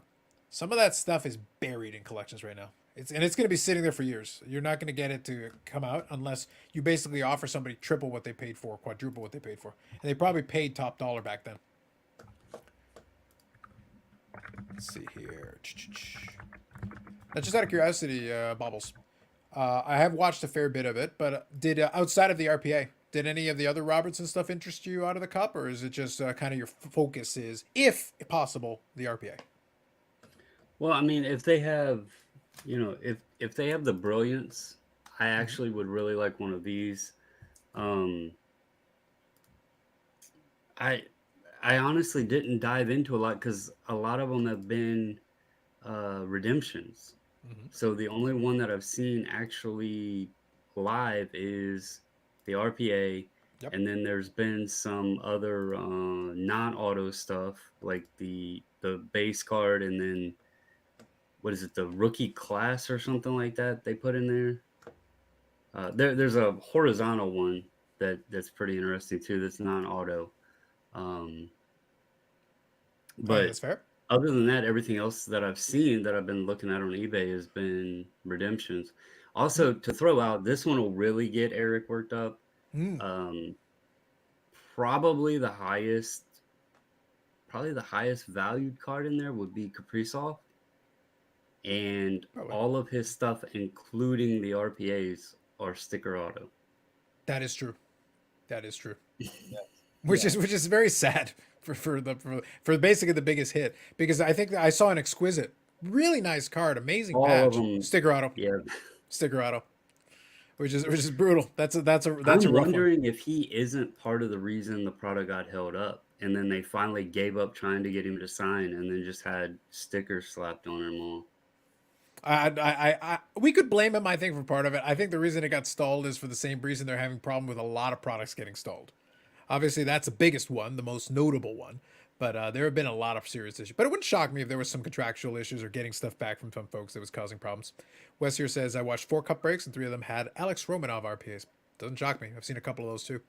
Some of that stuff is buried in collections right now. It's going to be sitting there for years. You're not going to get it to come out unless you basically offer somebody triple what they paid for, quadruple what they paid for. And they probably paid top dollar back then. Let's see here. Now, just out of curiosity, Bobbles, I have watched a fair bit of it, but did outside of the RPA, did any of the other Robertson stuff interest you out of the cup, or is it just kind of your focus is, if possible, the RPA? Well, I mean, if they have, if they have the brilliance, I actually would really like one of these. I honestly didn't dive into a lot because a lot of them have been redemptions. So the only one that I've seen actually live is the RPA, and then there's been some other non-auto stuff like the base card, and then what is it, the rookie class or something like that they put in there. There's a horizontal one that's pretty interesting too. That's non-auto. But that's fair. Other than that, everything else that I've seen that I've been looking at on eBay has been redemptions. Also, to throw out, this one will really get Eric worked up. Probably the highest valued card in there would be Kaprizov. And all of his stuff, including the RPAs, are sticker auto. That is true. Which is very sad for basically the biggest hit, because I think that I saw an exquisite, really nice card, amazing patch, sticker auto. Yeah, sticker auto, which is brutal. That's a I'm wondering if he isn't part of the reason the product got held up, and then they finally gave up trying to get him to sign, and then just had stickers slapped on him all. We could blame him, I think, for part of it. I think the reason it got stalled is for the same reason they're having a problem with a lot of products getting stalled. Obviously, that's the biggest one, the most notable one. But there have been a lot of serious issues. But it wouldn't shock me if there was some contractual issues or getting stuff back from some folks that was causing problems. Wes here says, I watched 4 cup breaks and 3 of them had Alex Romanov RPAs. Doesn't shock me. I've seen a couple of those too.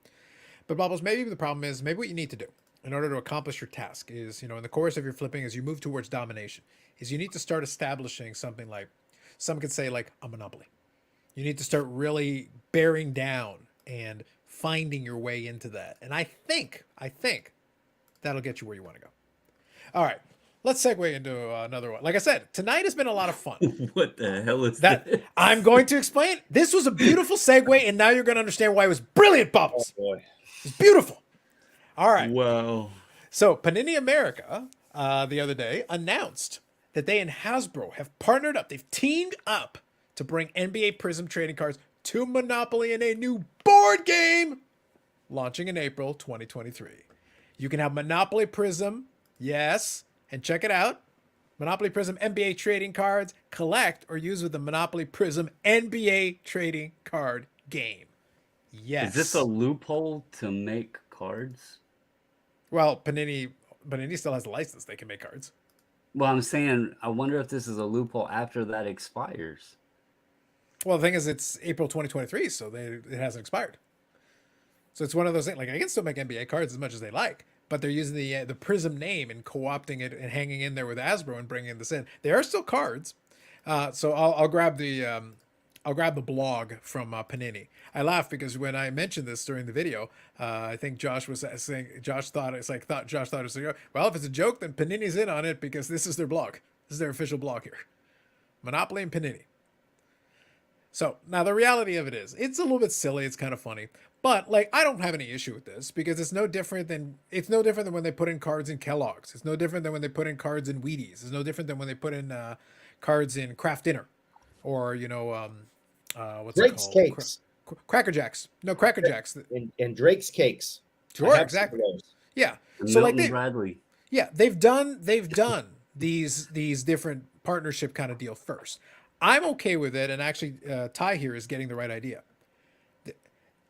But Bubbles, maybe the problem is, maybe what you need to do in order to accomplish your task is, in the course of your flipping, as you move towards domination, is you need to start establishing something like, some could say like a monopoly. You need to start really bearing down and finding your way into that. And I think that'll get you where you want to go. All right, let's segue into another one. Like I said, tonight has been a lot of fun. What the hell is that? I'm going to explain. This was a beautiful segue, and now you're going to understand why it was brilliant, Bubbles. Oh boy. It's beautiful. All right. Wow. So Panini America the other day announced that they and Hasbro have partnered up. They've teamed up to bring NBA Prism trading cards to Monopoly in a new board game launching in April 2023. You can have Monopoly Prism, yes, and check it out. Monopoly Prism NBA trading cards, collect or use with the Monopoly Prism NBA trading card game. Yes. Is this a loophole to make cards? Well, Panini still has a license. They can make cards. Well, I'm saying, I wonder if this is a loophole after that expires. Well, the thing is, it's April 2023, so it hasn't expired. So it's one of those things. Like, I can still make NBA cards as much as they like, but they're using the Prism name and co-opting it and hanging in there with Hasbro and bringing this in. They are still cards. So I'll grab the blog from Panini. I laugh because when I mentioned this during the video, I think Josh was saying Josh thought it was like well, if it's a joke, then Panini's in on it because this is their blog. This is their official blog here. Monopoly and Panini. So now the reality of it is, it's a little bit silly. It's kind of funny, but like I don't have any issue with this because it's no different than when they put in cards in Kellogg's. It's no different than when they put in cards in Wheaties. It's no different than when they put in cards in Kraft Dinner, or what's it Drake's called? Cakes Cracker Jacks. No, Cracker Jacks. and Drake's Cakes. I Sure, have some exactly. of those. Yeah. And So like Milton Bradley. yeah, they've done these different partnership kind of deal first. I'm okay with it, and actually, Ty here is getting the right idea.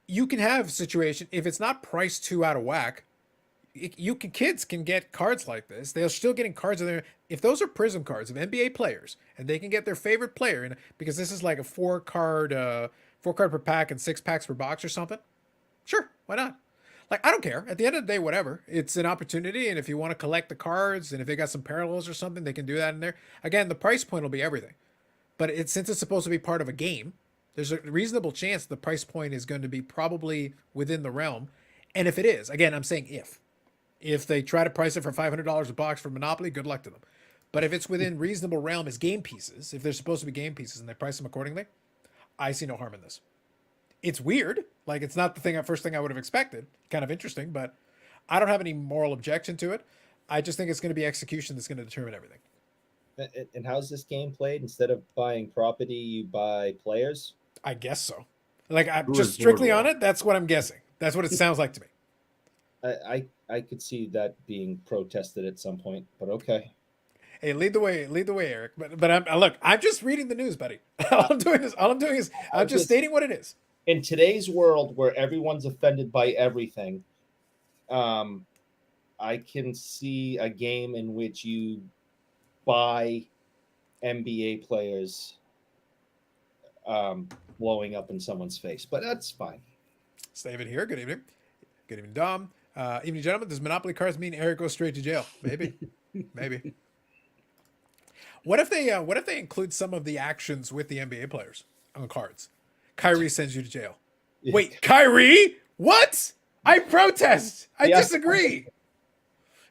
You can have a situation if it's not priced too out of whack. Kids can get cards like this. They're still getting cards in there. If those are Prism cards of NBA players, and they can get their favorite player, and because this is like a four card per pack and 6 packs per box or something, sure, why not? Like I don't care. At the end of the day, whatever. It's an opportunity, and if you want to collect the cards, and if they got some parallels or something, they can do that in there. Again, the price point will be everything. But since it's supposed to be part of a game, there's a reasonable chance the price point is going to be probably within the realm. And if it is, again, I'm saying if they try to price it for $500 a box for Monopoly, good luck to them. But if it's within reasonable realm as game pieces, if they're supposed to be game pieces and they price them accordingly, I see no harm in this. It's weird. Like it's not the first thing I would have expected. Kind of interesting, but I don't have any moral objection to it. I just think it's going to be execution that's going to determine everything. And how's this game played? Instead of buying property, you buy players? I guess so. Like I'm Who just is strictly on Boardwalk? it. That's what I'm guessing. That's what it sounds like to me. I could see that being protested at some point, but okay. Hey, lead the way, Eric. But I'm just reading the news, buddy. all I'm doing is I'm just stating what it is. In today's world where everyone's offended by everything, I can see a game in which you buy NBA players blowing up in someone's face, but that's fine. It's David here. Good evening. Good evening, Dom. Evening, gentlemen. Does Monopoly cards mean Eric goes straight to jail? Maybe. Maybe. What if they include some of the actions with the NBA players on cards? Kyrie sends you to jail. Wait, Kyrie? What? I protest. I disagree.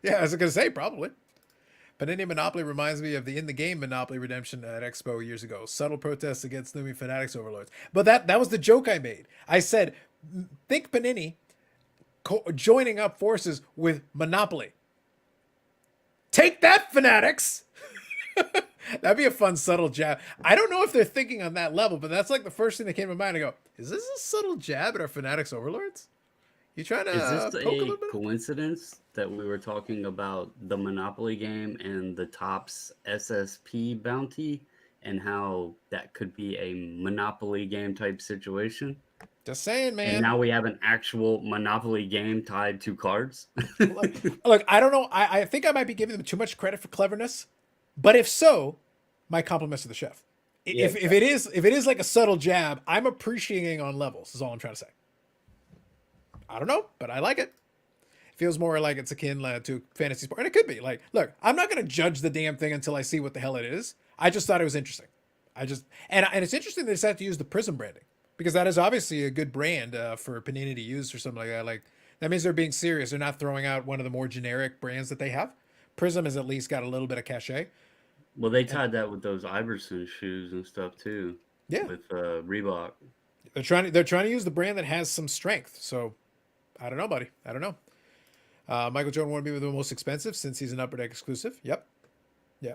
Yeah, I was going to say probably. Panini Monopoly reminds me of the in-the-game Monopoly redemption at Expo years ago. Subtle protests against Lumi Fanatics overlords. But that was the joke I made. I said, think Panini joining up forces with Monopoly. Take that, Fanatics! That'd be a fun, subtle jab. I don't know if they're thinking on that level, but that's like the first thing that came to mind. I go, is this a subtle jab at our Fanatics overlords? You trying to Is this poke a a little bit? coincidence that we were talking about the Monopoly game and the Topps SSP bounty and how that could be a Monopoly game type situation? Just saying, man. And now we have an actual Monopoly game tied to cards. Look, I don't know. I think I might be giving them too much credit for cleverness, but if so, my compliments to the chef. If it is like a subtle jab, I'm appreciating on levels. Is all I'm trying to say. I don't know, but I like it. Feels more like it's akin to fantasy sport, and it could be. Like, look, I'm not gonna judge the damn thing until I see what the hell it is. I just thought it was interesting. And it's interesting they decided to use the Prism branding because that is obviously a good brand for Panini to use or something like that. Like that means they're being serious. They're not throwing out one of the more generic brands that they have. Prism has at least got a little bit of cachet. Well, they tied that with those Iverson shoes and stuff too. Yeah, with Reebok. They're trying to use the brand that has some strength. So I don't know, buddy. I don't know. Michael Jordan wanted to be the most expensive since he's an Upper Deck exclusive. Yep. Yeah.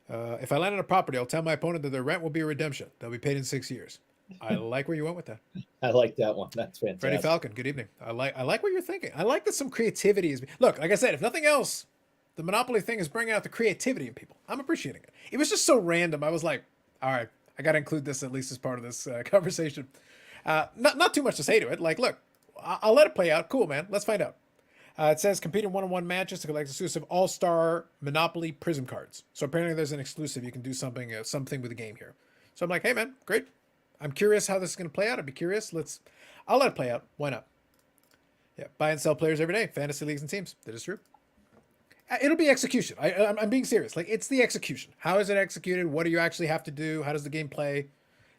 If I land on a property, I'll tell my opponent that their rent will be a redemption. They'll be paid in 6 years. I like where you went with that. I like that one. That's fantastic. Freddie Falcon, good evening. I like what you're thinking. I like that some creativity is. Look, like I said, if nothing else, the Monopoly thing is bringing out the creativity in people. I'm appreciating it. It was just so random. I was like, all right, I got to include this at least as part of this conversation. Not too much to say to it. Like, look, I'll let it play out. Cool, man. Let's find out. It says compete in one-on-one matches to collect exclusive All-Star Monopoly Prism cards. So apparently there's an exclusive. You can do something with the game here. So I'm like, hey, man, great. I'm curious how this is going to play out. I'd be curious. I'll let it play out. Why not? Yeah, buy and sell players every day. Fantasy leagues and teams. That is true. It'll be execution. I'm being serious. Like, it's the execution. How is it executed? What do you actually have to do? How does the game play?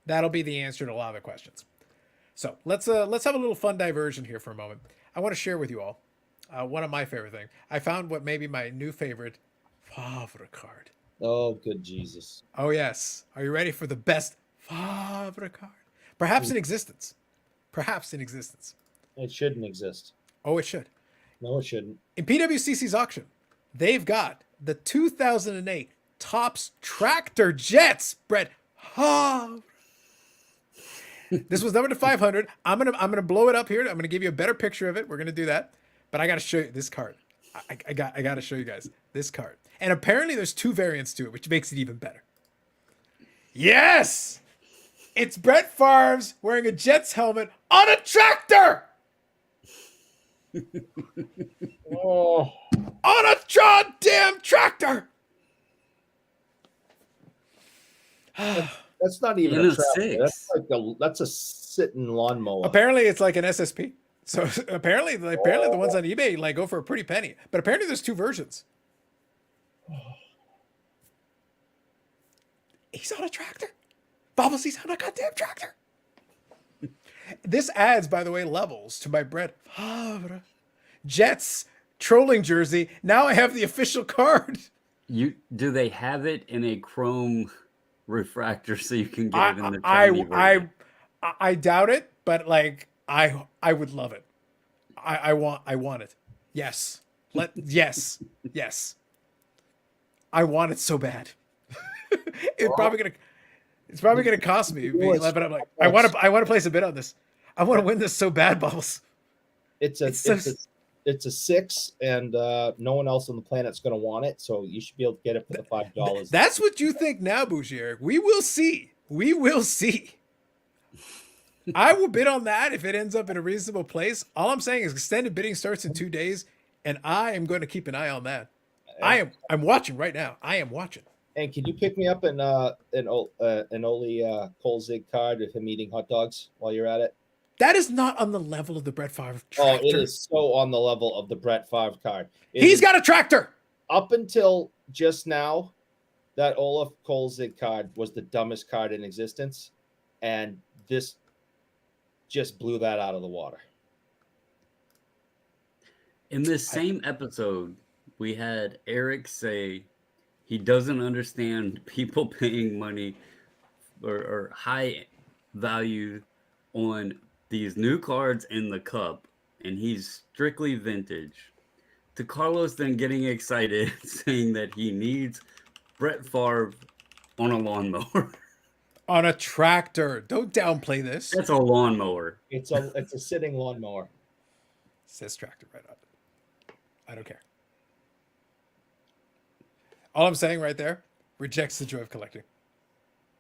That'll be the answer to a lot of the questions. So let's have a little fun diversion here for a moment. I want to share with you all one of my favorite things. I found what may be my new favorite Favre card. Oh, good Jesus. Oh, yes. Are you ready for the best Favre card. Perhaps in existence. Perhaps in existence. It shouldn't exist. Oh, it should. No, it shouldn't. In PWCC's auction, they've got the 2008 Topps Tractor Jets, Brett Favre. This was numbered to 500. I'm gonna blow it up here. I'm gonna give you a better picture of it. We're gonna do that, but I gotta show you this card. I gotta show you guys this card. And apparently there's 2 variants to it, which makes it even better. Yes, it's Brett Favre's wearing a Jets helmet on a tractor. Oh, On a goddamn tractor. that's not even In a a tractor. six. That's a sitting lawnmower. Apparently it's like an SSP. So apparently the ones on eBay like go for a pretty penny. But apparently there's 2 versions. He's on a tractor. Bubbles, he's on a goddamn tractor. This adds, by the way, levels to my Brett Favre Jets trolling jersey. Now I have the official card. Do they have it in a chrome refractor so you can get it in the tiny version? I doubt it, but like I would love it. I want it. Yes. Yes. I want it so bad. It's probably gonna cost me. But I'm like, I want to place a bid on this. I want to win this so bad, Bubbles. It's a 6, and no one else on the planet's going to want it. So you should be able to get it for the $5. That's what you think now, Bougier. We will see. We will see. I will bid on that if it ends up in a reasonable place. All I'm saying is extended bidding starts in 2 days, and I am going to keep an eye on that. I'm watching right now. I am watching. And can you pick me up an Oli Kolzig card of him eating hot dogs while you're at it? That is not on the level of the Brett Favre tractor. Oh, it is so on the level of the Brett Favre card. He's got a tractor. Up until just now, that Olaf Kolzig card was the dumbest card in existence, and this just blew that out of the water. In this same episode, we had Eric say he doesn't understand people paying money or high value on these new cards in the cup, and he's strictly vintage. To Carlos then getting excited, saying that he needs Brett Favre on a lawnmower. On a tractor. Don't downplay this. That's a lawnmower. It's a sitting lawnmower. It says tractor right on it. I don't care. All I'm saying right there rejects the joy of collecting.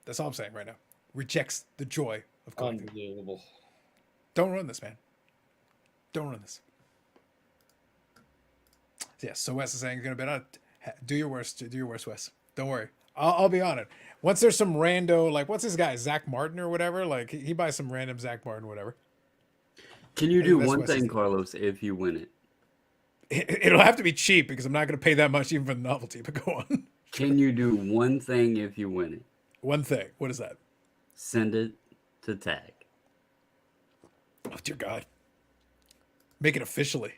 That's all I'm saying right now. Rejects the joy of collecting. Unbelievable. Don't ruin this, man. Don't ruin this. So yes, so Wes is saying he's gonna bet on it. Do your worst, Wes. Don't worry. I'll be on it. Once there's some rando, like what's this guy, Zach Martin or whatever, like he buys some random Zach Martin, whatever. Can you do one thing, Carlos, if you win it? It'll have to be cheap because I'm not gonna pay that much even for the novelty, but go on. Can you do one thing if you win it? One thing. What is that? Send it to Tag. Oh dear God. Make it officially.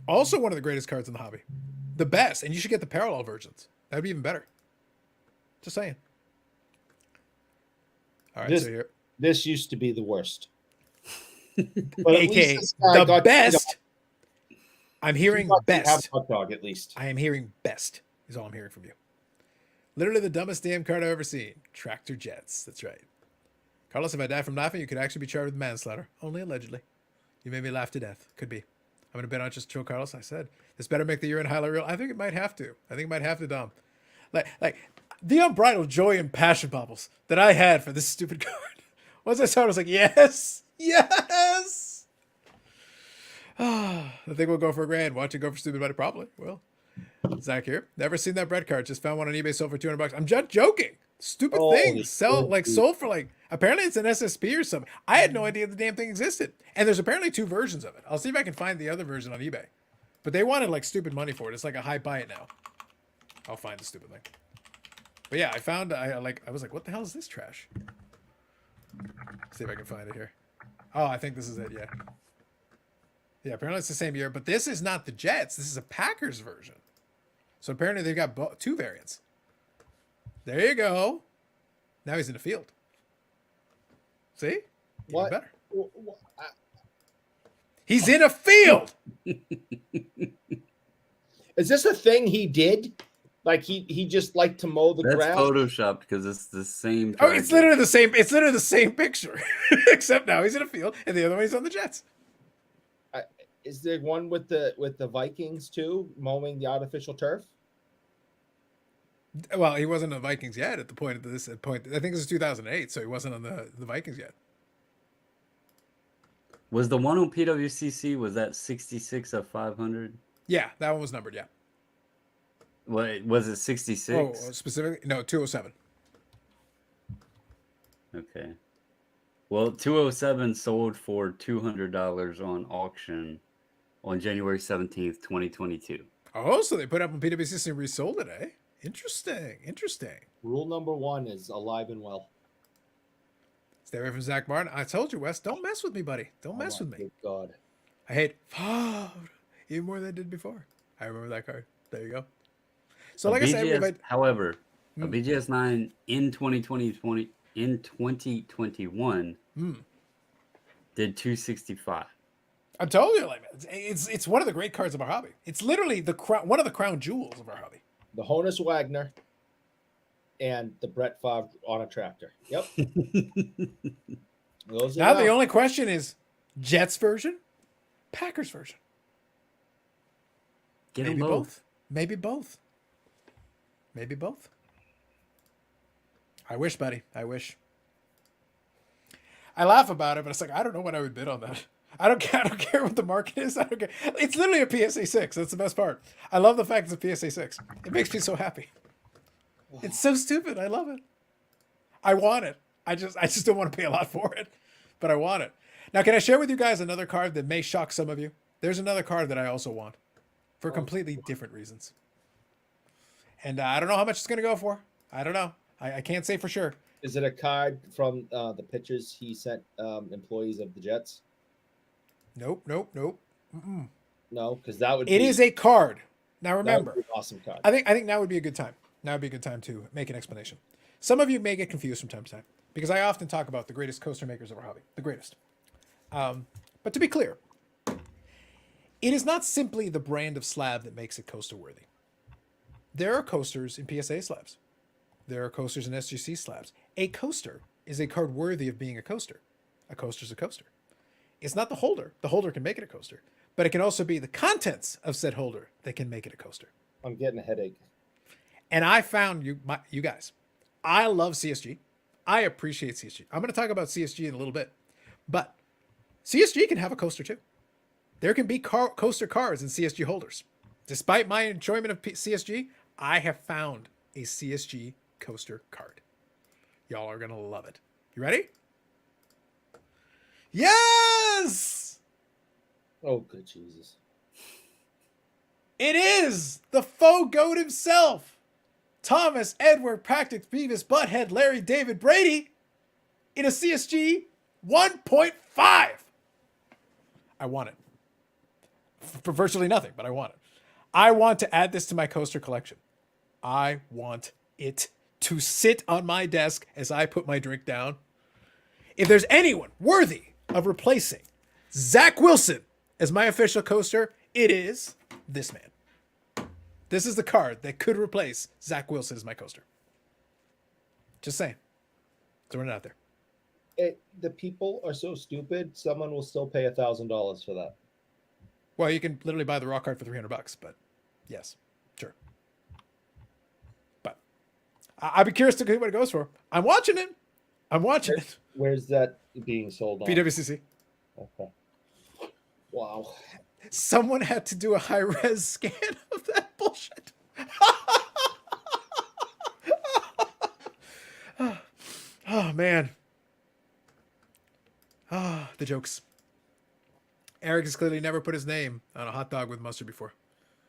Also one of the greatest cards in the hobby. The best. And you should get the parallel versions. That'd be even better. Just saying. All right, so here. This used to be the worst. But AKA the best. I'm hearing best. Hot dog, at least. I am hearing best is all I'm hearing from you. Literally the dumbest damn card I've ever seen. Tractor Jets. That's right. Carlos, if I die from laughing, you could actually be charged with manslaughter. Only allegedly. You made me laugh to death. Could be. I'm going to bet on just Joe Carlos. I said, this better make the year in highlight reel. I think it might have to. I think it might have to, Dom. Like the unbridled joy and passion, Bubbles, that I had for this stupid card. Once I saw it, I was like, yes. Yes. I think we'll go for a grand. Watch it go for stupid money, probably. Well, Zach here. Never seen that Brett card. Just found one on eBay, sold for $200. I'm just joking. Stupid things sold for like, apparently it's an SSP or something. I had no idea the damn thing existed. And there's apparently 2 versions of it. I'll see if I can find the other version on eBay. But they wanted like stupid money for it. It's like a high buy it now. I'll find the stupid thing. But yeah, I was like, what the hell is this trash? See if I can find it here. Oh, I think this is it. Yeah. Yeah, apparently it's the same year, but this is not the Jets. This is a Packers version. So apparently they've got 2 variants. There you go. Now he's in the field. See? Even What? better. I- He's in a field. Is this a thing he did? Like he just liked to mow the That's grass? photoshopped because it's the same. Oh, it's tractor. literally the same. It's literally the same picture, except now he's in a field, and the other one he's on the Jets. Is there one with the Vikings too, mowing the artificial turf? Well, he wasn't on the Vikings yet at the point of this point. I think this is 2008, so he wasn't on the Vikings yet. Was the one on PWCC, was that 66 of 500? Yeah, that one was numbered. Yeah. What was it, 66? Oh, specifically, no, 207. Okay. Well, 207 sold for $200 on auction on January 17th, 2022. Oh, so they put up on PWCC and resold it, eh? Interesting. Interesting. Rule number 1 is alive and well. Stay away from Zach Martin. I told you, Wes, don't mess with me, buddy. Don't mess with me. Good God. I hate Favre even more than I did before. I remember that card. There you go. So, like I said, however, a BGS 9 in 2021 did 265. I told you, like, it's one of the great cards of our hobby. It's literally one of the crown jewels of our hobby. The Honus Wagner and the Brett Favre on a tractor. Yep. Now the only question is Jets version, Packers version. Get Maybe them both. Maybe both. Maybe both. I wish, buddy. I wish. I laugh about it, but it's like I don't know what I would bid on that. I don't care what the market is. I don't care. It's literally a PSA 6. That's the best part. I love the fact it's a PSA 6. It makes me so happy. It's so stupid. I love it. I want it. I just don't want to pay a lot for it, but I want it. Now, can I share with you guys another card that may shock some of you? There's another card that I also want for completely different reasons. And I don't know how much it's going to go for. I don't know. I can't say for sure. Is it a card from the pictures he sent employees of the Jets? Nope. Mm-mm. No, because that would. It is a card. Now remember, an awesome card. I think now would be a good time. Now would be a good time to make an explanation. Some of you may get confused from time to time because I often talk about the greatest coaster makers of our hobby, the greatest. But to be clear, it is not simply the brand of slab that makes it coaster worthy. There are coasters in PSA slabs. There are coasters in SGC slabs. A coaster is a card worthy of being a coaster. A coaster is a coaster. It's not the holder. The holder can make it a coaster, but it can also be the contents of said holder that can make it a coaster. I'm getting a headache. And I found you guys. I love CSG. I appreciate CSG. I'm going to talk about CSG in a little bit, but CSG can have a coaster too. There can be coaster cards in CSG holders. Despite my enjoyment of CSG, I have found a CSG coaster card. Y'all are going to love it. You ready? Yes! Oh, good Jesus. It is the faux goat himself. Thomas Edward Practice Beavis Butthead Larry David Brady in a CSG 1.5. I want it. For virtually nothing, but I want it. I want to add this to my coaster collection. I want it to sit on my desk as I put my drink down. If there's anyone worthy of replacing Zach Wilson as my official coaster, it is this man. This is the card that could replace Zach Wilson as my coaster. Just saying. Throwing it out there. The people are so stupid. Someone will still pay $1,000 for that. Well, you can literally buy the raw card for $300, but yes, sure. But I'd be curious to see what it goes for. I'm watching it. Where's that being sold on? PWCC. Okay. Wow. Someone had to do a high-res scan of that bullshit. Oh, man. The jokes. Eric has clearly never put his name on a hot dog with mustard before.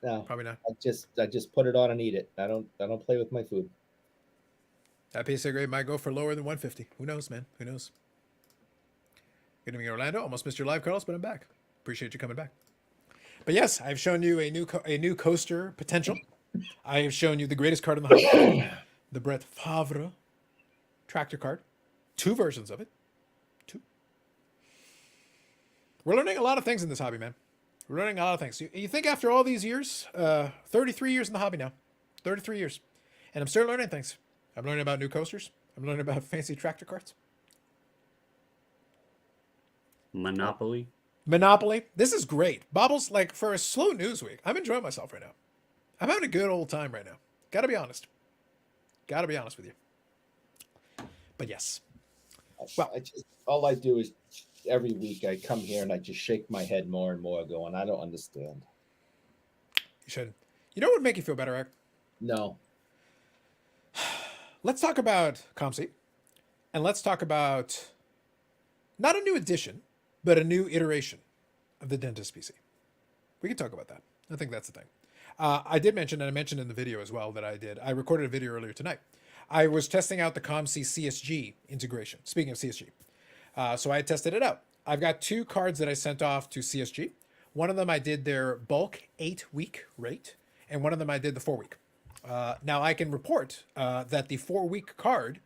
No, Probably not. I just put it on and eat it. I don't play with my food. That PSA grade might go for lower than 150. Who knows, man? Who knows? Good evening, Orlando. Almost missed your live, Carlos, but I'm back. Appreciate you coming back. But yes, I've shown you a new coaster potential. I have shown you the greatest card in the hobby, the Brett Favre tractor card. 2 versions of it. 2. We're learning a lot of things in this hobby, man. We're learning a lot of things. You think after all these years, 33 years in the hobby now. 33 years. And I'm still learning things. I'm learning about new coasters. I'm learning about fancy tractor carts. Monopoly. Monopoly. This is great. Bobbles, like, for a slow news week, I'm enjoying myself right now. I'm having a good old time right now. Gotta be honest. Gotta be honest with you. But yes. Well, all I do is every week I come here and I just shake my head more and more, going, I don't understand. You should. You know what would make you feel better, Eric? No. Let's talk about ComC. And let's talk about not a new edition, but a new iteration of the Dentist PC. We can talk about that. I think that's the thing. I did mention, and I mentioned in the video as well that I recorded a video earlier tonight. I was testing out the ComC CSG integration. Speaking of CSG. So I tested it out. I've got 2 cards that I sent off to CSG. One of them I did their bulk 8-week rate, and one of them I did the 4-week. Now I can report that the 4-week card,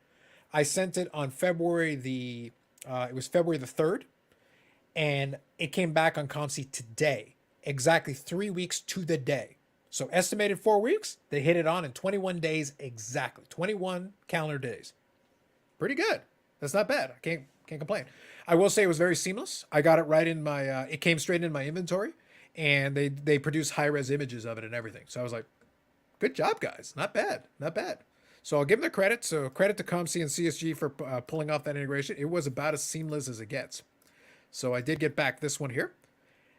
I sent it on February the 3rd, and it came back on ComC today, exactly 3 weeks to the day. So estimated 4 weeks, they hit it on in 21 days exactly, 21 calendar days. Pretty good. That's not bad. I can't complain. I will say it was very seamless. I got it right in my, it came straight in my inventory, and they produce high-res images of it and everything. So I was like, good job, guys. Not bad. Not bad. So I'll give them the credit. So credit to ComC and CSG for pulling off that integration. It was about as seamless as it gets. So I did get back this one here.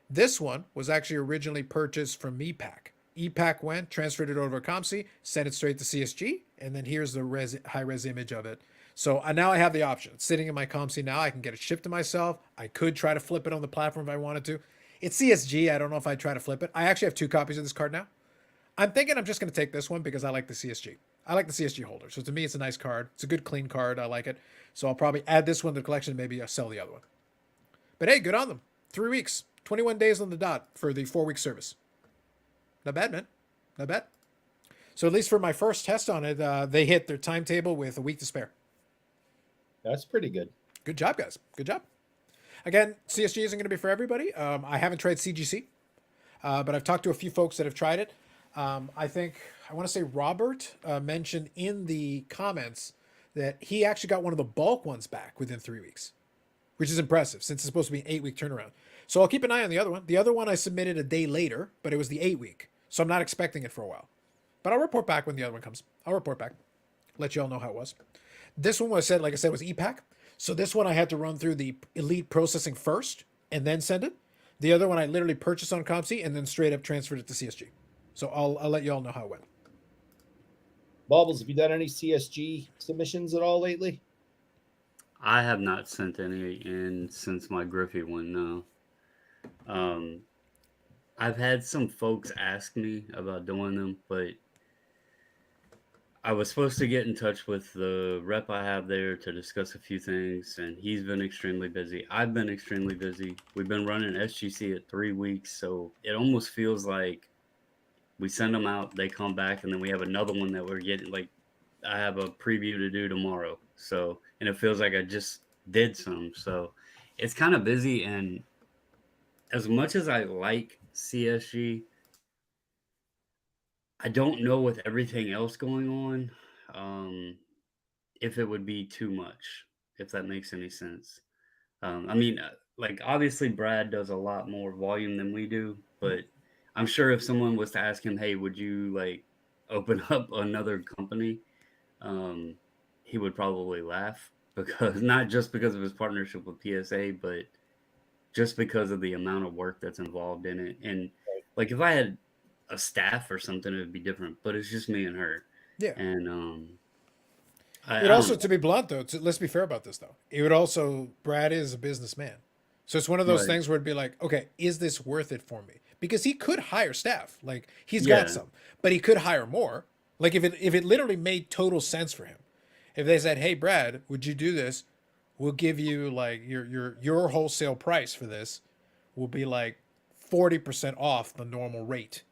This one was actually originally purchased from EPAC. EPAC went, transferred it over to ComC, sent it straight to CSG, and then here's the high-res image of it. So now I have the option. It's sitting in my ComC now. I can get it shipped to myself. I could try to flip it on the platform if I wanted to. It's CSG. I don't know if I'd try to flip it. I actually have 2 copies of this card now. I'm thinking I'm just going to take this one because I like the CSG. I like the CSG holder. So to me, it's a nice card. It's a good, clean card. I like it. So I'll probably add this one to the collection and maybe sell the other one. But hey, good on them. 3 weeks, 21 days on the dot for the 4-week service. Not bad, man. Not bad. So at least for my first test on it, they hit their timetable with a week to spare. That's pretty good. Good job, guys. Good job. Again, CSG isn't going to be for everybody. I haven't tried CGC, but I've talked to a few folks that have tried it. I think, I want to say Robert mentioned in the comments that he actually got one of the bulk ones back within 3 weeks, which is impressive since it's supposed to be an 8-week turnaround. So I'll keep an eye on the other one. The other one I submitted a day later, but it was the 8-week. So I'm not expecting it for a while. But I'll report back when the other one comes. I'll report back. Let you all know how it was. This one was like I said, was EPAC. So this one I had to run through the elite processing first and then send it. The other one I literally purchased on ComC and then straight up transferred it to CSG. So I'll let you all know how it went. Bobbles, have you done any CSG submissions at all lately? I have not sent any in since my Griffey one, no. I've had some folks ask me about doing them, but I was supposed to get in touch with the rep I have there to discuss a few things, and he's been extremely busy. I've been extremely busy. We've been running SGC at 3 weeks, so it almost feels like we send them out, they come back, and then we have another one that we're getting. Like, I have a preview to do tomorrow, so, and it feels like I just did some. So it's kind of busy, and as much as I like CSG, I don't know with everything else going on, if it would be too much, if that makes any sense. I mean, like, obviously Brad does a lot more volume than we do, but I'm sure if someone was to ask him, hey, would you like open up another company? He would probably laugh, because not just because of his partnership with PSA, but just because of the amount of work that's involved in it. And like, if I had a staff or something, it would be different, but it's just me and her. Yeah. And it also, to be blunt though, let's be fair about this though. It would also, Brad is a businessman. So it's one of those things where it'd be like, okay, is this worth it for me? Because he could hire staff. Like, he's got some, but he could hire more. Like, if it literally made total sense for him. If they said, hey, Brad, would you do this? We'll give you like your wholesale price for this will be like 40% off the normal rate.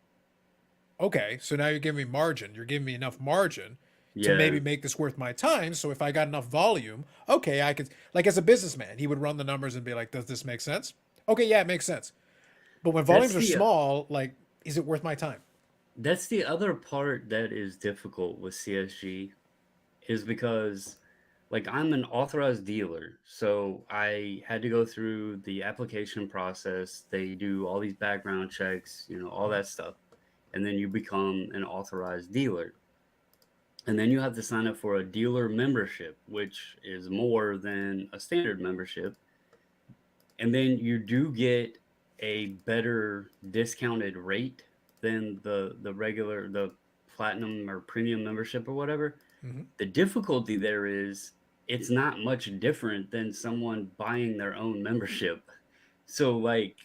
Okay, so now you're giving me margin. You're giving me enough margin. to maybe Yeah. make this worth my time. So if I got enough volume, okay, I could, like as a businessman, he would run the numbers and be like, does this make sense? Okay, yeah, it makes sense. But when That's volumes are the small, like, is it worth my time? that's the other part that is difficult with CSG is because like I'm an authorized dealer, so I had to go through the application process. They do all these background checks, all that stuff. And then you become an authorized dealer. And then you have to sign up for a dealer membership, which is more than a standard membership. And then you do get a better discounted rate than the platinum or premium membership or whatever. Mm-hmm. The difficulty there is it's not much different than someone buying their own membership. So like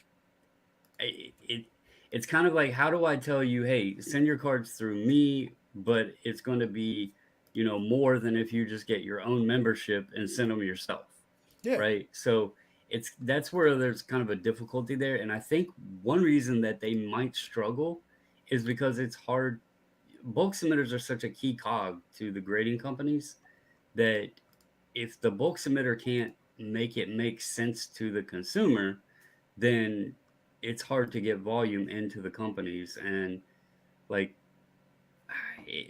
it it's kind of like, how do I tell you, hey, send your cards through me, but it's going to be, more than if you just get your own membership and send them yourself, Yeah. right? So that's where there's kind of a difficulty there, and I think one reason that they might struggle is because it's hard. Bulk submitters are such a key cog to the grading companies that if the bulk submitter can't make it make sense to the consumer, then it's hard to get volume into the companies. And like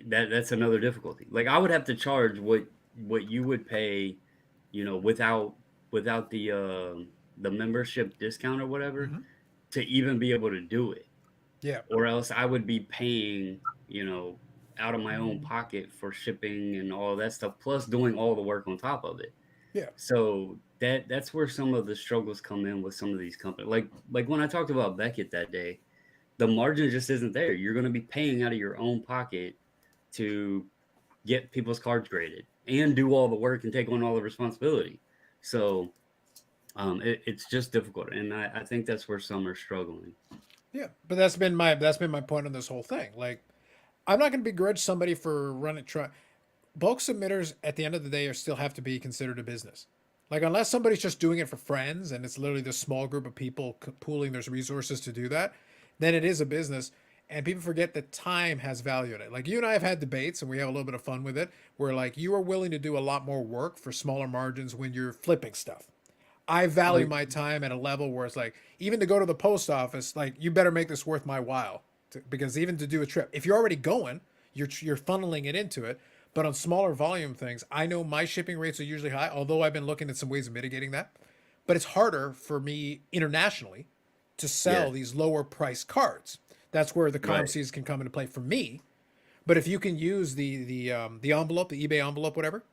that's another difficulty. Like I would have to charge what you would pay, without the membership discount or whatever, Mm-hmm. to even be able to do it, Yeah. or else I would be paying, out of my own pocket for shipping and all of that stuff, plus doing all the work on top of it. Yeah. So that's where some of the struggles come in with some of these companies. Like when I talked about Beckett that day, the margin just isn't there. You're going to be paying out of your own pocket to get people's cards graded and do all the work and take on all the responsibility. So it's just difficult, and I think that's where some are struggling. Yeah. But that's been my point on this whole thing. Like, I'm not going to begrudge somebody for running try. Bulk submitters at the end of the day are still have to be considered a business. Like unless somebody's just doing it for friends and it's literally this small group of people pooling their resources to do that, then it is a business. And people forget that time has value in it. Like you and I have had debates and we have a little bit of fun with it where like you are willing to do a lot more work for smaller margins when you're flipping stuff. I value Like my time at a level where it's like even to go to the post office, like you better make this worth my while. Because even to do a trip, if you're already going, you're funneling it into it. But on smaller volume things, I know my shipping rates are usually high. Although I've been looking at some ways of mitigating that, but it's harder for me internationally to yeah, sell these lower price cards. That's where the right. ComCs can come into play for me. But if you can use the envelope, the eBay envelope, whatever,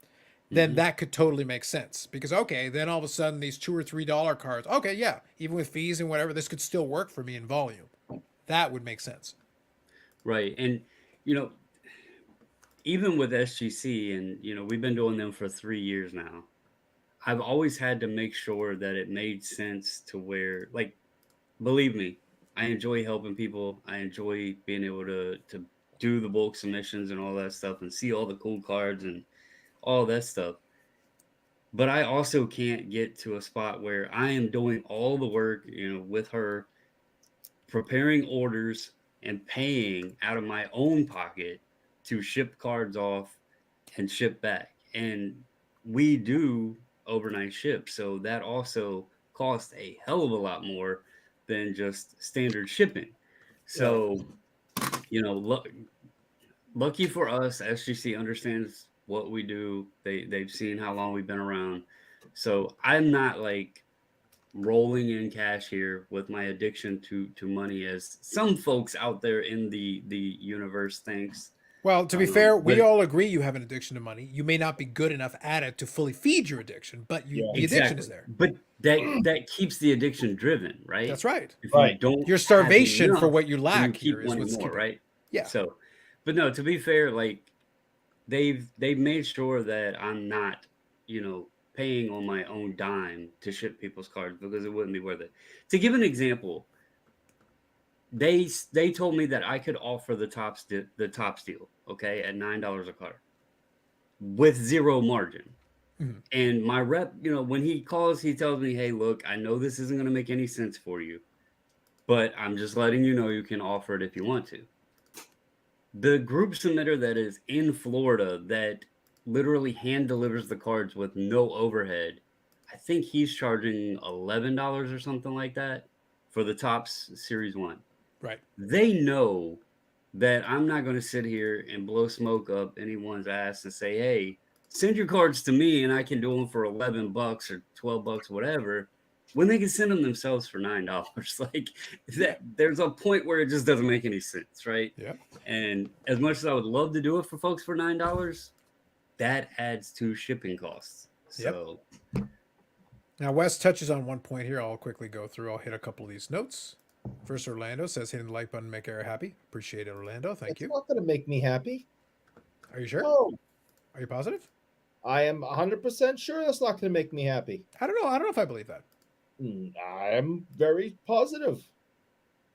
then Hmm. that could totally make sense. Because okay, then all of a sudden these $2 or $3 cards, okay, yeah, even with fees and whatever, this could still work for me in volume. That would make sense. Right, and you know, even with SGC, and we've been doing them for 3 years now. I've always had to make sure that it made sense to where, like, believe me, I enjoy helping people. I enjoy being able to do the bulk submissions and all that stuff and see all the cool cards and all that stuff. But I also can't get to a spot where I am doing all the work, with her, preparing orders and paying out of my own pocket to ship cards off and ship back. And we do overnight ship, so that also costs a hell of a lot more than just standard shipping. Yeah. So, lucky for us, SGC understands what we do. They've seen how long we've been around. So I'm not like rolling in cash here with my addiction to money as some folks out there in the universe thinks. Well, to be fair, we But all agree you have an addiction to money. You may not be good enough at it to fully feed your addiction, but Yeah. the addiction is exactly. there. But that keeps the addiction driven, right? That's right. If you Right. don't Your have starvation for enough, what you then you lack here keep is wanting what's more, keeping it. right? Yeah. So, but no, to be fair, like they've made sure that I'm not, paying on my own dime to ship people's cards because it wouldn't be worth it. To give an example, they told me that I could offer the top deal, okay, at $9 a card with zero margin. Mhm. And my rep, when he calls, he tells me, "Hey, look, I know this isn't going to make any sense for you, but I'm just letting you know you can offer it if you want to." The group submitter that is in Florida that literally hand delivers the cards with no overhead, I think he's charging $11 or something like that for the Topps Series 1. Right. They know that I'm not going to sit here and blow smoke up anyone's ass and say, hey, send your cards to me and I can do them for $11 or $12, whatever, when they can send them themselves for $9. Like that, there's a point where it just doesn't make any sense, right? Yep. And as much as I would love to do it for folks for $9, that adds to shipping costs. So Now, Wes touches on one point here. I'll quickly go through. I'll hit a couple of these notes. First, Orlando says hitting the like button make Eric happy. Appreciate it, Orlando. Thank It's you. not going to make me happy. Are you sure? No, Are you positive? I am 100% sure that's not going to make me happy. I don't know. I don't know if I believe that. I'm very positive.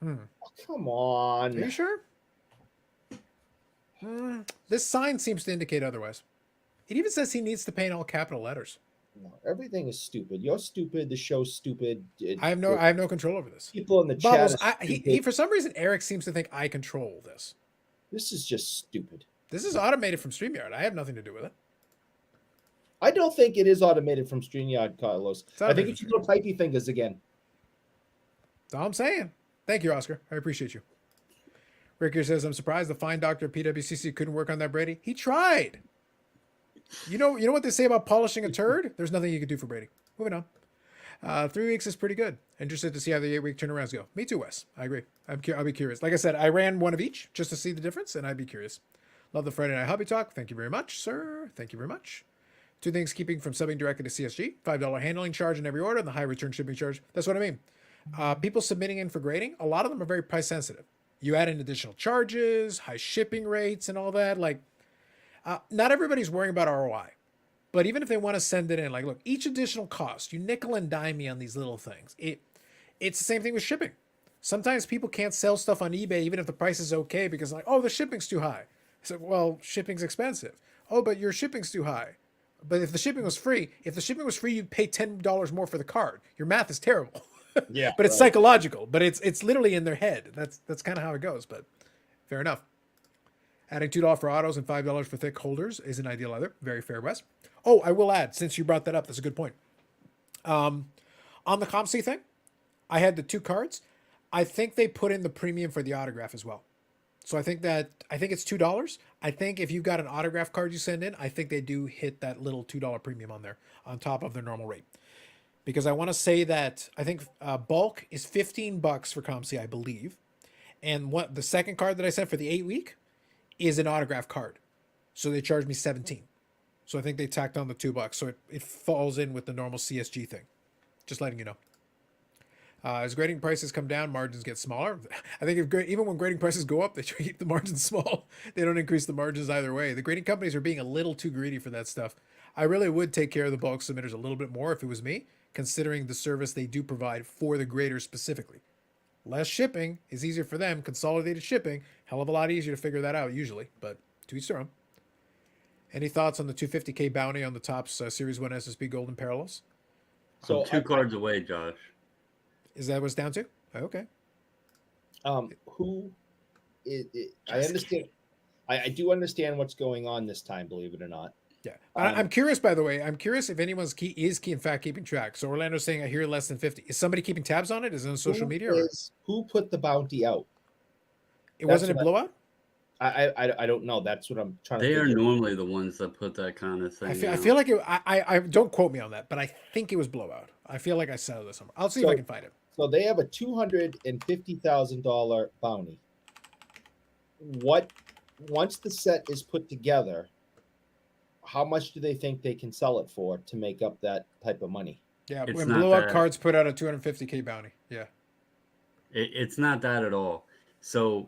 Hmm. Oh, come on. Are you sure? This sign seems to indicate otherwise. It even says he needs to pay in all capital letters. No, everything is stupid. You're stupid. The show's stupid. I have no control over this. People in the Bubbles, chat. he for some reason Eric seems to think I control this. This is just stupid. This is automated from StreamYard. I have nothing to do with it. I don't think it is automated from StreamYard, Carlos. I think automated it's from your little typey fingers again. That's all I'm saying. Thank you, Oscar. I appreciate you. Rick here says, I'm surprised the fine doctor at PWCC couldn't work on that Brady. He tried. You know what they say about polishing a turd? There's nothing you can do for Brady. Moving on. 3 weeks is pretty good. Interested to see how the 8-week turnarounds go. Me too, Wes. I agree. I'll be curious. Like I said, I ran one of each just to see the difference, and I'd be curious. Love the Friday Night Hobby Talk. Thank you very much, sir. Thank you very much. 2 things keeping from subbing directly to CSG. $5 handling charge in every order and the high return shipping charge. That's what I mean. People submitting in for grading, a lot of them are very price sensitive. You add in additional charges, high shipping rates, and all that. Like, not everybody's worrying about ROI. But even if they want to send it in, like, look, each additional cost, you nickel and dime me on these little things. It's the same thing with shipping. Sometimes people can't sell stuff on eBay even if the price is okay because, like, oh, the shipping's too high. So, well, shipping's expensive. Oh, but your shipping's too high. But if the shipping was free, you'd pay $10 more for the card. Your math is terrible. Yeah, but it's psychological. But it's literally in their head. That's kind of how it goes. But fair enough. Adding $2 for autos and $5 for thick holders isn't ideal either. Very fair, Wes. Oh, I will add, since you brought that up, that's a good point. On the ComC thing, I had the 2 cards. I think they put in the premium for the autograph as well. So I think it's $2. I think if you've got an autograph card you send in, I think they do hit that little $2 premium on there on top of their normal rate. Because I want to say that I think bulk is $15 for ComC, I believe. And what the second card that I sent for the 8-week is an autograph card. So they charged me $17. So I think they tacked on the $2. So it falls in with the normal CSG thing. Just letting you know. As grading prices come down, margins get smaller. I think even when grading prices go up, they try to keep the margins small. They don't increase the margins either way. The grading companies are being a little too greedy for that stuff. I really would take care of the bulk submitters a little bit more if it was me, considering the service they do provide for the graders specifically. Less shipping is easier for them. Consolidated shipping, hell of a lot easier to figure that out usually, but to each their own. Any thoughts on the 250K bounty on the Topps Series 1 SSB Golden Parallels? So 2 cards away, Josh. Is that what it's down to? Okay. I understand. I do understand what's going on this time, believe it or not. Yeah. I'm curious, by the way. I'm curious if anyone's in fact keeping track. So Orlando's saying I hear less than 50. Is somebody keeping tabs on it? Is it on social media? Who put the bounty out? Wasn't a blowout? I don't know. That's what I'm trying to They figure. are normally the ones that put that kind of thing. I feel like I don't quote me on that, but I think it was blowout. I feel like I saw this somewhere. I'll see if I can find it. So they have a $250,000 bounty. Once the set is put together, how much do they think they can sell it for to make up that type of money? Yeah, It's when not blowout that. cards put out a 250K bounty. Yeah. It's not that at all. So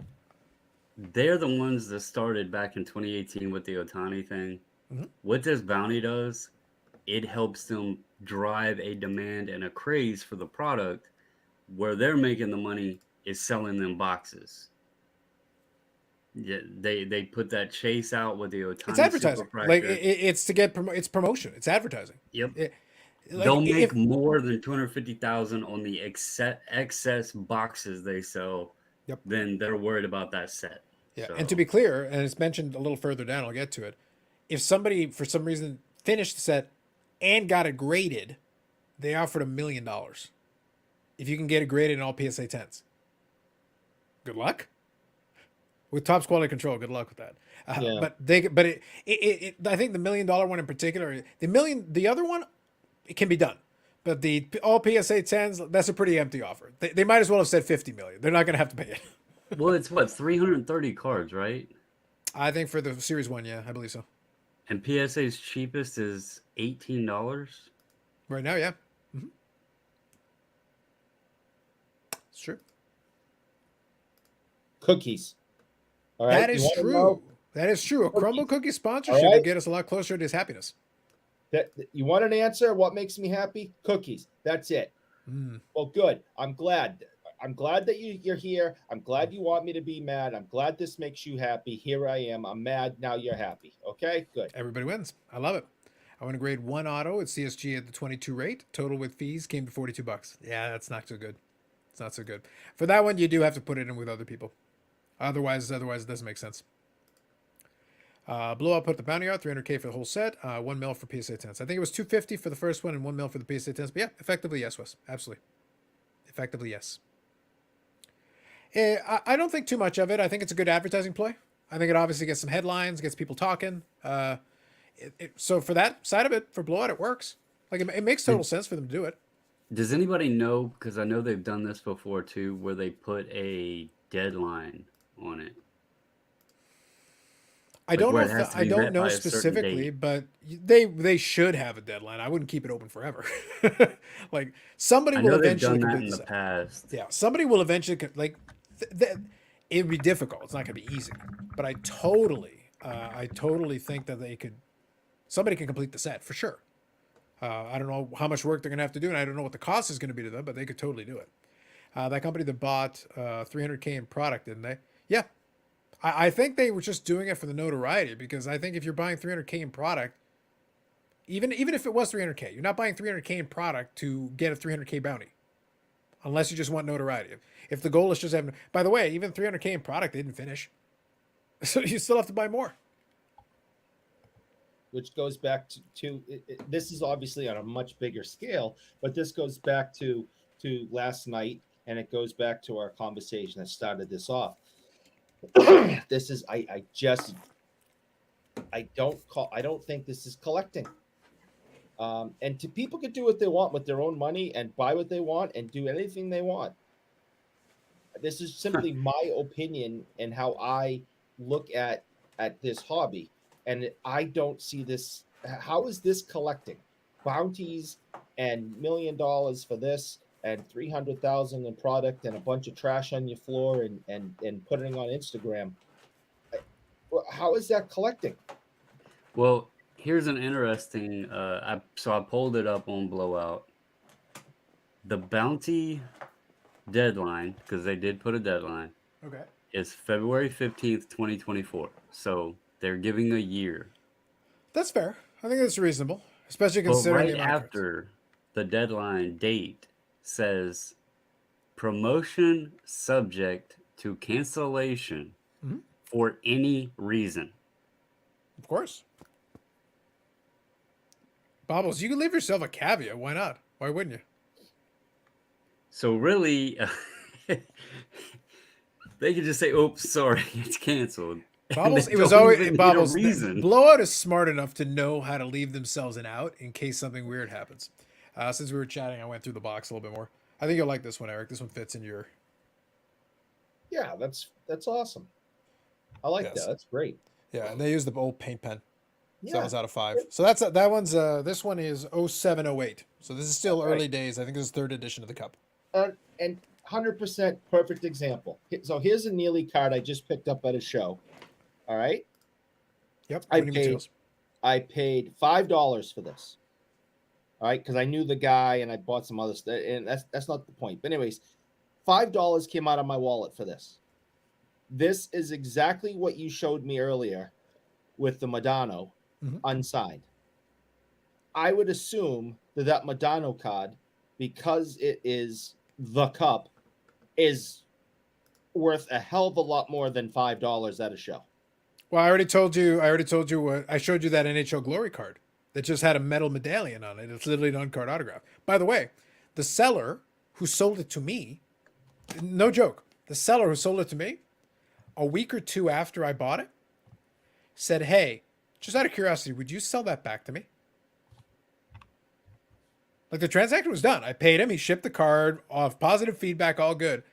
they're the ones that started back in 2018 with the Otani thing. Mhm. What this bounty does, it helps them drive a demand and a craze for the product. Where they're making the money is selling them boxes. Yeah, they put that chase out with the Otani. It's advertising. Superfractor. Like it's to get it's promotion. It's advertising. Yep. They'll make more than 250,000 on the excess boxes they sell. Yep. Then they're worried about that set. Yeah, So and to be clear, and it's mentioned a little further down, I'll get to it. If somebody for some reason finished the set and got it graded, they offered $1,000,000. If you can get it graded in all PSA 10s, good luck. With Topps quality control, good luck with that. Yeah. I think the $1,000,000 one in particular, the other one, it can be done. But the all PSA 10s, that's a pretty empty offer. They might as well have said 50 million. They're not going to have to pay it. well, it's what 330 cards, right? I think for the Series 1, yeah, I believe so. And PSA's cheapest is $18. Right now, yeah. Mm-hmm. It's true. Cookies. All right. That is true. That is true. A Crumble Cookie sponsorship All right. would get us a lot closer to his happiness. That you want an answer? What makes me happy? Cookies. That's it. Well, good. I'm glad. I'm glad that you're here. I'm glad you want me to be mad. I'm glad this makes you happy. Here I am. I'm mad. Now you're happy. Okay, good. Everybody wins. I love it. I want to grade one auto at CSG at the 22 rate. Total with fees came to $42. Yeah, that's not so good. It's not so good. For that one, you do have to put it in with other people. Otherwise, it doesn't make sense. Blowout put the bounty out, $300K for the whole set, $1 mil for PSA 10s. I think it was $250 for the first one and $1 mil for the PSA 10s. But yeah, effectively yes, Wes. Absolutely. Effectively yes. I don't think too much of it. I think it's a good advertising play. I think it obviously gets some headlines, gets people talking. So for that side of it, for Blowout, it works. Like it makes total sense for them to do it. Does anybody know, because I know they've done this before too, where they put a deadline on it? I don't where know. it has to I be don't met know by a certain specifically, date. but they should have a deadline. I wouldn't keep it open forever. Like somebody I will know they've eventually done that complete in the the set. past. Yeah, somebody will eventually it would be difficult. It's not going to be easy, but I totally think that somebody can complete the set for sure. I don't know how much work they're going to have to do, and I don't know what the cost is going to be to them, but they could totally do it. That company that bought $300K in product, didn't they? Yeah, I think they were just doing it for the notoriety, because I think if you're buying $300K in product, even if it was $300K, you're not buying $300K in product to get a $300K bounty, unless you just want notoriety. If the goal is just having, by the way, even $300K in product, they didn't finish, so you still have to buy more. Which goes back to this is obviously on a much bigger scale, but this goes back to last night, and it goes back to our conversation that started this off. This is I don't think this is collecting. And people could do what they want with their own money and buy what they want and do anything they want. This is simply my opinion and how I look at this hobby. And I don't see this. How is this collecting? Bounties and $1 million for this and 300,000 in product and a bunch of trash on your floor and putting it on Instagram. How is that collecting? Well, here's an interesting. I pulled it up on Blowout. The bounty deadline, because they did put a deadline, Okay. is February 15th, 2024. So they're giving a year. That's fair. I think that's reasonable, especially But considering the right amount of cards. after the deadline date says promotion subject to cancellation for any reason. Of course. Bobbles, you can leave yourself a caveat. Why not? Why wouldn't you? So really, they could just say, "Oops, sorry, it's canceled." Bobbles, And it they was don't always even need a Bobbles. reason. Blowout is smart enough to know how to leave themselves an out in case something weird happens. Since we were chatting, I went through the box a little bit more. I think you'll like this one, Eric. This one fits in your. Yeah, that's awesome. I like Yes. that. That's great. Yeah, and they used the old paint pen. So Yeah. that was out of 5. So that one's this one is 0708. So this is still early days. I think this is 3rd edition of the cup. And 100% perfect example. So here's a Neely card I just picked up at a show. All right. Yep. I winning materials. paid $5 for this. All right, because I knew the guy and I bought some other stuff, and that's not the point. But anyways, $5 came out of my wallet for this. This is exactly what you showed me earlier with the Madano unsigned. I would assume that Madano card, because it is the cup, is worth a hell of a lot more than $5 at a show. Well, I already told you. I showed you that NHL Glory card that just had a metal medallion on it. It's literally an on-card autograph. By the way, the seller who sold it to me, no joke, the seller who sold it to me, a week or two after I bought it, said, "Hey, just out of curiosity, would you sell that back to me?" Like the transaction was done. I paid him. He shipped the card off positive feedback, all good.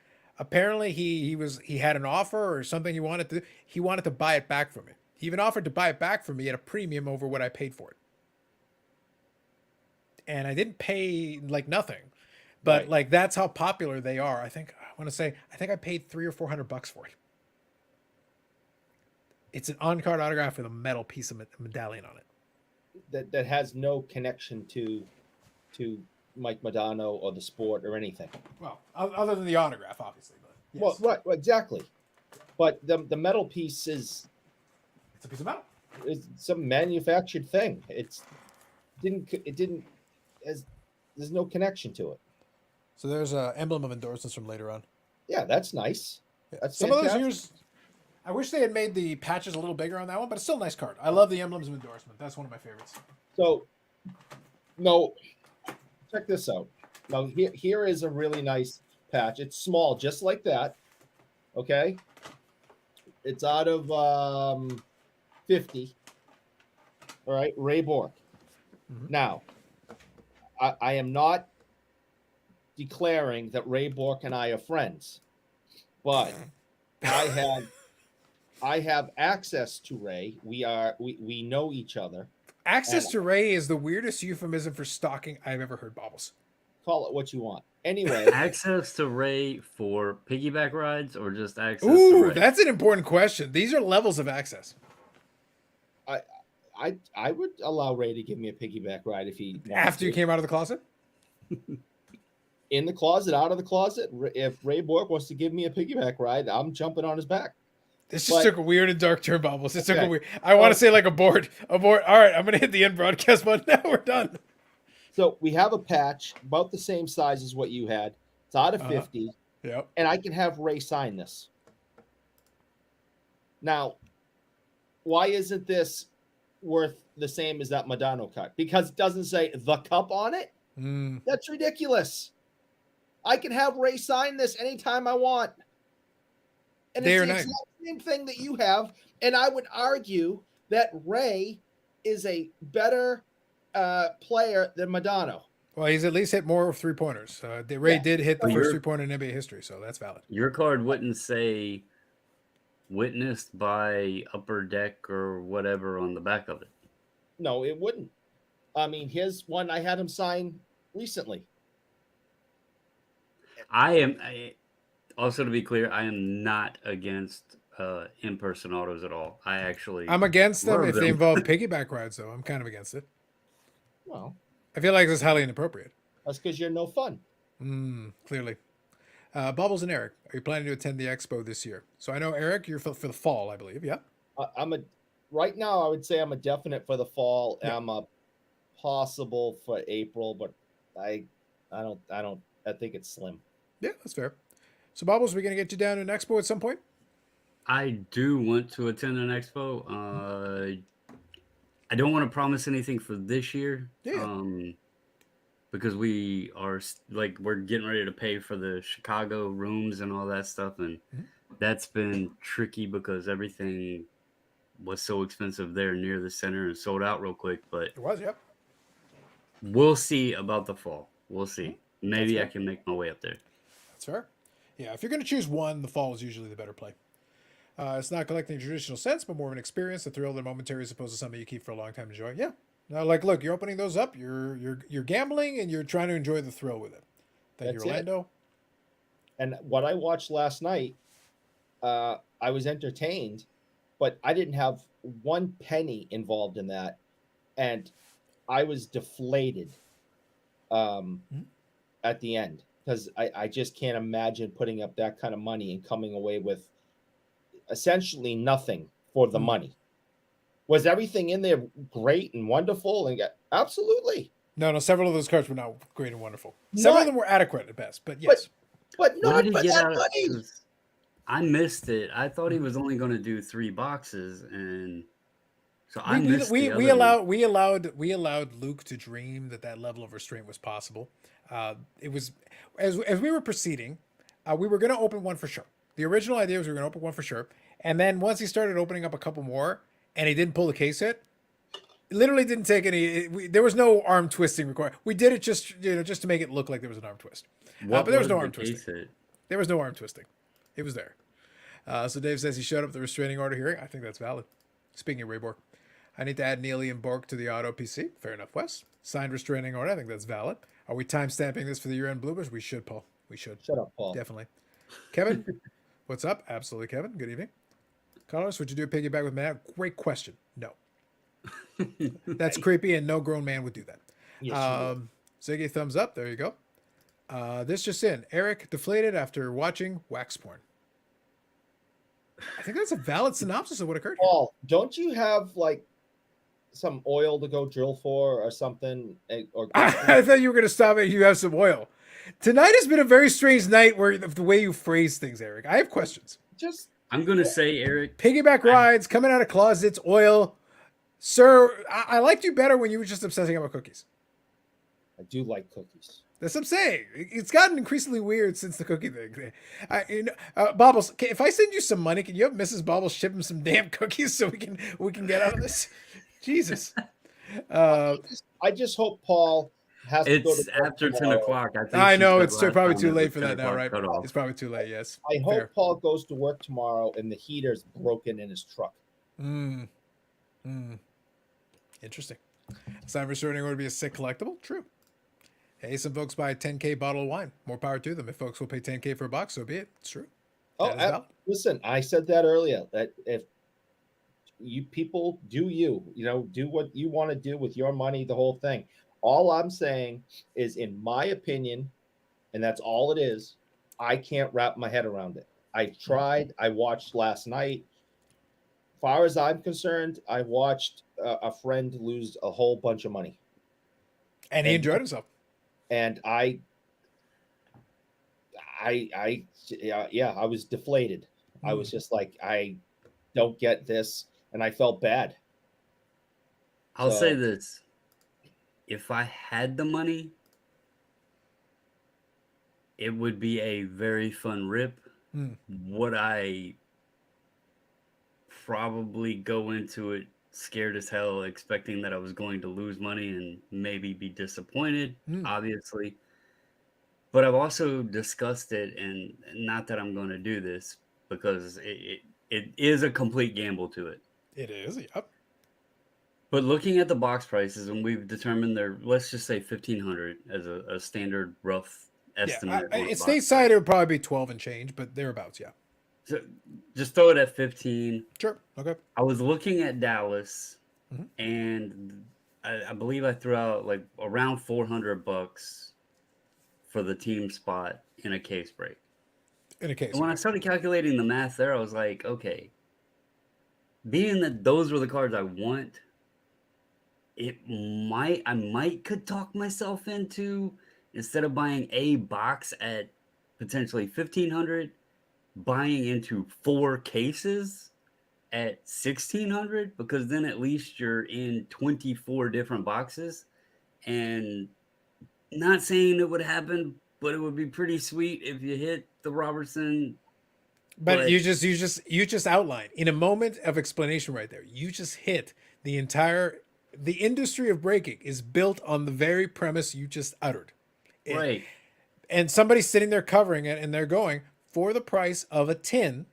Apparently he had an offer or something he wanted to buy it back from me. He even offered to buy it back from me at a premium over what I paid for it. And I didn't pay like nothing. But Right. like that's how popular they are. I think I paid $300 or $400 for it. It's an on-card autograph with a metal piece of medallion on it. That has no connection to Mike Modano or the sport or anything. Well, other than the autograph, obviously. But yes. Well, right, exactly. But the metal piece is It's a piece of metal. some manufactured thing. It didn't there's no connection to it. So there's an emblem of endorsements from later on. Yeah, that's nice. Yeah. That's Some of those fantastic. years, I wish they had made the patches a little bigger on that one, but it's still a nice card. I love the emblems of endorsement. That's one of my favorites. So, no, check this out. Now, here is a really nice patch. It's small, just like that. Okay, it's out of 50. All right, Ray Bork. Mhm. Now, I am not declaring that Ray Bork and I are friends, but I have access to Ray. We know each other. Access And- to Ray is the weirdest euphemism for stalking I've ever heard, Bobbles. Call it what you want. Anyway, Access to Ray for piggyback rides or just access to Ooh, Ray? that's an important question. These are levels of access. I would allow Ray to give me a piggyback ride if he wanted After you to. came out of the closet? In the closet, out of the closet. If Ray Bork wants to give me a piggyback ride, I'm jumping on his back. This just But- took a weird and dark turn, Bobbles. It took a Okay. weird. I want to say like abort. All right, I'm gonna hit the end broadcast button. Now we're done. So we have a patch about the same size as what you had. It's out of 50, Yep. and I can have Ray sign this. Now, why isn't this worth the same as that Modano cut? Because it doesn't say the cup on it. Mm. That's ridiculous. I can have Ray sign this anytime I want. And Day it's or the night. exact same thing that you have. And I would argue that Ray is a better player than Modano. Well, he's at least hit more 3-pointers. Ray Yeah. did hit the Well, first you're- 3-pointer in NBA history, so that's valid. Your card wouldn't say witnessed by Upper Deck or whatever on the back of it. No, it wouldn't. I mean, his one, I had him sign recently. Also, to be clear, I am not against in-person autos at all. I actually, I'm against them love if they them. involve piggyback rides, though. I'm kind of against it. Well, I feel like it's highly inappropriate. that's because you're no fun. Clearly. Bubbles and Eric, are you planning to attend the expo this year? So I know, Eric, you're for the fall, I believe. Yeah. Right now, I would say I'm a definite for the fall. Yeah. I'm a possible for April, but I think it's slim. Yeah, that's fair. So, Bubbles, we're going to get you down to an expo at some point? I do want to attend an expo. I don't want to promise anything for this year. Yeah. Because we're getting ready to pay for the Chicago rooms and all that stuff, and that's been tricky because everything was so expensive there near the center and sold out real quick. But It was, yep. we'll see about the fall. We'll see. Maybe That's I can make my way up there. That's fair. Yeah, if you're going to choose one, the fall is usually the better play. It's not collecting in a traditional sense, but more of an experience, a thrill, that momentary, as opposed to something you keep for a long time to enjoy. Yeah. Now, like, look, you're opening those up. You're gambling, and you're trying to enjoy the thrill with it. Thank you, That's it. Orlando. And what I watched last night, I was entertained, but I didn't have one penny involved in that, and I was deflated at the end because I just can't imagine putting up that kind of money and coming away with essentially nothing for the money. Was everything in there great and wonderful? And absolutely. No, several of those cards were not great and wonderful. Several of them were adequate at best, but yes. But Why not did for you get that out of? money. 'Cause I missed it. I thought he was only going to do 3 boxes, and so I We we missed we, the we other one. allowed Luke to dream that level of restraint was possible. It was as we were proceeding, we were going to open one for sure. The original idea was we were going to open one for sure, and then once he started opening up a couple more, and he didn't pull the case hit, it literally didn't take any. There was no arm twisting required. We did it just to make it look like there was an arm twist, What but there was was no the arm twisting. case hit? There was no arm twisting. It was there. So Dave says he showed up at the restraining order hearing. I think that's valid. Speaking of Rayborg, I need to add Neely and Bork to the auto PC. Fair enough, Wes. Signed restraining order. I think that's valid. Are we time stamping this for the year-end bloopers? We should, Paul. We should. Shut up, Paul. Definitely. Kevin, what's up? Absolutely, Kevin. Good evening. Carlos, would you do a piggyback with Matt? Great question. No. That's creepy, and no grown man would do that. Yes, Ziggy, thumbs up. There you go. This just in. Eric deflated after watching wax porn. I think that's a valid synopsis of what occurred here. Paul, don't you have like some oil to go drill for or something? Or I thought you were going to stop at you have some oil. Tonight has been a very strange night where the way you phrase things, Eric. I have questions. just I'm going to say, Eric, Piggyback rides, coming out of closets, oil. Sir, I liked you better when you were just obsessing about cookies. I do like cookies. That's what I'm saying. It's gotten increasingly weird since the cookie thing. Bobbles, if I send you some money, can you have Mrs. Bobbles ship him some damn cookies so we can get out of this? Jesus. I just hope Paul has to go it's to work after 10 tomorrow. o'clock. I think I she know said it's last probably time too it late was for 10 that now, o'clock right? cutoff. It's probably too late. Yes. I hope Fair. Paul goes to work tomorrow and the heater's broken in his truck. Interesting. Signed restraining order to be a sick collectible. True. Hey, some folks buy a 10K bottle of wine. More power to them. If folks will pay 10K for a box, so be it. It's true. Oh, That is valid. listen, I said that earlier. That if you people do do what you want to do with your money, the whole thing. All I'm saying is, in my opinion, and that's all it is, I can't wrap my head around it. I tried. I watched last night. Far as I'm concerned, I watched a friend lose a whole bunch of money, And he enjoyed himself. and I was deflated. I was just like, I don't get this, and I felt bad. I'll So- say this. If I had the money, it would be a very fun rip. Would I probably go into it scared as hell, expecting that I was going to lose money and maybe be disappointed, obviously. But I've also discussed it, and not that I'm going to do this, because it is a complete gamble to it. It is. Yep. But looking at the box prices, and we've determined they're, let's just say 1,500 as a standard rough estimate. Yeah. It's stateside, it would probably be 12 and change, but thereabouts, yeah. So just throw it at 15. Sure. Okay. I was looking at Dallas, and I believe I threw out like around $400 for the team spot in a case break. In a case. And when I started calculating the math there, I was like, okay, being that those were the cards I want, I might could talk myself into, instead of buying a box at potentially 1,500, buying into 4 cases at 1,600, because then at least you're in 24 different boxes. And not saying it would happen, but it would be pretty sweet if you hit the Robertson. But you just outlined in a moment of explanation right there. You just hit the industry of breaking is built on the very premise you just uttered. Right. And somebody's sitting there covering it, and they're going, for the price of a tin,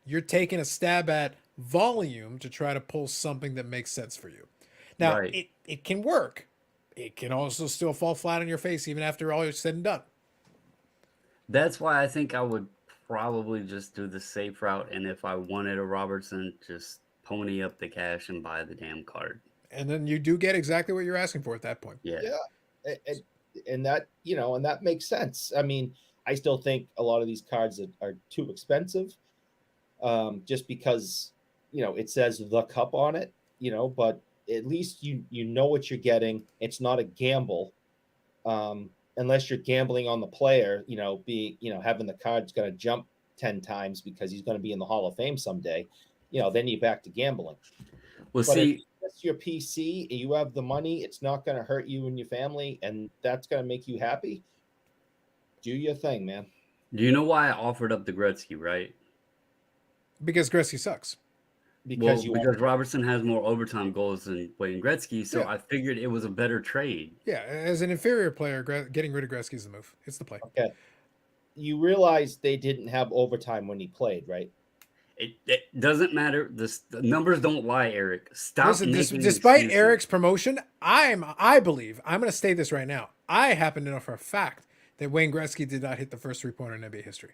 you're taking a stab at volume to try to pull something that makes sense for you. Now, Right. it can work. It can also still fall flat on your face even after all is said and done. That's why I think I would probably just do the safe route, and if I wanted a Robertson, just pony up the cash and buy the damn card. And then you do get exactly what you're asking for at that point. Yeah. And that, and that makes sense. I mean, I still think a lot of these cards are too expensive, just because, it says the cup on it, but at least you know what you're getting. It's not a gamble, unless you're gambling on the player, having the card's going to jump 10 times because he's going to be in the Hall of Fame someday, then you're back to gambling. Well, But if see, it's your PC and you have the money, it's not going to hurt you and your family, and that's going to make you happy. Do your thing, man. do you know why I offered up the Gretzky, right? Because Gretzky sucks. Because because Robertson has more overtime goals than Wayne Gretzky, so Yeah. I figured it was a better trade. Yeah, as an inferior player, getting rid of Gretzky is the move. It's the play. Okay. You realize they didn't have overtime when he played, right? It doesn't matter. The numbers don't lie, Eric. Stop Listen, making despite excuses. Eric's promotion, I believe, I'm going to state this right now. I happen to know for a fact that Wayne Gretzky did not hit the first 3-pointer in NBA history.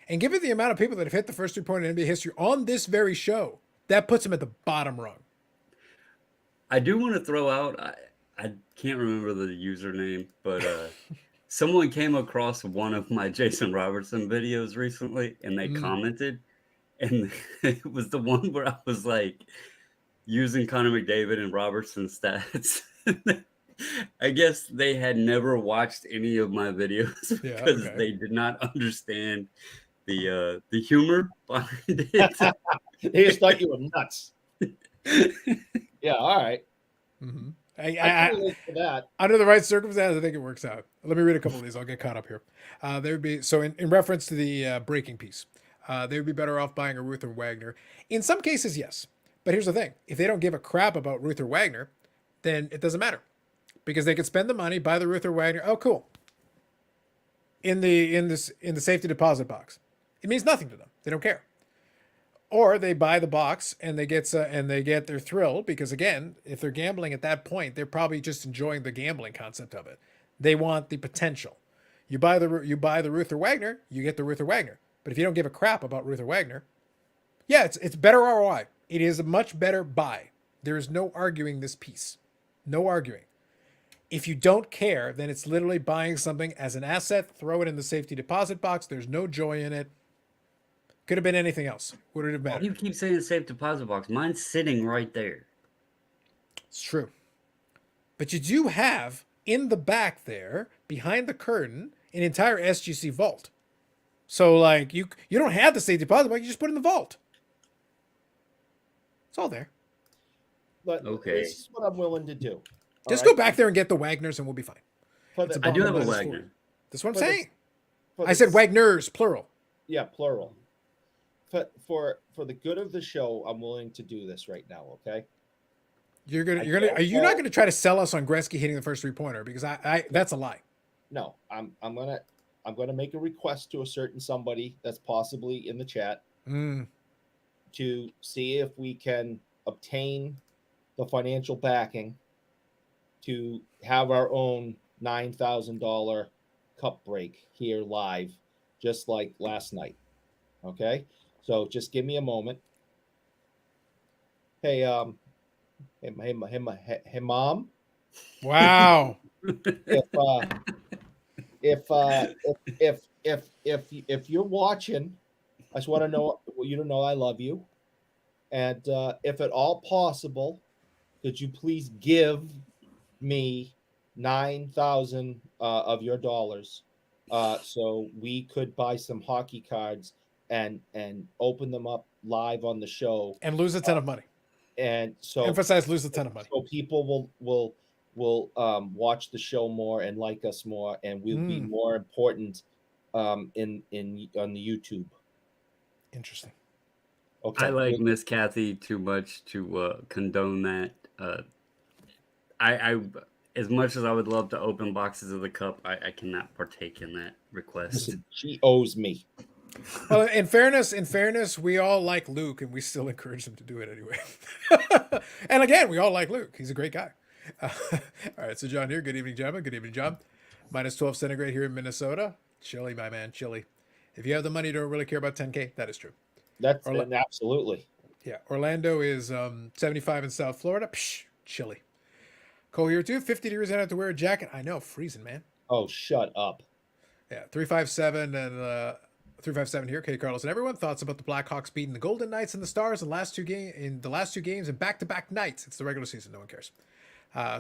And given the amount of people that have hit the first 3-pointer in NBA history on this very show, that puts him at the bottom rung. I do want to throw out, I can't remember the username, but someone came across one of my Jason Robertson videos recently, and they commented, and it was the one where I was like using Connor McDavid and Robertson's stats. I guess they had never watched any of my videos because they did not understand the humor behind it. They just thought you were nuts. Yeah, all right. Mm-hmm. I can relate to that. Under the right circumstances, I think it works out. Let me read a couple of these. I'll get caught up here. There would be in reference to the breaking piece. They would be better off buying a Ruther Wagner. In some cases, yes. But here's the thing: if they don't give a crap about Ruther Wagner, then it doesn't matter, because they could spend the money, buy the Ruther Wagner. Oh, cool. In the safety deposit box, it means nothing to them. They don't care. Or they buy the box and they're thrilled because, again, if they're gambling at that point, they're probably just enjoying the gambling concept of it. They want the potential. You buy the Ruther Wagner, you get the Ruther Wagner. But if you don't give a crap about Ruther Wagner, yeah, it's better ROI. It is a much better buy. There is no arguing this piece. No arguing. If you don't care, then it's literally buying something as an asset, throw it in the safety deposit box. There's no joy in it. Could have been anything else. Would it have mattered? You keep saying safe deposit box. Mine's sitting right there. It's true. But you do have in the back there, behind the curtain, an entire SGC vault. So like you don't have the safe deposit box, you just put it in the vault. It's all there. But okay, this is what I'm willing to do. Just go back there and get the Wagners and we'll be fine. I do have a Wagner. That's what I'm saying. I said Wagners, plural. Yeah, plural. For the good of the show, I'm willing to do this right now. Okay. Are you not gonna try to sell us on Gretzky hitting the first 3-pointer? Because I that's a lie. No, I'm gonna make a request to a certain somebody that's possibly in the chat to see if we can obtain the financial backing to have our own $9,000 cup break here live, just like last night. Okay. So just give me a moment. Hey, hey, mom. Wow. If you're watching, I just want to know you to know I love you, and if at all possible, could you please give me 9,000 of your dollars, so we could buy some hockey cards and open them up live on the show and lose a ton of money. And so lose a ton of money. So people will watch the show more and like us more, and we'll be more important on the YouTube. Interesting. Okay. I like Miss Kathy too much to condone that. I as much as I would love to open boxes of the cup, I cannot partake in that request. Listen, she owes me. Well, in fairness, we all like Luke, and we still encourage him to do it anyway. And again, we all like Luke. He's a great guy. All right, so John here. Good evening, gentlemen. Good evening, John. -12 centigrade here in Minnesota. Chilly, my man, chilly. If you have the money, you don't really care about 10K. That is true. That's absolutely. Yeah, Orlando is 75 in South Florida. Psh, chilly. Cold here too. 50 degrees. I don't have to wear a jacket. I know, freezing, man. Oh, shut up. Yeah, 357 and 357 here. Okay, Carlos and everyone. Thoughts about the Blackhawks beating the Golden Knights and the Stars in the last two games and back-to-back nights. It's the regular season. No one cares.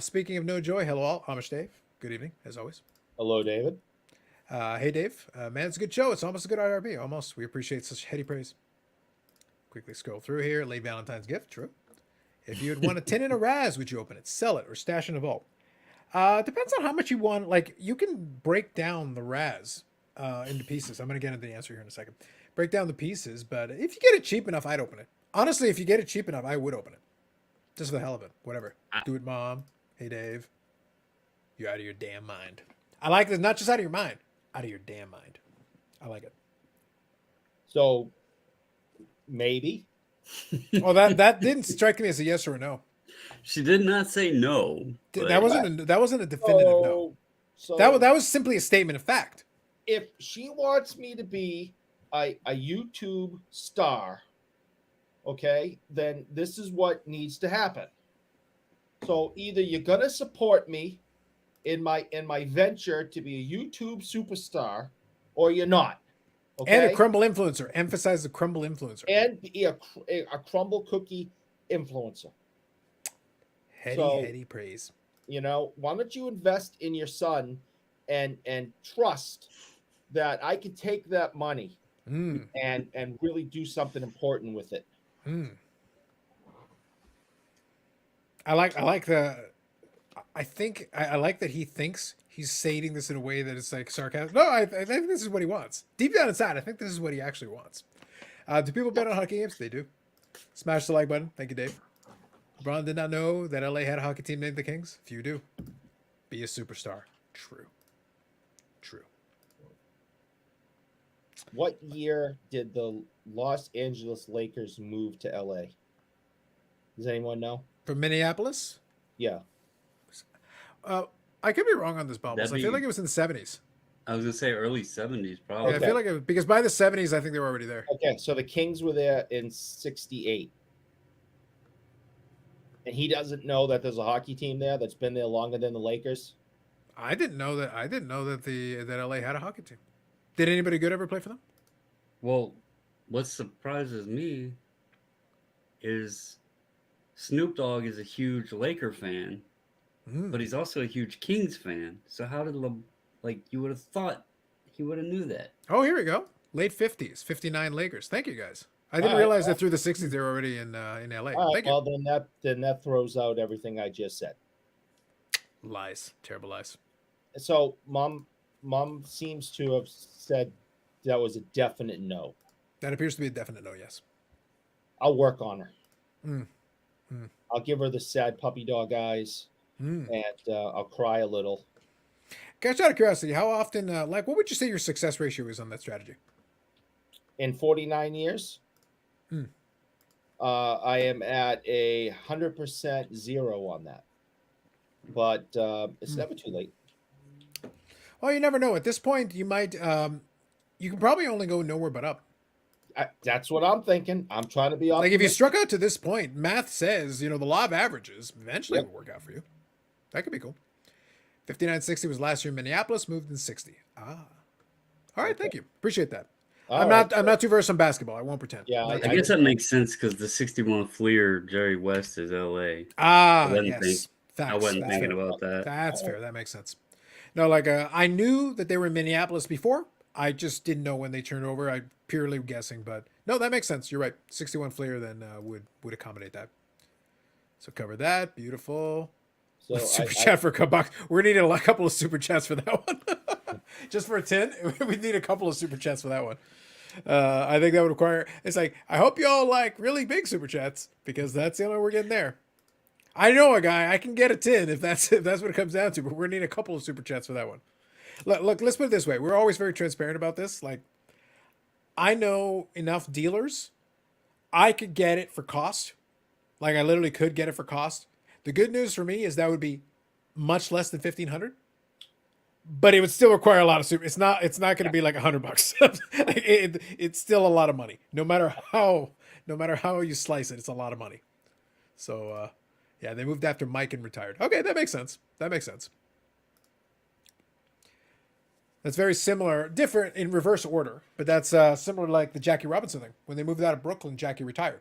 Speaking of no joy, hello all. Amish Dave. Good evening, as always. Hello, David. Hey, Dave. Man, it's a good show. It's almost a good IRB. Almost. We appreciate such heady praise. Quickly scroll through here. Late Valentine's gift. True. If you had won a 10 in a Raz, would you open it, sell it, or stash in a vault? Depends on how much you want. Like, you can break down the Raz into pieces. I'm going to get into the answer here in a second. Break down the pieces, but if you get it cheap enough, I'd open it. Honestly, if you get it cheap enough, I would open it. Just for the hell of it. Whatever. Do it, Mom. Hey, Dave. You're out of your damn mind. I like this. Not just out of your mind. Out of your damn mind. I like it. So maybe. Oh, that didn't strike me as a yes or a no. She did not say no. but- That wasn't a definitive no. So That was simply a statement of fact. if she wants me to be a YouTube star, okay, then this is what needs to happen. So either you're gonna support me in my venture to be a YouTube superstar, or you're not. Okay, And a crumble influencer. Emphasize the crumble influencer. and be a crumble cookie influencer. Heady praise. You know, why don't you invest in your son and trust that I could take that money Mm, and really do something important with it. mm. I like that he thinks he's stating this in a way that it's like sarcasm. No, I think this is what he wants. Deep down inside, I think this is what he actually wants. Do people bet on hockey games? They do. Smash the like button. Thank you, Dave. LeBron did not know that LA had a hockey team named the Kings. Few do. Be a superstar. True. True. What year did the Los Angeles Lakers move to LA? Does anyone know? From Minneapolis? Yeah. I could be wrong on this, Bubbles. That'd I feel be- like it was in the 70s. I was gonna say early 70s, Yeah, probably. I feel like it was, because by the 70s, I think they were already there. Okay, so the Kings were there in '68. And he doesn't know that there's a hockey team there that's been there longer than the Lakers. I didn't know that. That LA had a hockey team. Did anybody good ever play for them? Well, what surprises me is Snoop Dogg is a huge Laker fan, Mm. but he's also a huge Kings fan. So how did you would have thought he would have knew that? Oh, here we go. Late 50s, 59 Lakers. Thank you, guys. I didn't All right, realize that through the 60s they were already in LA. All right, Thank you. well then that throws out everything I just said. Lies. Terrible lies. So mom seems to have said that was a definite no. That appears to be a definite no, yes. I'll work on her. Mm. Mm. I'll give her the sad puppy dog eyes, Mm. and I'll cry a little. Guys, out of curiosity, how often, what would you say your success ratio is on that strategy? In 49 years, Hmm. I am at 100% zero on that. But it's never too late. Well, you never know. At this point, you might, you can probably only go nowhere but up. That's what I'm thinking. I'm trying to be Like if you optimistic. struck out to this point, math says, the law of averages eventually will work out for you. That could be cool. 5960 was last year in Minneapolis, moved in 60. Ah. All right, thank you. Appreciate that. All I'm right. not too versed on basketball. I won't pretend. Yeah, I guess that makes sense because the 61 Fleer Jerry West is LA. Ah, I wasn't yes. Facts. I wasn't That's thinking fair. about that. That's fair. That makes sense. No, I knew that they were in Minneapolis before. I just didn't know when they turned over. I purely guessing, but no, that makes sense. You're right. 61 Fleer then would accommodate that. So cover that. Beautiful. So Super chat for a couple bucks. We're gonna need a couple of super chats for that one. Just for a 10, we need a couple of super chats for that one. I think that would require. It's like I hope y'all like really big super chats because that's the only way we're getting there. I know a guy. I can get a 10 if that's what it comes down to. But we're gonna need a couple of super chats for that one. Look, let's put it this way. We're always very transparent about this. Like, I know enough dealers. I could get it for cost. Like, I literally could get it for cost. The good news for me is that would be much less than 1,500, but it would still require a lot of super. It's not going to be like $100. It's still a lot of money. No matter how you slice it, it's a lot of money. So, yeah, they moved after Mike and retired. Okay, that makes sense. That's very similar, different in reverse order, but that's similar to like the Jackie Robinson thing. When they moved out of Brooklyn, Jackie retired.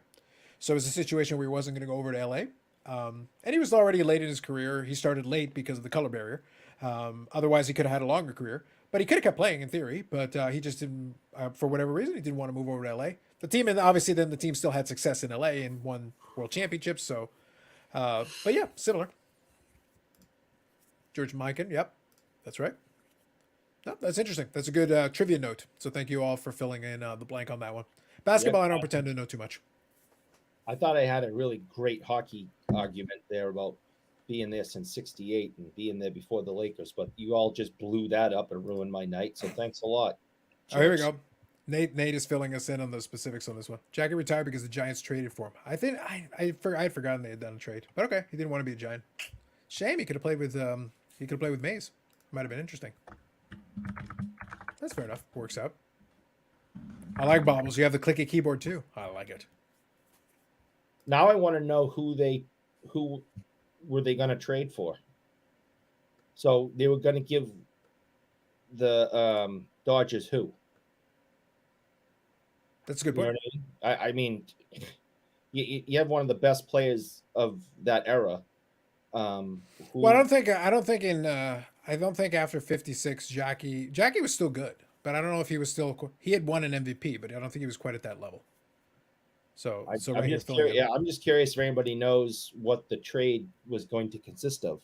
So it was a situation where he wasn't going to go over to LA. And he was already late in his career. He started late because of the color barrier. Otherwise, he could have had a longer career. But he could have kept playing in theory, but he just didn't, for whatever reason, he didn't want to move over to LA. The team, and obviously then the team still had success in LA and won world championships. So, but yeah, similar. George Mikan, yep, that's right. No, that's interesting. That's a good trivia note. So thank you all for filling in the blank on that one. Basketball, I don't pretend to know too much. I thought I had a really great hockey argument there about being there since '68 and being there before the Lakers, but you all just blew that up and ruined my night. So thanks a lot. Oh, here we jerks. go. Nate is filling us in on the specifics on this one. Jackie retired because the Giants traded for him. I think I had forgotten they had done a trade, but okay, he didn't want to be a Giant. Shame he could have played with Mays. Might have been interesting. That's fair enough. Works out. I like bobbles. You have the clicky keyboard too. I like it. Now I want to know who were they going to trade for? So they were going to give the Dodgers who? That's a good You know point. what I mean? You have one of the best players of that era. Who, Well, I don't think after 56 Jackie was still good, but I don't know if he was still he had won an MVP, but I don't think he was quite at that level. So I'm right here just filling curious. in. Yeah, I'm just curious if anybody knows what the trade was going to consist of.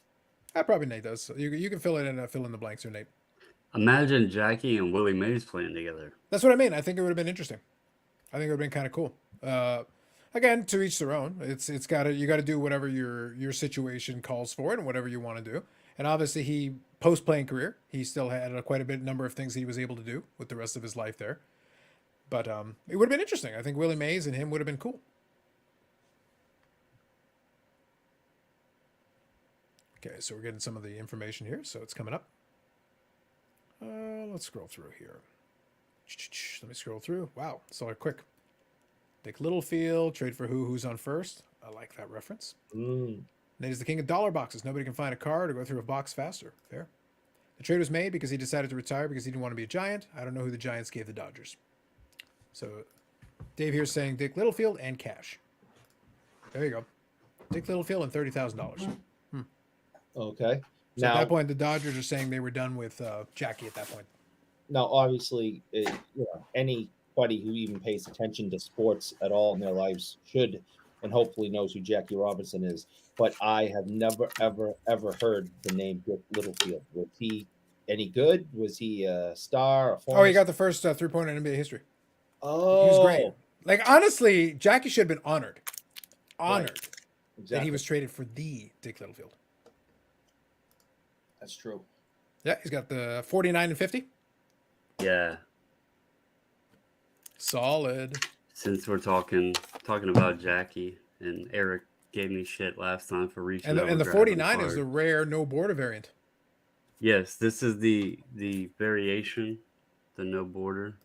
Probably Nate does. So you can fill in the blanks here, Nate. Imagine Jackie and Willie Mays playing together. That's what I mean. I think it would have been interesting. I think it would have been kind of cool. Again, to each their own. You got to do whatever your situation calls for and whatever you want to do. And obviously, he post playing career, he still had quite a number of things he was able to do with the rest of his life there. But it would have been interesting. I think Willie Mays and him would have been cool. Okay, so we're getting some of the information here, so it's coming up. Let's scroll through here. Let me scroll through. Wow, so quick. Dick Littlefield, trade for who's on first. I like that reference. Nate is the king of dollar boxes. Nobody can find a card or go through a box faster. Fair. The trade was made because he decided to retire because he didn't want to be a Giant. I don't know who the Giants gave the Dodgers. So Dave here's saying Dick Littlefield and cash. There you go. Dick Littlefield and $30,000. Okay. So at that point, the Dodgers are saying they were done with Jackie at that point. Now, obviously, anybody who even pays attention to sports at all in their lives should and hopefully knows who Jackie Robinson is. But I have never, ever, ever heard the name Dick Littlefield. Was he any good? Was he a star? Oh, he got the first 3-pointer in NBA history. Oh, he was great. Like, honestly, Jackie should have been honored. Honored exactly. that he was traded for the Dick Littlefield. That's true. Yeah, he's got the 49 and 50. Yeah. Solid. Since we're talking about Jackie, and Eric gave me shit last time for reaching and the 49 is the rare no border variant. Yes, this is the variation, the no border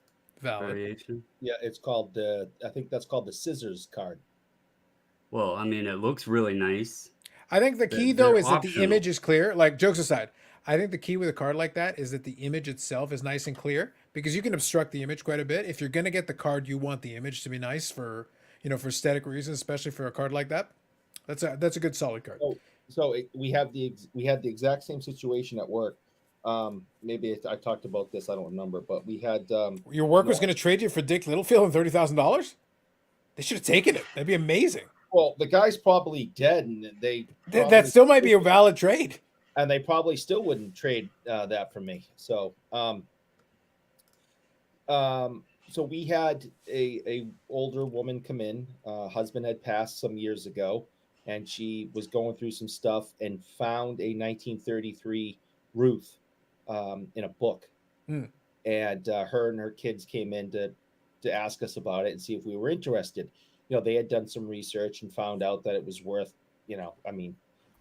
variation. Yeah, it's called I think that's called the scissors card. Well, I mean, it looks really nice. I think the key, though, is that the image is clear. Like, jokes aside, I think the key with a card like that is that the image itself is nice and clear because you can obstruct the image quite a bit. If you're going to get the card, you want the image to be nice for aesthetic reasons, especially for a card like that. That's a good solid card. We had the exact same situation at work. Maybe I talked about this. I don't remember, but we had your work was going to trade you for Dick Littlefield and $30,000. They should have taken it. That'd be amazing. Well, the guy's probably dead, and that still might be a valid trade. And they probably still wouldn't trade that for me. So, so we had a older woman come in. Husband had passed some years ago, and she was going through some stuff and found a 1933 Ruth in a book. And her and her kids came in to ask us about it and see if we were interested. They had done some research and found out that it was worth, I mean,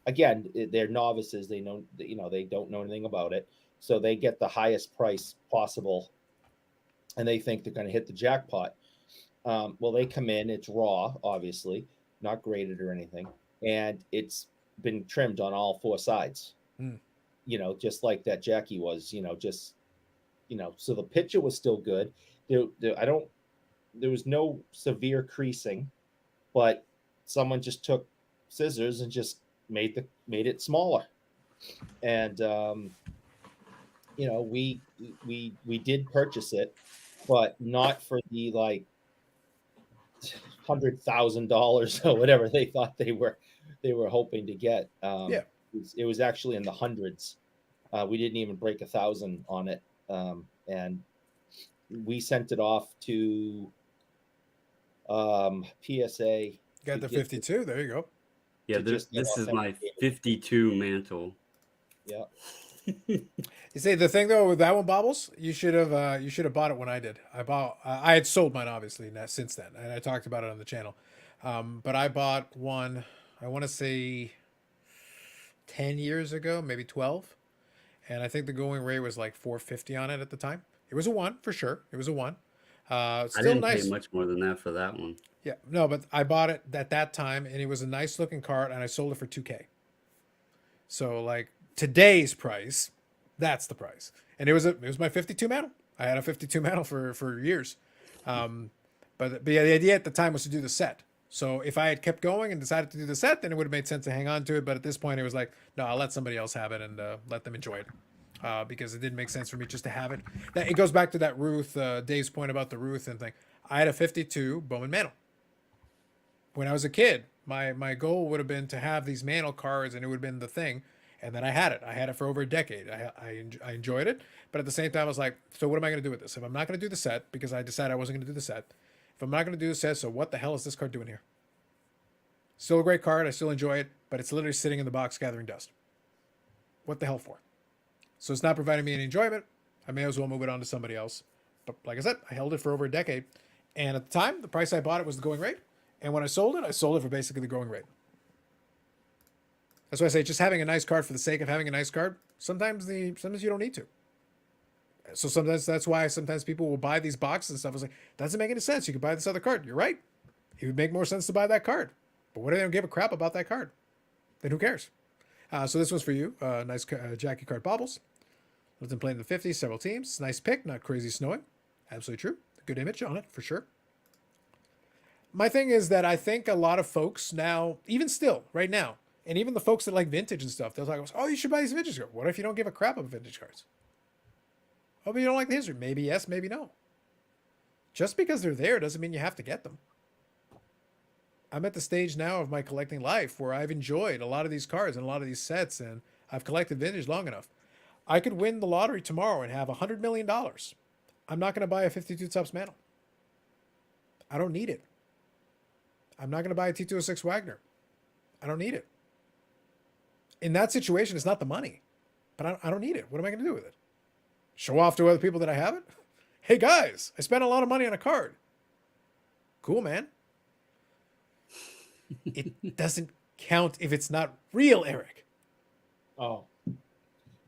again, they're novices. They know, they don't know anything about it. So they get the highest price possible and they think they're going to hit the jackpot. Well, they come in, it's raw, obviously, not graded or anything. And it's been trimmed on all four sides, just like that Jackie was, so the picture was still good. There was no severe creasing, but someone just took scissors and just made it smaller. And you know, we did purchase it, but not for the like $100,000 or whatever they thought they were hoping to get. Yeah. It was actually in the hundreds. We didn't even break 1,000 on it, and we sent it off to PSA Got to the get 52. There you go. Yeah, to just get this is my authenticated. 52 mantle. Yeah. You see, the thing though with that one, Bobbles, you should have bought it when I did. I had sold mine obviously since then, and I talked about it on the channel. But I bought one. I want to say 10 years ago, maybe 12, and I think the going rate was like 450 on it at the time. It was a one for sure. It was a one. I Still didn't nice. pay much more than that for that one. Yeah, no, but I bought it at that time, and it was a nice looking card, and I sold it for 2K. So like today's price, that's the price. And it was my 52 mantle. I had a 52 mantle for years. But yeah, the idea at the time was to do the set. So if I had kept going and decided to do the set, then it would have made sense to hang on to it. But at this point, it was like, no, I'll let somebody else have it and let them enjoy it. Because it didn't make sense for me just to have it. It goes back to that Ruth, Dave's point about the Ruth and thing. I had a 52 Bowman mantle. When I was a kid, my goal would have been to have these mantle cards, and it would have been the thing. And then I had it. I had it for over a decade. I enjoyed it, but at the same time, I was like, so what am I going to do with this? If I'm not going to do the set, because I decided I wasn't going to do the set. If I'm not going to do the set, so what the hell is this card doing here? Still a great card. I still enjoy it, but it's literally sitting in the box gathering dust. What the hell for? So it's not providing me any enjoyment. I may as well move it on to somebody else. But like I said, I held it for over a decade. And at the time, the price I bought it was the going rate. And when I sold it for basically the going rate. That's why I say just having a nice card for the sake of having a nice card, sometimes you don't need to. So sometimes that's why sometimes people will buy these boxes and stuff. I was like, doesn't make any sense. You could buy this other card. You're right. It would make more sense to buy that card. But what if they don't give a crap about that card? Then who cares? So this one's for you. Nice Jackie card Bobbles. Lived and played in the 50s, several teams. Nice pick, not crazy snowing. Absolutely true. Good image on it, for sure. My thing is that I think a lot of folks now, even still, right now, and even the folks that like vintage and stuff, they'll talk, oh, you should buy these vintage cards. What if you don't give a crap about vintage cards? Oh, but you don't like the history. Maybe yes, maybe no. Just because they're there doesn't mean you have to get them. I'm at the stage now of my collecting life where I've enjoyed a lot of these cards and a lot of these sets, and I've collected vintage long enough. I could win the lottery tomorrow and have $100 million. I'm not going to buy a 52 Tufts mantle. I don't need it. I'm not going to buy a T206 Wagner. I don't need it. In that situation, it's not the money, but I don't need it. What am I going to do with it? Show off to other people that I have it? Hey guys, I spent a lot of money on a card. Cool, man. It doesn't count if it's not real, Eric. Oh,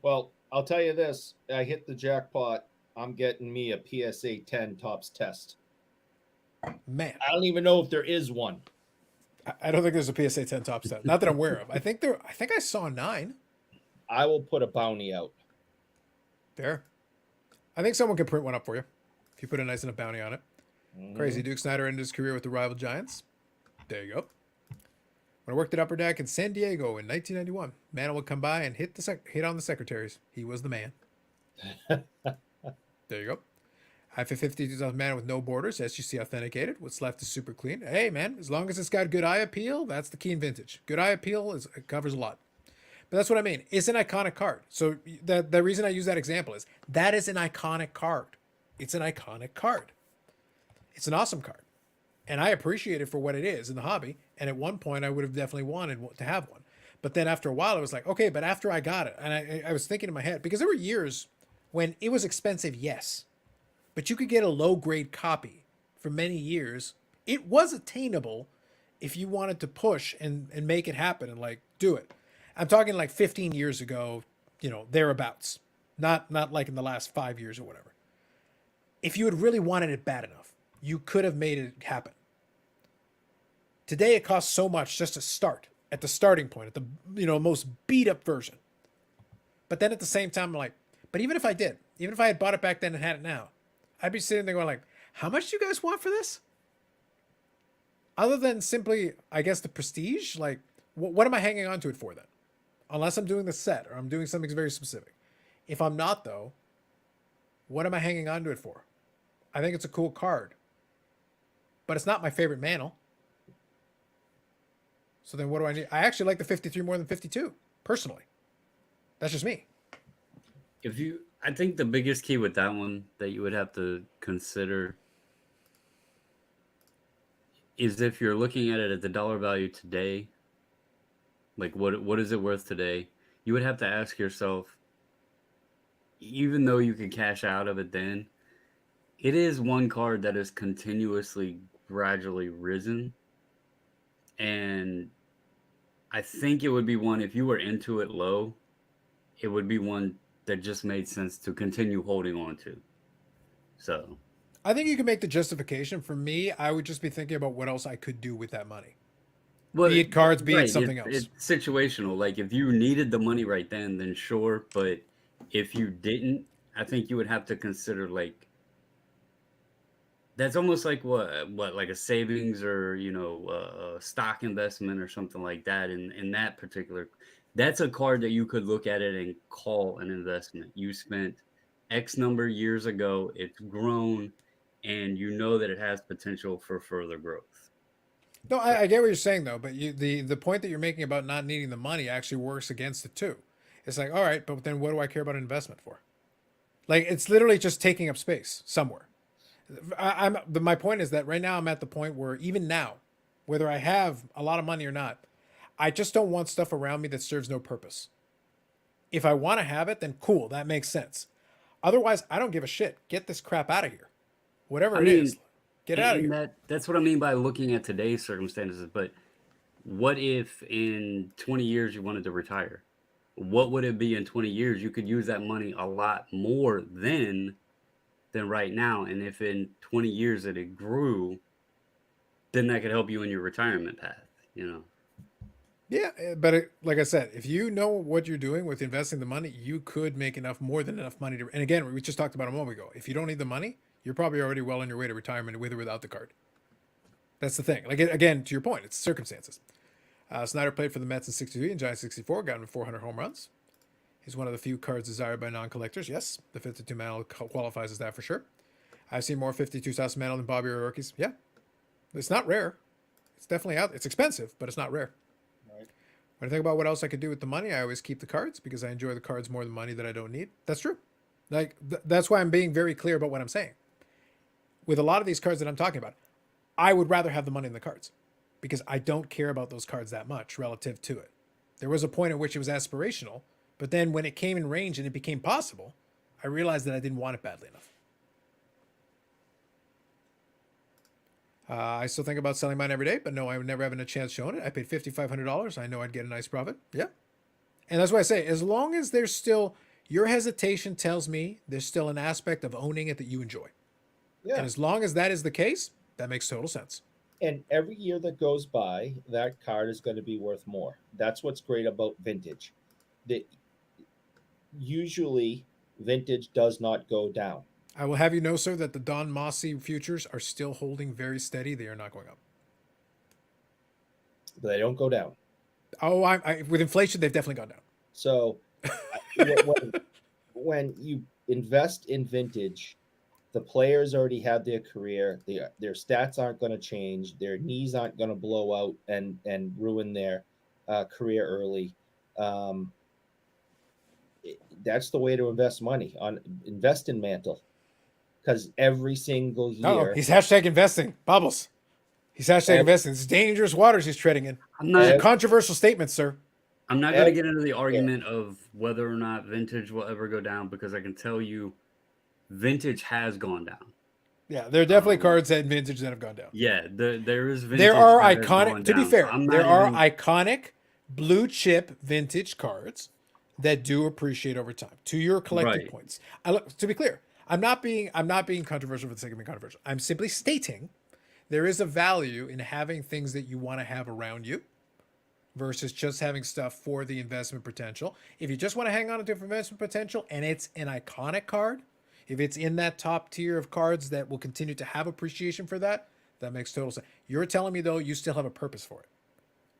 well, I'll tell you this. I hit the jackpot. I'm getting me a PSA 10 Topps test. Man, I don't even know if there is one. I don't think there's a PSA 10 Topps set. Not that I'm aware of. I think I saw 9. I will put a bounty out. There. I think someone can print one up for you if you put a nice enough bounty on it. Mm-hmm. Crazy Duke Snyder ended his career with the rival Giants. There you go. When I worked at Upper Deck in San Diego in 1991, Mantle would come by and hit on the secretaries. He was the man. There you go. I have a 52,000 Mantle with no borders, SGC authenticated. What's left is super clean. Hey, man, as long as it's got good eye appeal, that's the key in vintage. Good eye appeal it covers a lot. But that's what I mean. It's an iconic card. So the reason I use that example is that is an iconic card. It's an iconic card. It's an awesome card. And I appreciate it for what it is in the hobby. And at one point, I would have definitely wanted to have one. But then after a while, I was like, okay, but after I got it, and I was thinking in my head, because there were years when it was expensive, yes. But you could get a low-grade copy for many years. It was attainable if you wanted to push and make it happen and, like, do it. I'm talking like 15 years ago, thereabouts. Not like in the last 5 years or whatever. If you had really wanted it bad enough, you could have made it happen. Today, it costs so much just to start at the starting point, at the most beat up version. But then at the same time, I'm like, but even if I had bought it back then and had it now, I'd be sitting there going like, how much do you guys want for this? Other than simply, I guess, the prestige, like, what am I hanging on to it for then? Unless I'm doing the set or I'm doing something very specific. If I'm not, though, What am I hanging on to it for? I think it's a cool card, but it's not my favorite Mantle. So then what do I need? I actually like the 53 more than 52, personally. That's just me. I think the biggest key with that one that you would have to consider is if you're looking at it at the dollar value today, like what is it worth today? You would have to ask yourself, even though you could cash out of it then, it is one card that has continuously gradually risen. And I think it would be one, if you were into it low, it would be one that just made sense to continue holding on to. So I think you can make the justification. For me, I would just be thinking about what else I could do with that money. well, Be it cards, be it right, something else. it's situational. Like if you needed the money right then sure. But if you didn't, I think you would have to consider like that's almost like what like a savings or a stock investment or something like that. In that particular, that's a card that you could look at it and call an investment. You spent X number of years ago, it's grown, and you know that it has potential for further growth. No, I get what you're saying though, but the point that you're making about not needing the money actually works against it too. It's like, all right, but then what do I care about an investment for? Like it's literally just taking up space somewhere. My point is that right now I'm at the point where even now, whether I have a lot of money or not, I just don't want stuff around me that serves no purpose. If I want to have it, then cool, that makes sense. Otherwise, I don't give a shit. Get this crap out of here. Whatever I it mean, is, get out of and here. that's what I mean by looking at today's circumstances. But what if in 20 years you wanted to retire? What would it be in 20 years? You could use that money a lot more then than right now. And if in 20 years that it grew, then that could help you in your retirement path. Yeah, but like I said, if you know what you're doing with investing the money, you could make more than enough money to. And again, we just talked about a moment ago. If you don't need the money, you're probably already well on your way to retirement with or without the card. That's the thing. Like again, to your point, it's circumstances. Snyder played for the Mets in '63 and Giants '64, got him 400 home runs. He's one of the few cards desired by non-collectors. Yes, the 52 Mantle qualifies as that for sure. I've seen more 52 South Mantle than Bobby or Aoki's. Yeah, it's not rare. It's definitely out. It's expensive, but it's not rare. Right. When I think about what else I could do with the money, I always keep the cards because I enjoy the cards more than money that I don't need. That's true. Like that's why I'm being very clear about what I'm saying. With a lot of these cards that I'm talking about, I would rather have the money in the cards because I don't care about those cards that much relative to it. There was a point at which it was aspirational, but then when it came in range and it became possible, I realized that I didn't want it badly enough. I still think about selling mine every day, but no, I would never having a chance showing it. I paid $5,500. I know I'd get a nice profit. Yeah. And that's why I say, as long as there's still, your hesitation tells me there's still an aspect of owning it that you enjoy. Yeah. And as long as that is the case, that makes total sense. And every year that goes by, that card is going to be worth more. That's what's great about vintage. That usually vintage does not go down. I will have you know, sir, that the Don Mossy futures are still holding very steady. They are not going up. But they don't go down. Oh, with inflation, they've definitely gone down. So when you invest in vintage, the players already have their career. Their stats aren't going to change. Their knees aren't going to blow out and ruin their career early. That's the way to invest money. Invest in Mantle, because every single year. Oh, he's hashtag investing. Bubbles. He's hashtag investing. It's dangerous waters he's treading in. These are controversial statements, sir. I'm not going to get into the argument of whether or not vintage will ever go down, because I can tell you vintage has gone down. Yeah, there are definitely cards at vintage that have gone down. Yeah, there is vintage. There are iconic, to be fair, there are iconic blue chip vintage cards that do appreciate over time. To your collective points. To be clear, I'm not being controversial for the sake of being controversial. I'm simply stating there is a value in having things that you want to have around you versus just having stuff for the investment potential. If you just want to hang on to investment potential and it's an iconic card, if it's in that top tier of cards that will continue to have appreciation for that, that makes total sense. You're telling me, though, you still have a purpose for it.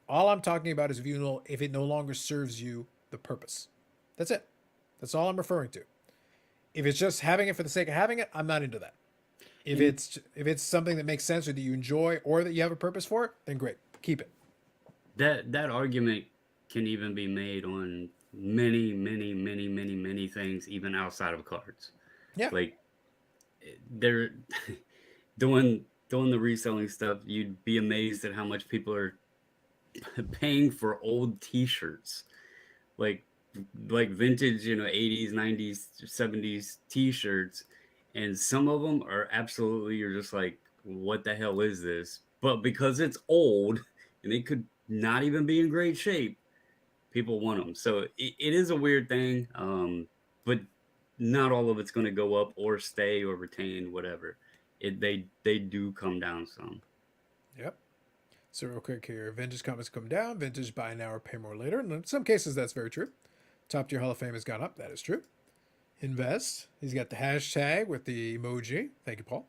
All I'm talking about is if it no longer serves you the purpose. That's it. That's all I'm referring to. If it's just having it for the sake of having it, I'm not into that. If And it's something that makes sense or that you enjoy or that you have a purpose for it, then great, keep it. that argument can even be made on many things, even outside of cards. Yeah, Like they're doing the reselling stuff. You'd be amazed at how much people are paying for old T-shirts, like vintage, 80s, 90s, 70s T-shirts, and some of them are absolutely, you're just like, what the hell is this? But because it's old and it could not even be in great shape, people want them. So it is a weird thing, but not all of it's going to go up or stay or retain, whatever. They do come down some. yep. So real quick here, vintage comics come down, vintage buy now or pay more later. And in some cases, that's very true. Top tier Hall of Fame has gone up. That is true. Invest. He's got the hashtag with the emoji. Thank you, Paul.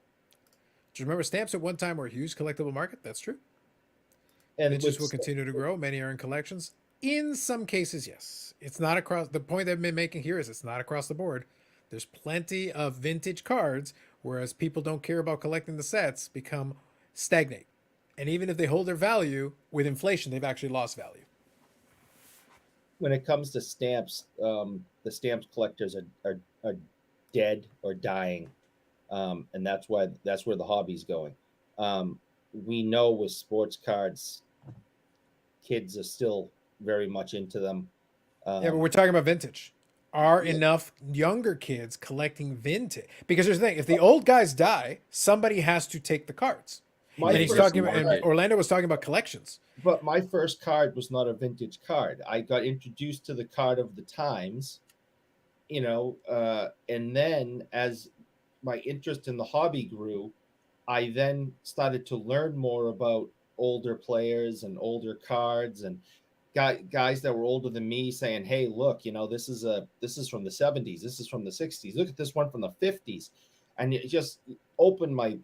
Do you remember stamps at one time were a huge collectible market? That's true. And Vintages with will continue to grow. Many are in collections. In some cases, yes. It's not across. The point I've been making here is it's not across the board. There's plenty of vintage cards, whereas people don't care about collecting the sets, become stagnate. And even if they hold their value, with inflation, they've actually lost value. when it comes to stamps, the stamps collectors are dead or dying, and that's where the hobby's going. We know with sports cards, kids are still very much into them. Yeah, but we're talking about vintage. Are Yeah, enough younger kids collecting vintage? Because here's the thing: if the old guys die, somebody has to take the cards. my And Yeah, he's there's first a talking about, and market. Orlando was talking about collections. but my first card was not a vintage card. I got introduced to the card of the times, and then as my interest in the hobby grew, I then started to learn more about older players and older cards and guys that were older than me saying, "Hey, look, this is from the 70s, this is from the 60s. Look at this one from the 50s." And it just opened my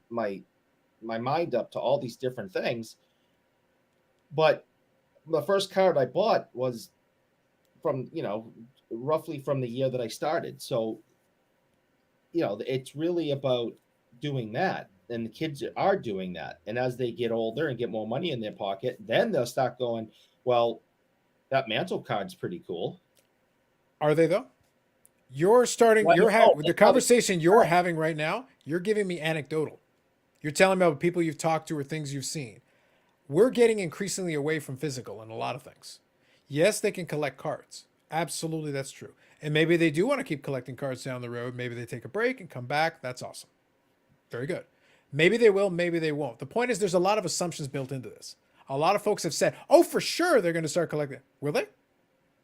mind up to all these different things. But the first card I bought was from, roughly from the year that I started. So, it's really about doing that. And the kids are doing that. And as they get older and get more money in their pocket, then they'll start going, well, that mantle card's pretty cool. Are they though? You're starting. Well, no, The that's how they conversation you're having right now. You're giving me anecdotal. You're telling me about people you've talked to or things you've seen. We're getting increasingly away from physical in a lot of things. Yes, they can collect cards. Absolutely, that's true. And maybe they do want to keep collecting cards down the road. Maybe they take a break and come back. That's awesome. Very good. Maybe they will, maybe they won't. The point is, there's a lot of assumptions built into this. A lot of folks have said, oh, for sure they're going to start collecting. Will they?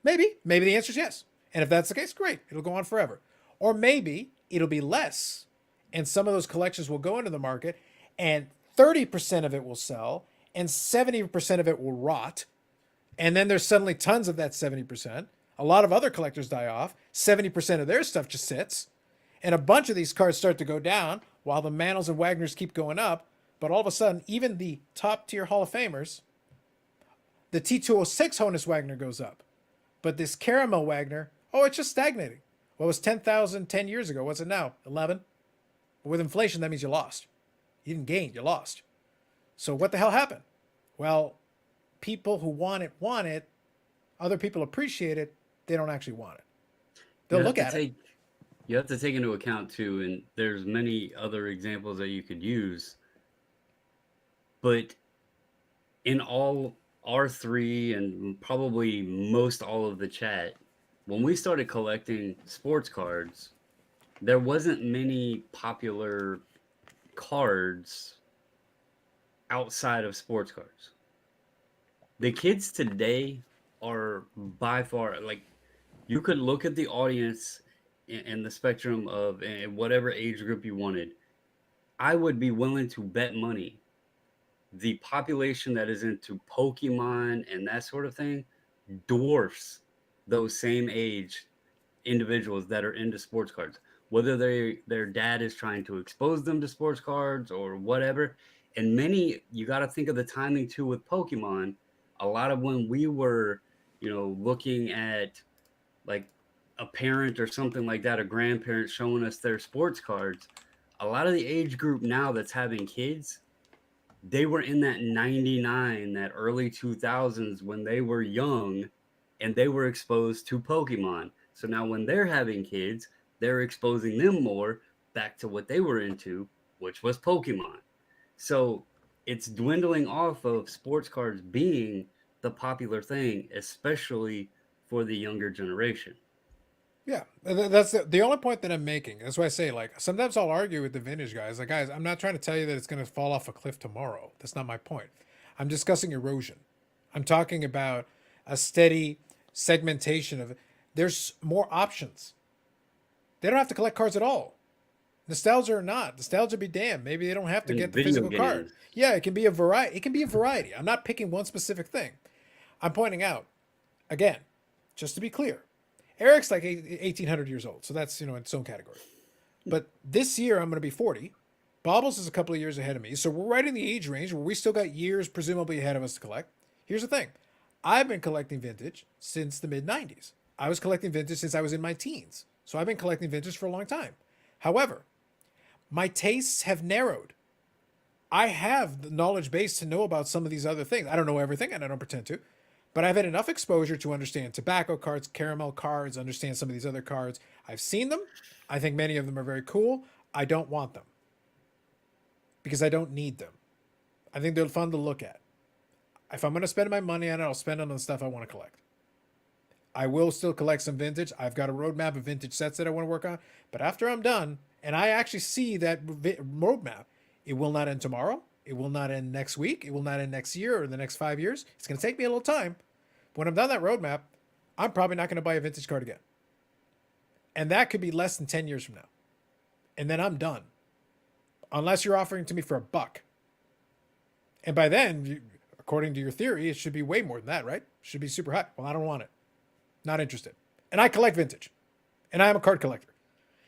Maybe. Maybe the answer is yes. And if that's the case, great. It'll go on forever. Or maybe it'll be less. And some of those collections will go into the market and 30% of it will sell and 70% of it will rot. And then there's suddenly tons of that 70%. A lot of other collectors die off. 70% of their stuff just sits. And a bunch of these cards start to go down while the Mantles and Wagners keep going up. But all of a sudden, even the top tier Hall of Famers, the T206 Honus Wagner goes up. But this Caramel Wagner, oh, it's just stagnating. What was 10,000 10 years ago? What's it now? 11? But with inflation, that means you lost. You didn't gain, you lost. So what the hell happened? Well, people who want it. Other people appreciate it. They don't actually want it. You They'll have look to at it. take you have to take into account too, and there's many other examples that you could use. But in all R3 and probably most all of the chat, when we started collecting sports cards, there wasn't many popular cards outside of sports cards. The kids today are by far, like, you could look at the audience and the spectrum of whatever age group you wanted. I would be willing to bet money the population that is into Pokemon and that sort of thing dwarfs those same age individuals that are into sports cards. Whether their dad is trying to expose them to sports cards or whatever. And many, you got to think of the timing too with Pokemon. A lot of when we were, looking at like a parent or something like that, a grandparent showing us their sports cards, a lot of the age group now that's having kids, they were in that 99, that early 2000s when they were young and they were exposed to Pokemon. So now when they're having kids, they're exposing them more back to what they were into, which was Pokemon. So it's dwindling off of sports cards being the popular thing, especially for the younger generation. Yeah, that's the only point that I'm making. That's why I say, like, sometimes I'll argue with the vintage guys. Like, guys, I'm not trying to tell you that it's going to fall off a cliff tomorrow. That's not my point. I'm discussing erosion. I'm talking about a steady segmentation of. There's more options. They don't have to collect cards at all. Nostalgia or not, nostalgia be damned. Maybe they don't have to And get the video physical card. games. Yeah, it can be a variety. It can be a variety. I'm not picking one specific thing. I'm pointing out, again, just to be clear, Eric's like 1,800 years old, so that's in its own category. But this year I'm going to be 40. Bobbles is a couple of years ahead of me, so we're right in the age range where we still got years presumably ahead of us to collect. Here's the thing: I've been collecting vintage since the mid 90s. I was collecting vintage since I was in my teens, so I've been collecting vintage for a long time. However, my tastes have narrowed. I have the knowledge base to know about some of these other things. I don't know everything, and I don't pretend to, but I've had enough exposure to understand tobacco cards, caramel cards, understand some of these other cards. I've seen them. I think many of them are very cool. I don't want them because I don't need them. I think they're fun to look at. If I'm going to spend my money on it, I'll spend it on the stuff I want to collect. I will still collect some vintage. I've got a roadmap of vintage sets that I want to work on. But after I'm done, and I actually see that roadmap, it will not end tomorrow. It will not end next week. It will not end next year or the next 5 years. It's going to take me a little time. But when I'm done that roadmap, I'm probably not going to buy a vintage card again. And that could be less than 10 years from now. And then I'm done. Unless you're offering to me for $1. And by then, according to your theory, it should be way more than that, right? It should be super high. Well, I don't want it. Not interested. And I collect vintage. And I am a card collector.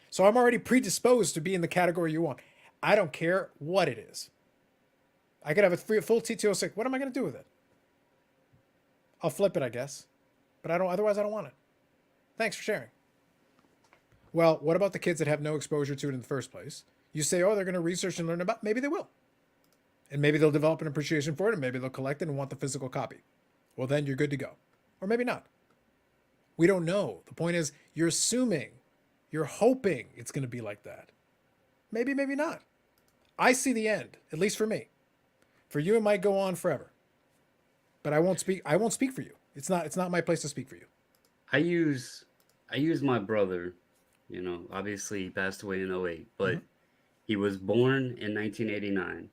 So I'm already predisposed to be in the category you want. I don't care what it is. I could have a full T206. What am I going to do with it? I'll flip it, I guess. But otherwise I don't want it. Thanks for sharing. Well, what about the kids that have no exposure to it in the first place? You say, oh, they're going to research and learn about it. Maybe they will. And maybe they'll develop an appreciation for it, and maybe they'll collect it and want the physical copy. Well, then you're good to go. Or maybe not. We don't know. The point is, you're assuming, you're hoping it's going to be like that. Maybe, maybe not. I see the end, at least for me. For you, it might go on forever. But I won't speak for you. It's not my place to speak for you. I use my brother, obviously he passed away in 08, but he was born in 1989.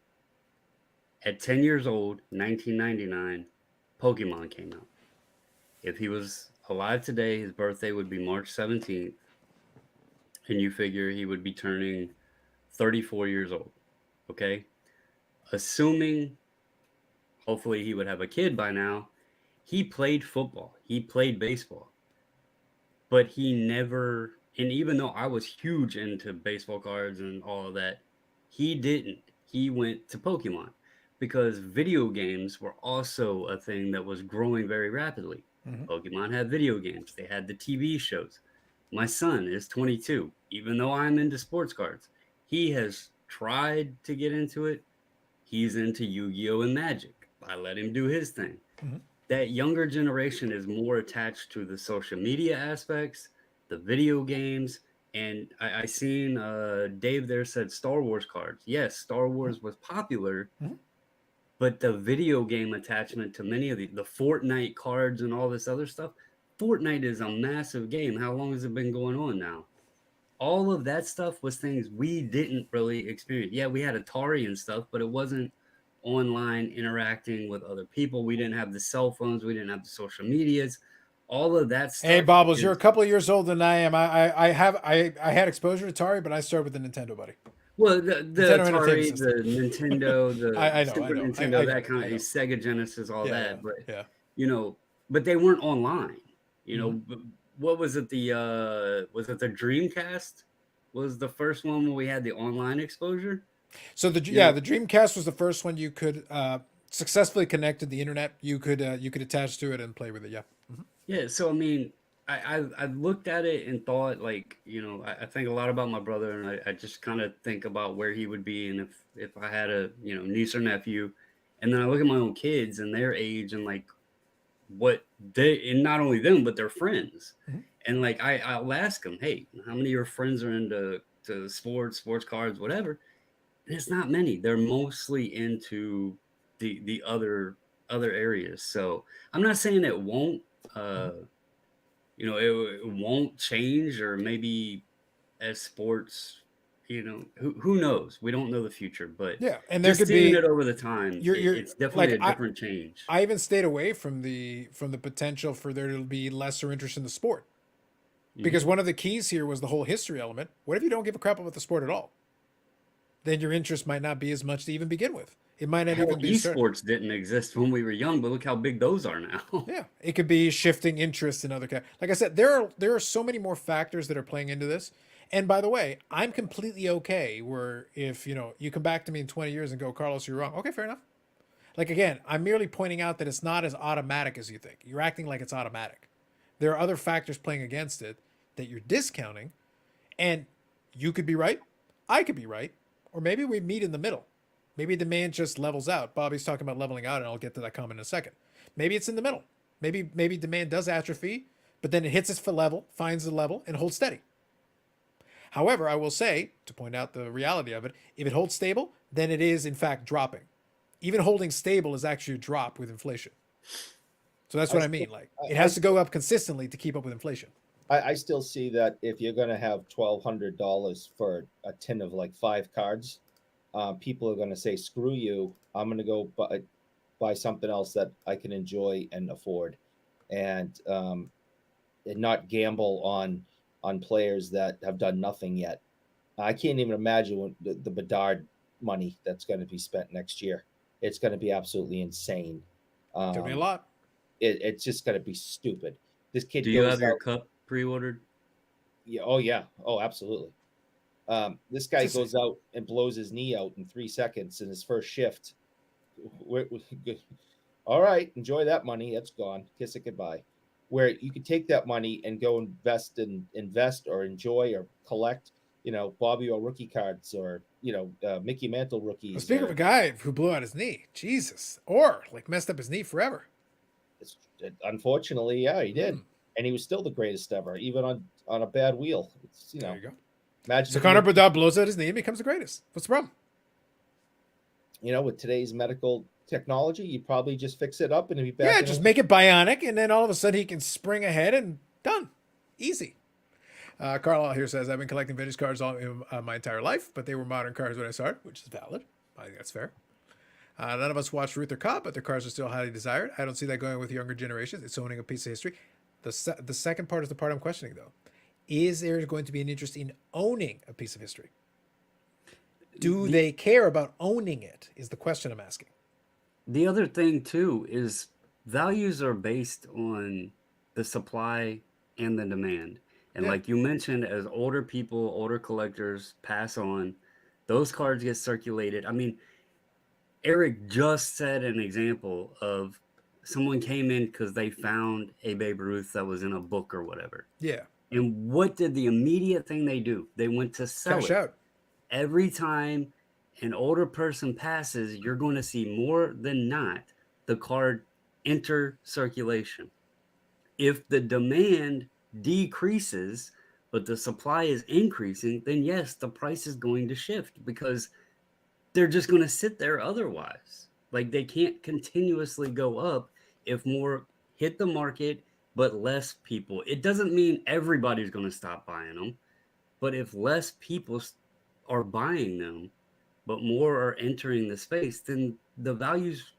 At 10 years old, 1999, Pokemon came out. If he was alive today, his birthday would be March 17th. And you figure he would be turning 34 years old. Okay? Assuming, hopefully he would have a kid by now, he played football. He played baseball. But he never, and even though I was huge into baseball cards and all of that, he didn't. He went to Pokemon because video games were also a thing that was growing very rapidly. Pokemon had video games. They had the TV shows. My son is 22. Even though I'm into sports cards, he has tried to get into it. He's into Yu-Gi-Oh! And Magic. I let him do his thing. That younger generation is more attached to the social media aspects, the video games, and I seen Dave there said Star Wars cards. Yes, Star Wars was popular, but the video game attachment to many of the Fortnite cards and all this other stuff, Fortnite is a massive game. How long has it been going on now? All of that stuff was things we didn't really experience. Yeah, we had Atari and stuff, but it wasn't online interacting with other people. We didn't have the cell phones. We didn't have the social medias. All of that stuff. Hey, Bobbles, you're a couple of years older than I am. I had exposure to Atari, but I started with the Nintendo, buddy. Well, the Nintendo Atari, Entertainment the Nintendo, the I know, Super I know. Nintendo, I that kind know. of Sega Genesis, all that. But yeah. But they weren't online. What was it? Was it the Dreamcast? Was the first one where we had the online exposure? So the Dreamcast was the first one you could successfully connect to the internet. You could attach to it and play with it. Yeah. Yeah. So I mean, I looked at it and thought, like, I think a lot about my brother, and I just kind of think about where he would be, and if I had a niece or nephew, and then I look at my own kids and their age, and like what they, and not only them but their friends, Mhm. and like I'll ask them, hey, how many of your friends are into sports cards, whatever, and it's not many. They're mostly into the other areas. So I'm not saying it won't. Mhm. Uh, it won't change, or maybe as sports, who knows? We don't know the future, but Yeah, and there just could seeing it be over the time, you're it's definitely like a different change. I even stayed away from the potential for there to be lesser interest in the sport, because Mhm. one of the keys here was the whole history element. What if you don't give a crap about the sport at all? Then your interest might not be as much to even begin with. It might not Hell, even be start. esports didn't exist when we were young, but look how big those are now. Yeah, it could be shifting interest in other. Like I said, there are so many more factors that are playing into this. And by the way, I'm completely okay where if you come back to me in 20 years and go, Carlos, you're wrong. Okay, fair enough. Like again, I'm merely pointing out that it's not as automatic as you think. You're acting like it's automatic. There are other factors playing against it that you're discounting, and you could be right, I could be right, or maybe we meet in the middle. Maybe demand just levels out. Bobby's talking about leveling out, and I'll get to that comment in a second. Maybe it's in the middle. Maybe demand does atrophy, but then it hits its level, finds the level, and holds steady. However, I will say, to point out the reality of it, if it holds stable, then it is in fact dropping. Even holding stable is actually a drop with inflation. So that's I what I still, mean. Like it I has to still, go up consistently to keep up with inflation. I still see that if you're going to have $1,200 for a tin of like 5 cards, people are going to say, "Screw you! I'm going to go buy something else that I can enjoy and afford," and not gamble on players that have done nothing yet. I can't even imagine what the Bedard money that's going to be spent next year. It's going to be absolutely insane. It's gonna be a Um, lot. it's just going to be stupid. This kid Do you goes have your out. cup pre-ordered? Yeah, oh yeah, oh absolutely. This guy Just goes out and blows his knee out in 3 seconds in his first shift. All right, enjoy that money. It's gone. Kiss it goodbye. Where you could take that money and go invest or enjoy or collect, Bobby or rookie cards or Mickey Mantle rookies speaking of a or guy who blew out his knee, Jesus, or like messed up his knee forever. unfortunately, yeah, he did, Mm, and he was still the greatest ever, even on a bad wheel. It's there you go. imagine So if he Connor had, Bedard blows out his knee and becomes the greatest. What's the problem? with today's medical technology, you probably just fix it up and he'd be back Yeah, in. just make it bionic, and then all of a sudden he can spring ahead and done. Easy. Carl here says, I've been collecting vintage cards all my entire life, but they were modern cards when I started, which is valid. I think that's fair. None of us watched Ruth or Cop, but their cars are still highly desired. I don't see that going with younger generations. It's owning a piece of history. The second part is the part I'm questioning, though. Is there going to be an interest in owning a piece of history? Do The they care about owning it? Is the question I'm asking. the other thing too is values are based on the supply and the demand. And Yeah. like you mentioned, as older people, older collectors pass on, those cards get circulated. I mean, Eric just said an example of someone came in because they found a Babe Ruth that was in a book or whatever. Yeah. And what did the immediate thing they do? They went to sell Cash it. out. Every time an older person passes, you're going to see more than not the card enter circulation. If the demand decreases, but the supply is increasing, then yes, the price is going to shift because they're just going to sit there otherwise. Like they can't continuously go up if more hit the market, but less people. It doesn't mean everybody's going to stop buying them, but if less people are buying them, but more are entering the space, then the values,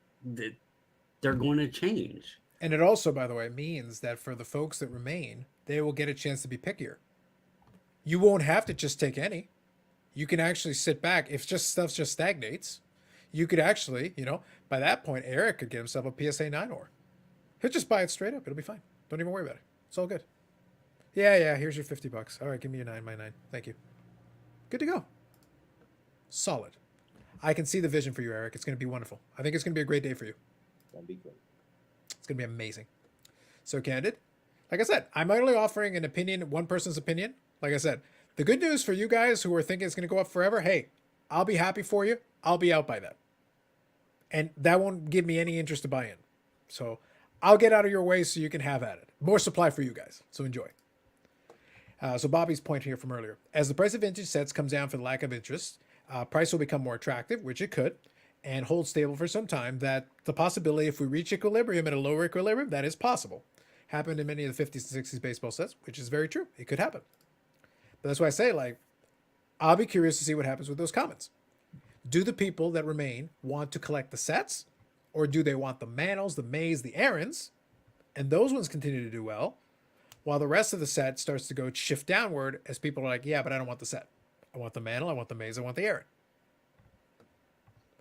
they're going to change. And it also, by the way, means that for the folks that remain, they will get a chance to be pickier. You won't have to just take any. You can actually sit back. If just stuff just stagnates, you could actually, by that point, Eric could get himself a PSA 9 or. He'll just buy it straight up. It'll be fine. Don't even worry about it. It's all good. Yeah, yeah, here's your $50. All right, give me your 9, my 9. Thank you. Good to go. Solid. I can see the vision for you, Eric. It's going to be wonderful. I think it's going to be a great day for you. That'd be great. It's going to be amazing. So, Candid, Like I said, I'm only offering an opinion, one person's opinion. Like I said, the good news for you guys who are thinking it's going to go up forever, hey, I'll be happy for you. I'll be out by then. And that won't give me any interest to buy in. So I'll get out of your way so you can have at it. More supply for you guys. So enjoy. So Bobby's point here from earlier. As the price of vintage sets comes down for the lack of interest, price will become more attractive, which it could, and hold stable for some time. That the possibility, if we reach equilibrium at a lower equilibrium, that is possible. Happened in many of the 50s and 60s baseball sets, which is very true. It could happen. But that's why I say, like, I'll be curious to see what happens with those comments. Do the people that remain want to collect the sets, or do they want the Manos, the Mays, the Aarons, and those ones continue to do well, while the rest of the set starts to go shift downward as people are like, yeah, but I don't want the set. I want the Mantle, I want the Mays, I want the Aaron.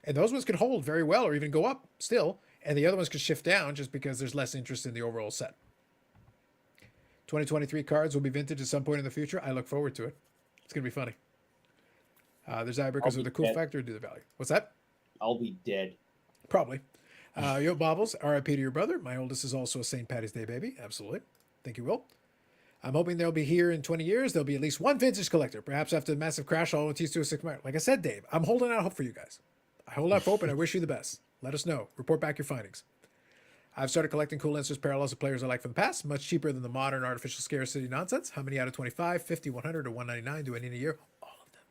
And those ones could hold very well or even go up still, and the other ones could shift down just because there's less interest in the overall set. 2023 cards will be vintage at some point in the future. I look forward to it. It's going to be funny. There's Ibreakers with the cool factor to the value. What's that? I'll be dead. Probably. Yo, Bobbles, RIP to your brother. My oldest is also a St. Patty's Day baby. Absolutely. Thank you, Will. I'm hoping they'll be here in 20 years. There'll be at least one vintage collector. Perhaps after the massive crash, all OTs to a 6 Like I said, Dave, I'm holding out hope for you guys. I hold out hope and I wish you the best. Let us know. Report back your findings. I've started collecting cool inserts parallels of players I like from the past, much cheaper than the modern artificial scarcity nonsense. How many out of 25, 50, 100, or 199 do I need a year? All of them.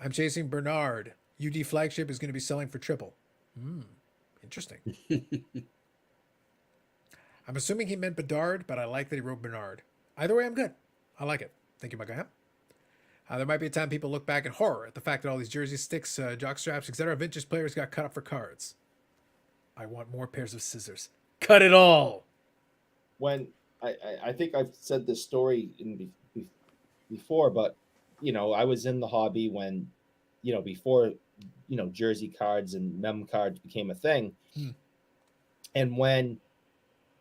I'm chasing Bernard. UD flagship is going to be selling for triple. Interesting. I'm assuming he meant Bedard, but I like that he wrote Bernard. Either way, I'm good. I like it. Thank you, my guy. There might be a time people look back in horror at the fact that all these jersey sticks, jock straps, etc. vintage players got cut up for cards. I want more pairs of scissors. Cut it all. When I think I've said this story before, but I was in the hobby when before jersey cards and mem cards became a thing, and when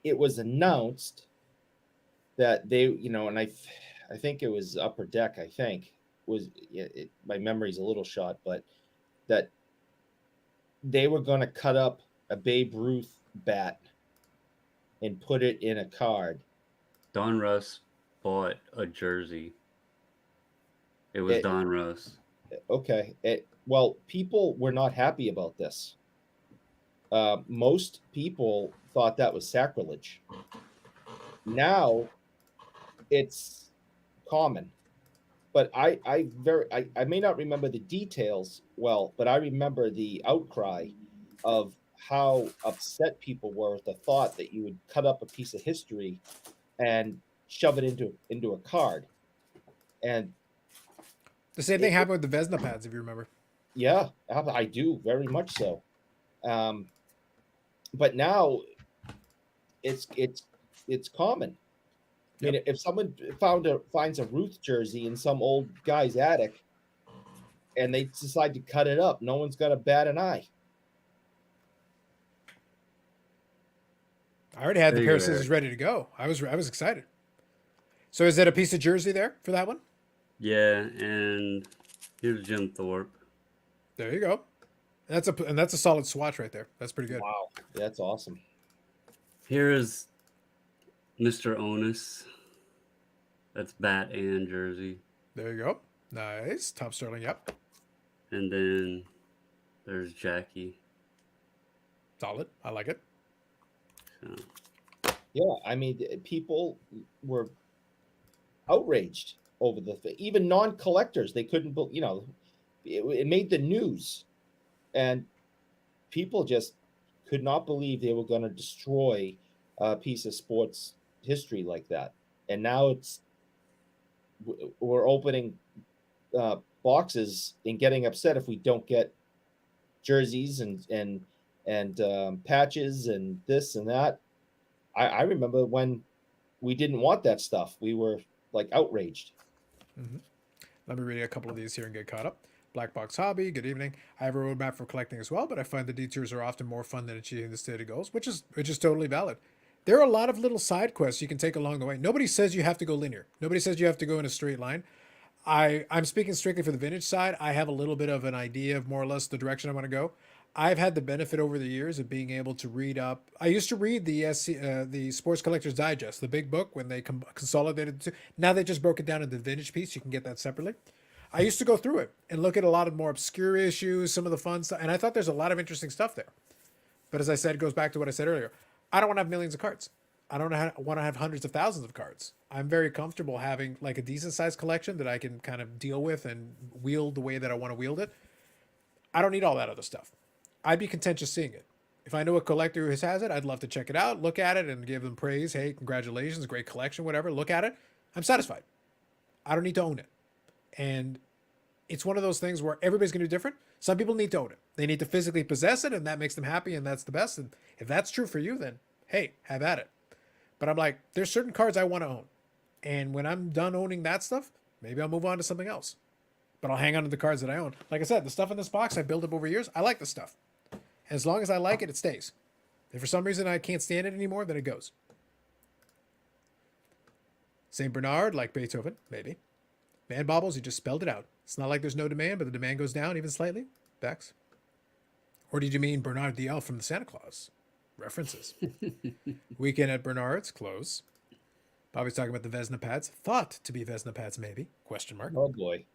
it was announced that they and I think it was Upper Deck. I think my memory's a little shot, but that they were going to cut up a Babe Ruth bat and put it in a card. Don Russ bought a jersey. It was Don Russ. Okay. Well, people were not happy about this. Most people thought that was sacrilege. Now it's common. But I may not remember the details well, but I remember the outcry of how upset people were at the thought that you would cut up a piece of history and shove it into a card. And the same thing happened with the Vesna pads, if you remember. Yeah, I do, very much so. But now it's common. Yep. I mean, if someone finds a Ruth jersey in some old guy's attic and they decide to cut it up, no one's got to bat an eye. I already had the pair of scissors ready to go. I was excited. So is that a piece of jersey there for that one? Yeah, and here's Jim Thorpe. There you go. And that's a solid swatch right there. That's pretty good. Wow, that's awesome. Here is Mr. Onus. That's bat and jersey. There you go. Nice. Tom Sterling, yep. And then there's Jackie. Solid. I like it. So. Yeah, I mean, people were outraged over even non-collectors. They couldn't, it made the news, and people just could not believe they were going to destroy a piece of sports history like that. And now we're opening boxes and getting upset if we don't get jerseys and patches and this and that. I remember when we didn't want that stuff. We were like outraged. Mm-hmm. Let me read a couple of these here and get caught up. Black Box Hobby, good evening. I have a roadmap for collecting as well, but I find the detours are often more fun than achieving the stated goals, which is totally valid. There are a lot of little side quests you can take along the way. Nobody says you have to go linear. Nobody says you have to go in a straight line. I'm speaking strictly for the vintage side. I have a little bit of an idea of more or less the direction I want to go. I've had the benefit over the years of being able to read up. I used to read the Sports Collector's Digest, the big book when they consolidated the two. Now they just broke it down into the vintage piece. You can get that separately. I used to go through it and look at a lot of more obscure issues, some of the fun stuff, and I thought there's a lot of interesting stuff there. But as I said, it goes back to what I said earlier. I don't want to have millions of cards. I don't want to have hundreds of thousands of cards. I'm very comfortable having like a decent sized collection that I can kind of deal with and wield the way that I want to wield it. I don't need all that other stuff. I'd be content just seeing it. If I know a collector who has it, I'd love to check it out, look at it, and give them praise. Hey, congratulations, great collection, whatever. Look at it. I'm satisfied. I don't need to own it. And it's one of those things where everybody's going to be different. Some people need to own it. They need to physically possess it, and that makes them happy, and that's the best. And if that's true for you, then hey, have at it. But I'm like, there's certain cards I want to own. And when I'm done owning that stuff, maybe I'll move on to something else. But I'll hang on to the cards that I own. Like I said, the stuff in this box I built up over years, I like the stuff. As long as I like it, it stays. If for some reason I can't stand it anymore, then it goes. St. Bernard, like Beethoven, maybe. Man Baubles, you just spelled it out. It's not like there's no demand, but the demand goes down even slightly. Bex? Or did you mean Bernard the Elf from the Santa Claus? References. Weekend at Bernard's, close. Bobby's talking about the Vesna pads. Thought to be Vesna pads, maybe. Question mark. Oh boy.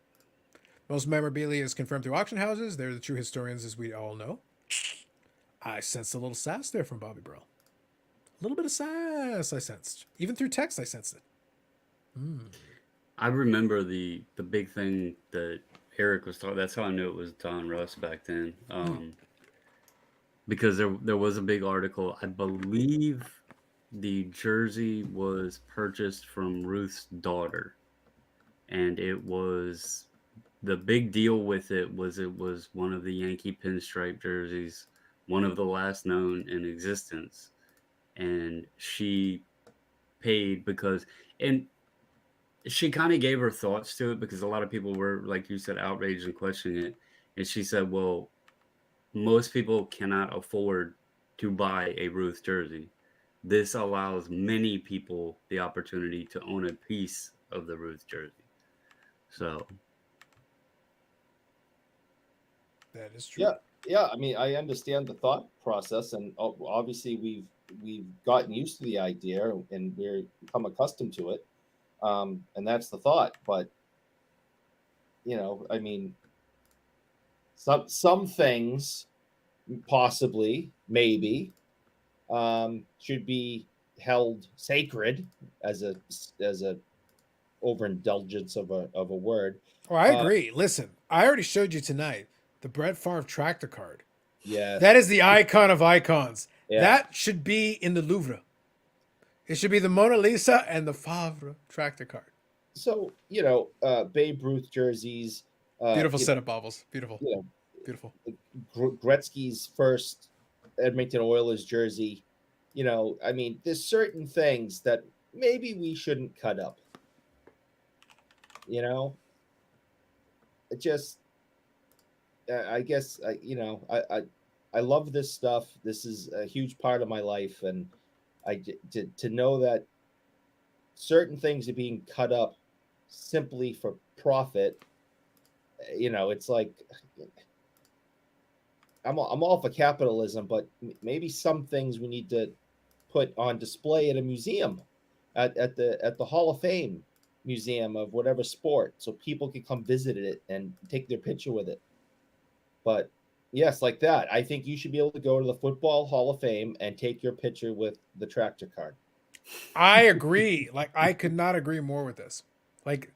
Most memorabilia is confirmed through auction houses. They're the true historians, as we all know. I sensed a little sass there from Bobby Brill. A little bit of sass I sensed. Even through text, I sensed it. I remember the big thing that Eric was talking. That's how I knew it was Don Russ back then. Because there was a big article. I believe the jersey was purchased from Ruth's daughter, and it was the big deal with it was one of the Yankee pinstripe jerseys, one of the last known in existence, and she paid because and she kind of gave her thoughts to it because a lot of people were, like you said, outraged and questioning it, and she said, well, most people cannot afford to buy a Ruth jersey. This allows many people the opportunity to own a piece of the Ruth jersey. So That is true. Yeah. I mean, I understand the thought process, and obviously we've gotten used to the idea, and we're become accustomed to it, and that's the thought. But I mean, some things possibly, maybe, should be held sacred as a overindulgence of a word. Oh, I agree. Listen, I already showed you tonight the Brett Favre tractor card. Yeah, That is the icon of icons. Yeah. That should be in the Louvre. It should be the Mona Lisa and the Favre tractor card. So Babe Ruth jerseys. Beautiful setup, Bobbles. Beautiful. Beautiful. Gretzky's first Edmonton Oilers jersey. I mean, there's certain things that maybe we shouldn't cut up. It just, I guess, I love this stuff. This is a huge part of my life, and to know that certain things are being cut up simply for profit. It's like, I'm all for capitalism, but maybe some things we need to put on display at a museum, at the Hall of Fame museum of whatever sport, so people can come visit it and take their picture with it. But yes, like that, I think you should be able to go to the Football Hall of Fame and take your picture with the tractor card. I agree. Like, I could not agree more with this. Like,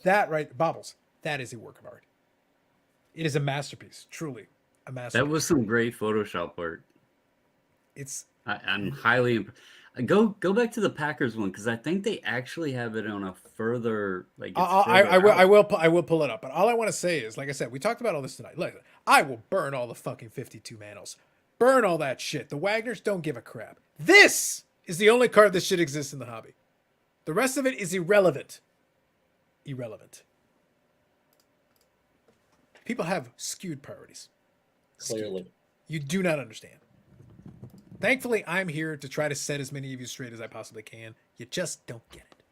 that, right? Bobbles, that is a work of art. It is a masterpiece, truly a masterpiece. that was some great Photoshop work. I'm highly impressed. Go back to the Packers one because I think they actually have it on a further I will pull it up. But all I want to say is, like I said, we talked about all this tonight. Look, I will burn all the fucking 52 manos. Burn all that shit. The Wagners don't give a crap. This is the only card that should exist in the hobby. The rest of it is irrelevant. Irrelevant. People have skewed priorities. Clearly. You do not understand. Thankfully, I'm here to try to set as many of you straight as I possibly can. You just don't get it.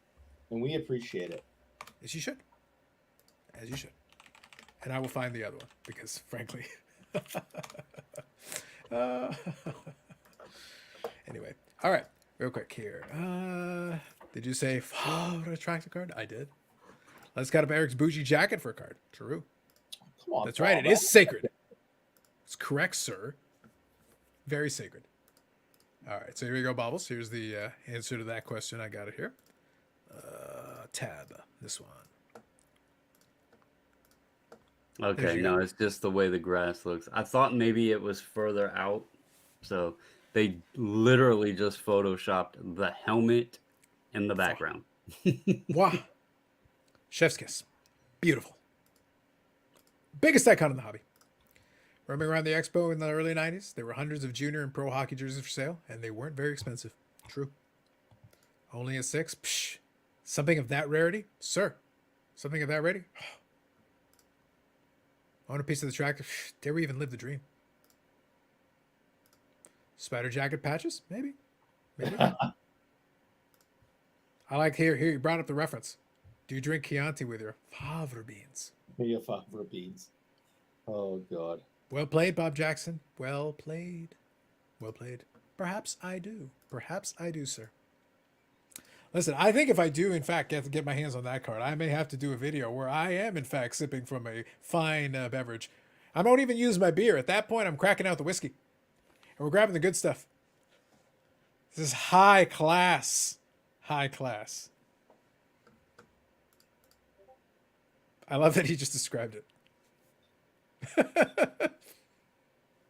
And we appreciate it. As you should. As you should. And I will find the other one because, frankly, Uh, anyway, all right, real quick here. Did you say tractor card? I did. Let's cut up Eric's bougie jacket for a card. True. Come on, That's right. It Bob. is sacred. It's correct, sir. Very sacred. All right, so here we go, Bobbles. Here's the answer to that question. I got it here. Tab. This one. Okay, you no, go. it's just the way the grass looks. I thought maybe it was further out, so they literally just photoshopped the helmet in the background. Wow. Chef's kiss. Beautiful. Biggest icon in the hobby. Roaming around the expo in the early 90s, there were hundreds of junior and pro hockey jerseys for sale, and they weren't very expensive. True. Only a 6? Psh. Something of that rarity? Sir. Something of that rarity? Own a piece of the tractor? Dare we even live the dream? Spider jacket patches? Maybe. Maybe. I like here you brought up the reference. Do you drink Chianti with your fava beans? Your fava beans. Oh God. Well played, Bob Jackson. Well played. Well played. Perhaps I do. Perhaps I do, sir. Listen, I think if I do, in fact, get my hands on that card, I may have to do a video where I am, in fact, sipping from a fine beverage. I won't even use my beer. At that point, I'm cracking out the whiskey. And we're grabbing the good stuff. This is high class. High class. I love that he just described it.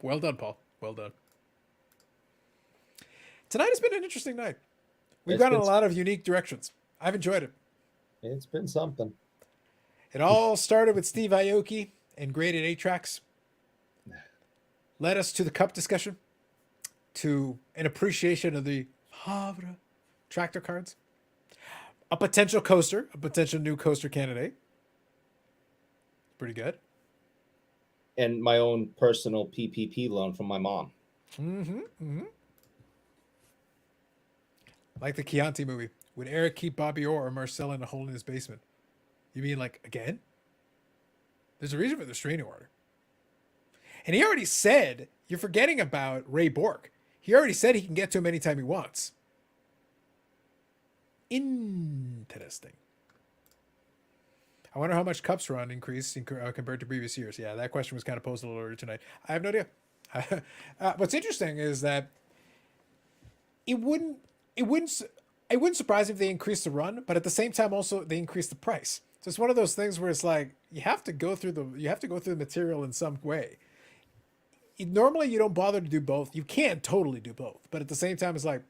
Well done, Paul. Well done. Tonight has been an interesting night. We've gone in a lot of unique directions. I've enjoyed it. It's been something. It all started with Steve Aoki and graded 8 tracks. Led us to the cup discussion, to an appreciation of the Havre tractor cards, a potential coaster, a potential new coaster candidate. Pretty good. And my own personal PPP loan from my mom. Mm-hmm. Mm-hmm. Like the Chianti movie. Would Eric keep Bobby Orr or Marcel in a hole in his basement? You mean like again? There's a reason for the restraining order. And he already said, you're forgetting about Ray Bork. He already said he can get to him anytime he wants. Interesting. I wonder how much cups run increased compared to previous years. Yeah, that question was kind of posed a little earlier tonight. I have no idea. What's interesting is that it wouldn't surprise me if they increased the run, but at the same time also they increased the price. So it's one of those things where it's like you have to go through the material in some way. Normally you don't bother to do both. You can't totally do both, but at the same time it's like,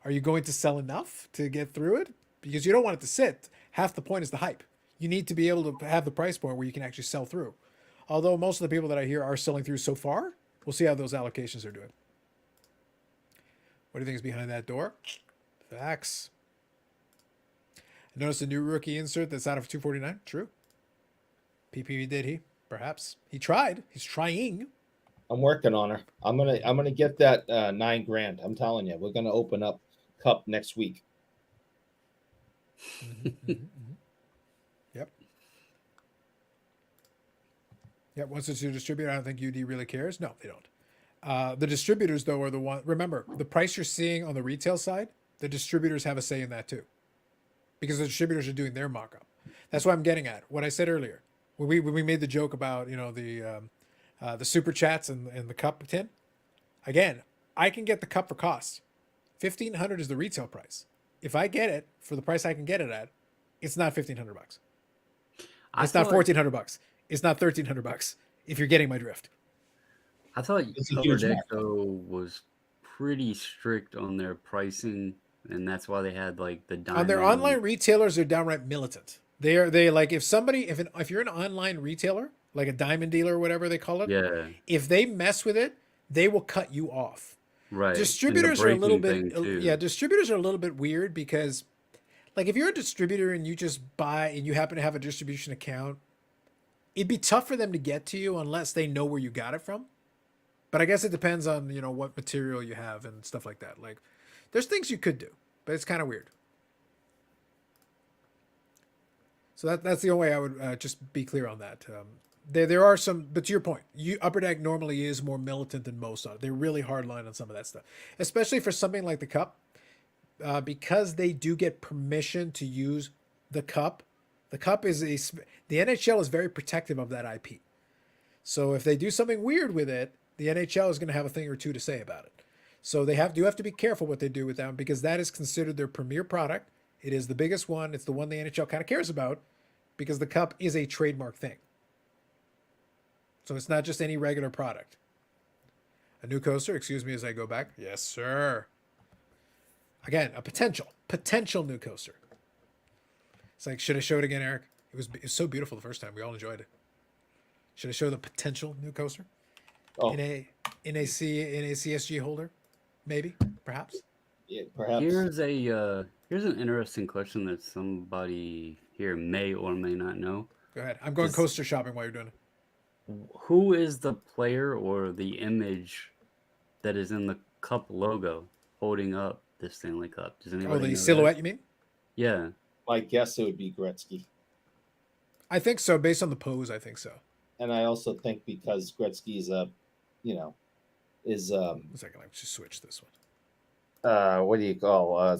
are you going to sell enough to get through it? Because you don't want it to sit. Half the point is the hype. You need to be able to have the price point where you can actually sell through. Although most of the people that I hear are selling through so far, we'll see how those allocations are doing. What do you think is behind that door? Facts. I noticed a new rookie insert that's out of 249. True. PPV did he? Perhaps. He tried. He's trying. I'm working on her. I'm gonna get that $9,000. I'm telling you, we're gonna open up cup next week. Yep. Yep. Once it's your distributor, I don't think UD really cares. No, they don't. The distributors, though, are the one. Remember, the price you're seeing on the retail side, the distributors have a say in that too, because the distributors are doing their mock-up. That's what I'm getting at. What I said earlier, when we made the joke about the super chats and the cup tin. Again, I can get the cup for cost. $1,500 is the retail price. If I get it for the price I can get it at, it's not $1,500. It's not $1,400. It's not $1,300. If you're getting my drift. I thought It's a huge Expo was pretty strict on their pricing, and that's why they had like the diamond. On their online retailers, they're downright militant. They like if you're an online retailer, like a diamond dealer or whatever they call it, Yeah. if they mess with it, they will cut you off. Right. Distributors are a little bit too. distributors are a little bit weird because like if you're a distributor and you just buy and you happen to have a distribution account, it'd be tough for them to get to you unless they know where you got it from. But I guess it depends on, what material you have and stuff like that. Like there's things you could do, but it's kind of weird. So that's the only way I would just be clear on that. There are some, but to your point, Upper Deck normally is more militant than most on it. They're really hard line on some of that stuff, especially for something like the Cup, because they do get permission to use the Cup. The Cup is the NHL is very protective of that IP. So if they do something weird with it, the NHL is going to have a thing or two to say about it. So they have to be careful what they do with them because that is considered their premier product. It is the biggest one. It's the one the NHL kind of cares about because the Cup is a trademark thing. So it's not just any regular product. A new coaster, excuse me as I go back. Yes, sir. Again, a potential new coaster. It's like, should I show it again, Eric? It was so beautiful the first time. We all enjoyed it. Should I show the potential new coaster in a CSG holder? Maybe, perhaps. Yeah, perhaps. Here's an interesting question that somebody here may or may not know. Go ahead. I'm going coaster shopping while you're doing it. Who is the player or the image that is in the Cup logo holding up the Stanley Cup? Does anybody know the silhouette, that? you mean? Yeah. My guess it would be Gretzky. I think so. Based on the pose, I think so. And I also think because Gretzky's is One second, let's just switch this one. what do you call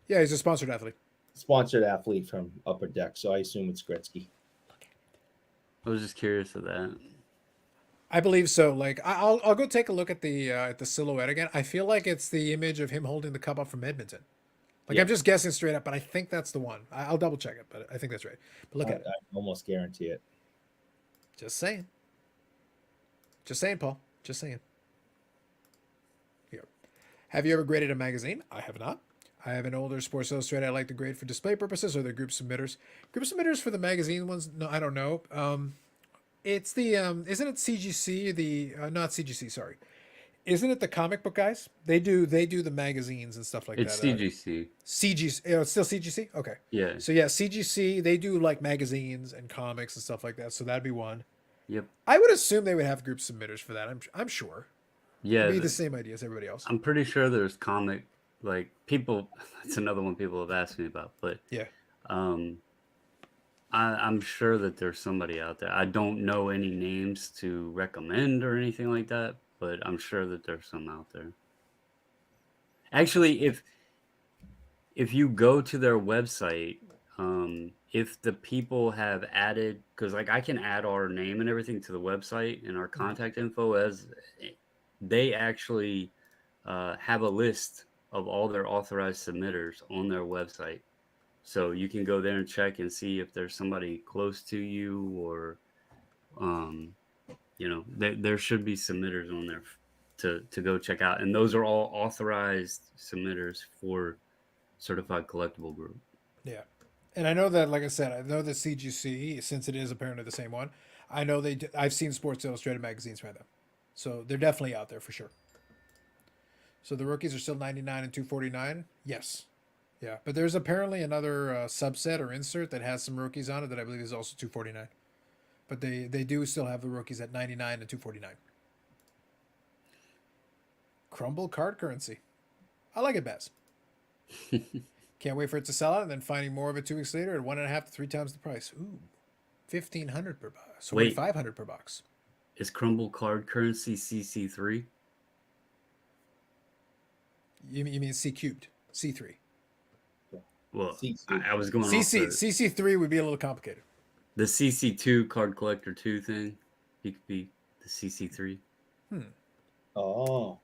Yeah, he's a sponsored athlete. sponsored athlete from Upper Deck, so I assume it's Gretzky. I was just curious of that. I believe so. Like I'll go take a look at the silhouette again. I feel like it's the image of him holding the cup up from Edmonton. Like Yeah. I'm just guessing straight up, but I think that's the one. I'll double check it, but I think that's right. But look at it. I almost guarantee it. Just saying. Just saying, Paul. Just saying. Here. Have you ever graded a magazine? I have not. I have an older Sports Illustrated I like to grade for display purposes or the group submitters. Group submitters for the magazine ones? No, I don't know. It's the isn't it CGC? Not CGC, sorry. Isn't it the comic book guys? They do the magazines and stuff like It's that. CGC. CGC. Oh, it's still CGC? Okay. Yeah. So yeah, CGC, they do like magazines and comics and stuff like that. So that'd be one. Yep. I would assume they would have group submitters for that. I'm sure. Yeah. It'd be the same idea as everybody else. I'm pretty sure there's comic like people. That's another one people have asked me about, but Yeah. I'm sure that there's somebody out there. I don't know any names to recommend or anything like that, but I'm sure that there's some out there. Actually, if you go to their website, if the people have added, because like I can add our name and everything to the website and our contact info, as they actually have a list of all their authorized submitters on their website. So you can go there and check and see if there's somebody close to you or, there should be submitters on there to go check out. And those are all authorized submitters for Certified Collectible Group. Yeah. And I know that, like I said, I know that CGC, since it is apparently the same one, I know I've seen Sports Illustrated magazines by them. So they're definitely out there for sure. So the rookies are still 99 and 249? Yes. Yeah, but there's apparently another subset or insert that has some rookies on it that I believe is also 249. But they do still have the rookies at 99 and 249. Crumble card currency. I like it, Baz. Can't wait for it to sell out and then finding more of it 2 weeks later at 1.5 to 3 times the price. Ooh, $1,500 per box. So Wait. $500 per box. Is Crumble card currency CC3? You mean C cubed? C3. Well, CC. I was going off CC3 would be a little complicated. the CC2 card collector 2 thing. He could be the CC3. Oh.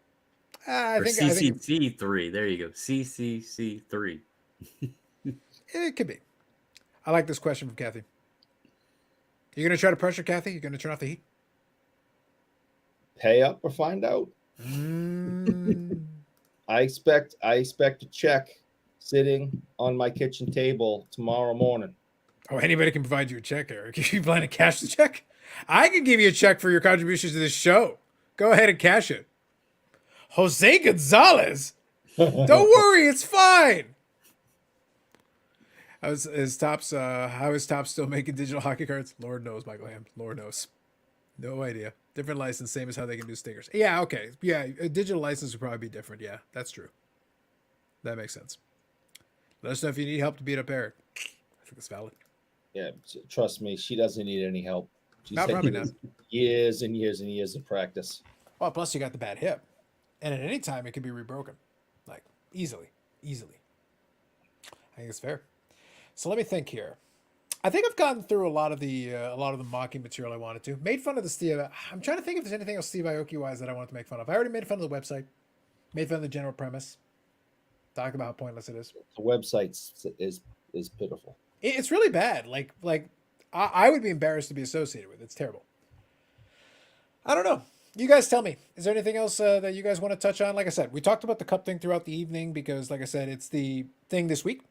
Or CCC3. There you go. CCC3. It could be. I like this question from Kathy. You gonna try to pressure Kathy? You gonna turn off the heat? Pay up or find out. I expect a check sitting on my kitchen table tomorrow morning. Oh, anybody can provide you a check, Eric. You plan to cash the check? I can give you a check for your contributions to this show. Go ahead and cash it. Jose Gonzalez. Don't worry, it's fine. How is Topps still making digital hockey cards? Lord knows, Michael Ham. Lord knows. No idea. Different license, same as how they can do stickers. Yeah, okay. Yeah, a digital license would probably be different. Yeah, that's true. That makes sense. Let us know if you need help to beat up Eric. I think that's valid. Yeah, trust me, she doesn't need any help. She No, said probably it not. was years and years and years of practice. Well, plus you got the bad hip, and at any time it could be rebroken, like easily, easily. I think it's fair. So let me think here. I think I've gotten through a lot of the mocking material I wanted to. Made fun of the Steve. I'm trying to think if there's anything else Steve Aoki wise that I wanted to make fun of. I already made fun of the website. Made fun of the general premise. Talk about how pointless it is. The website is pitiful. It's really bad. I would be embarrassed to be associated with. It's terrible. I don't know. You guys tell me. Is there anything else that you guys want to touch on? Like I said, we talked about the cup thing throughout the evening because, like I said, it's the thing this week.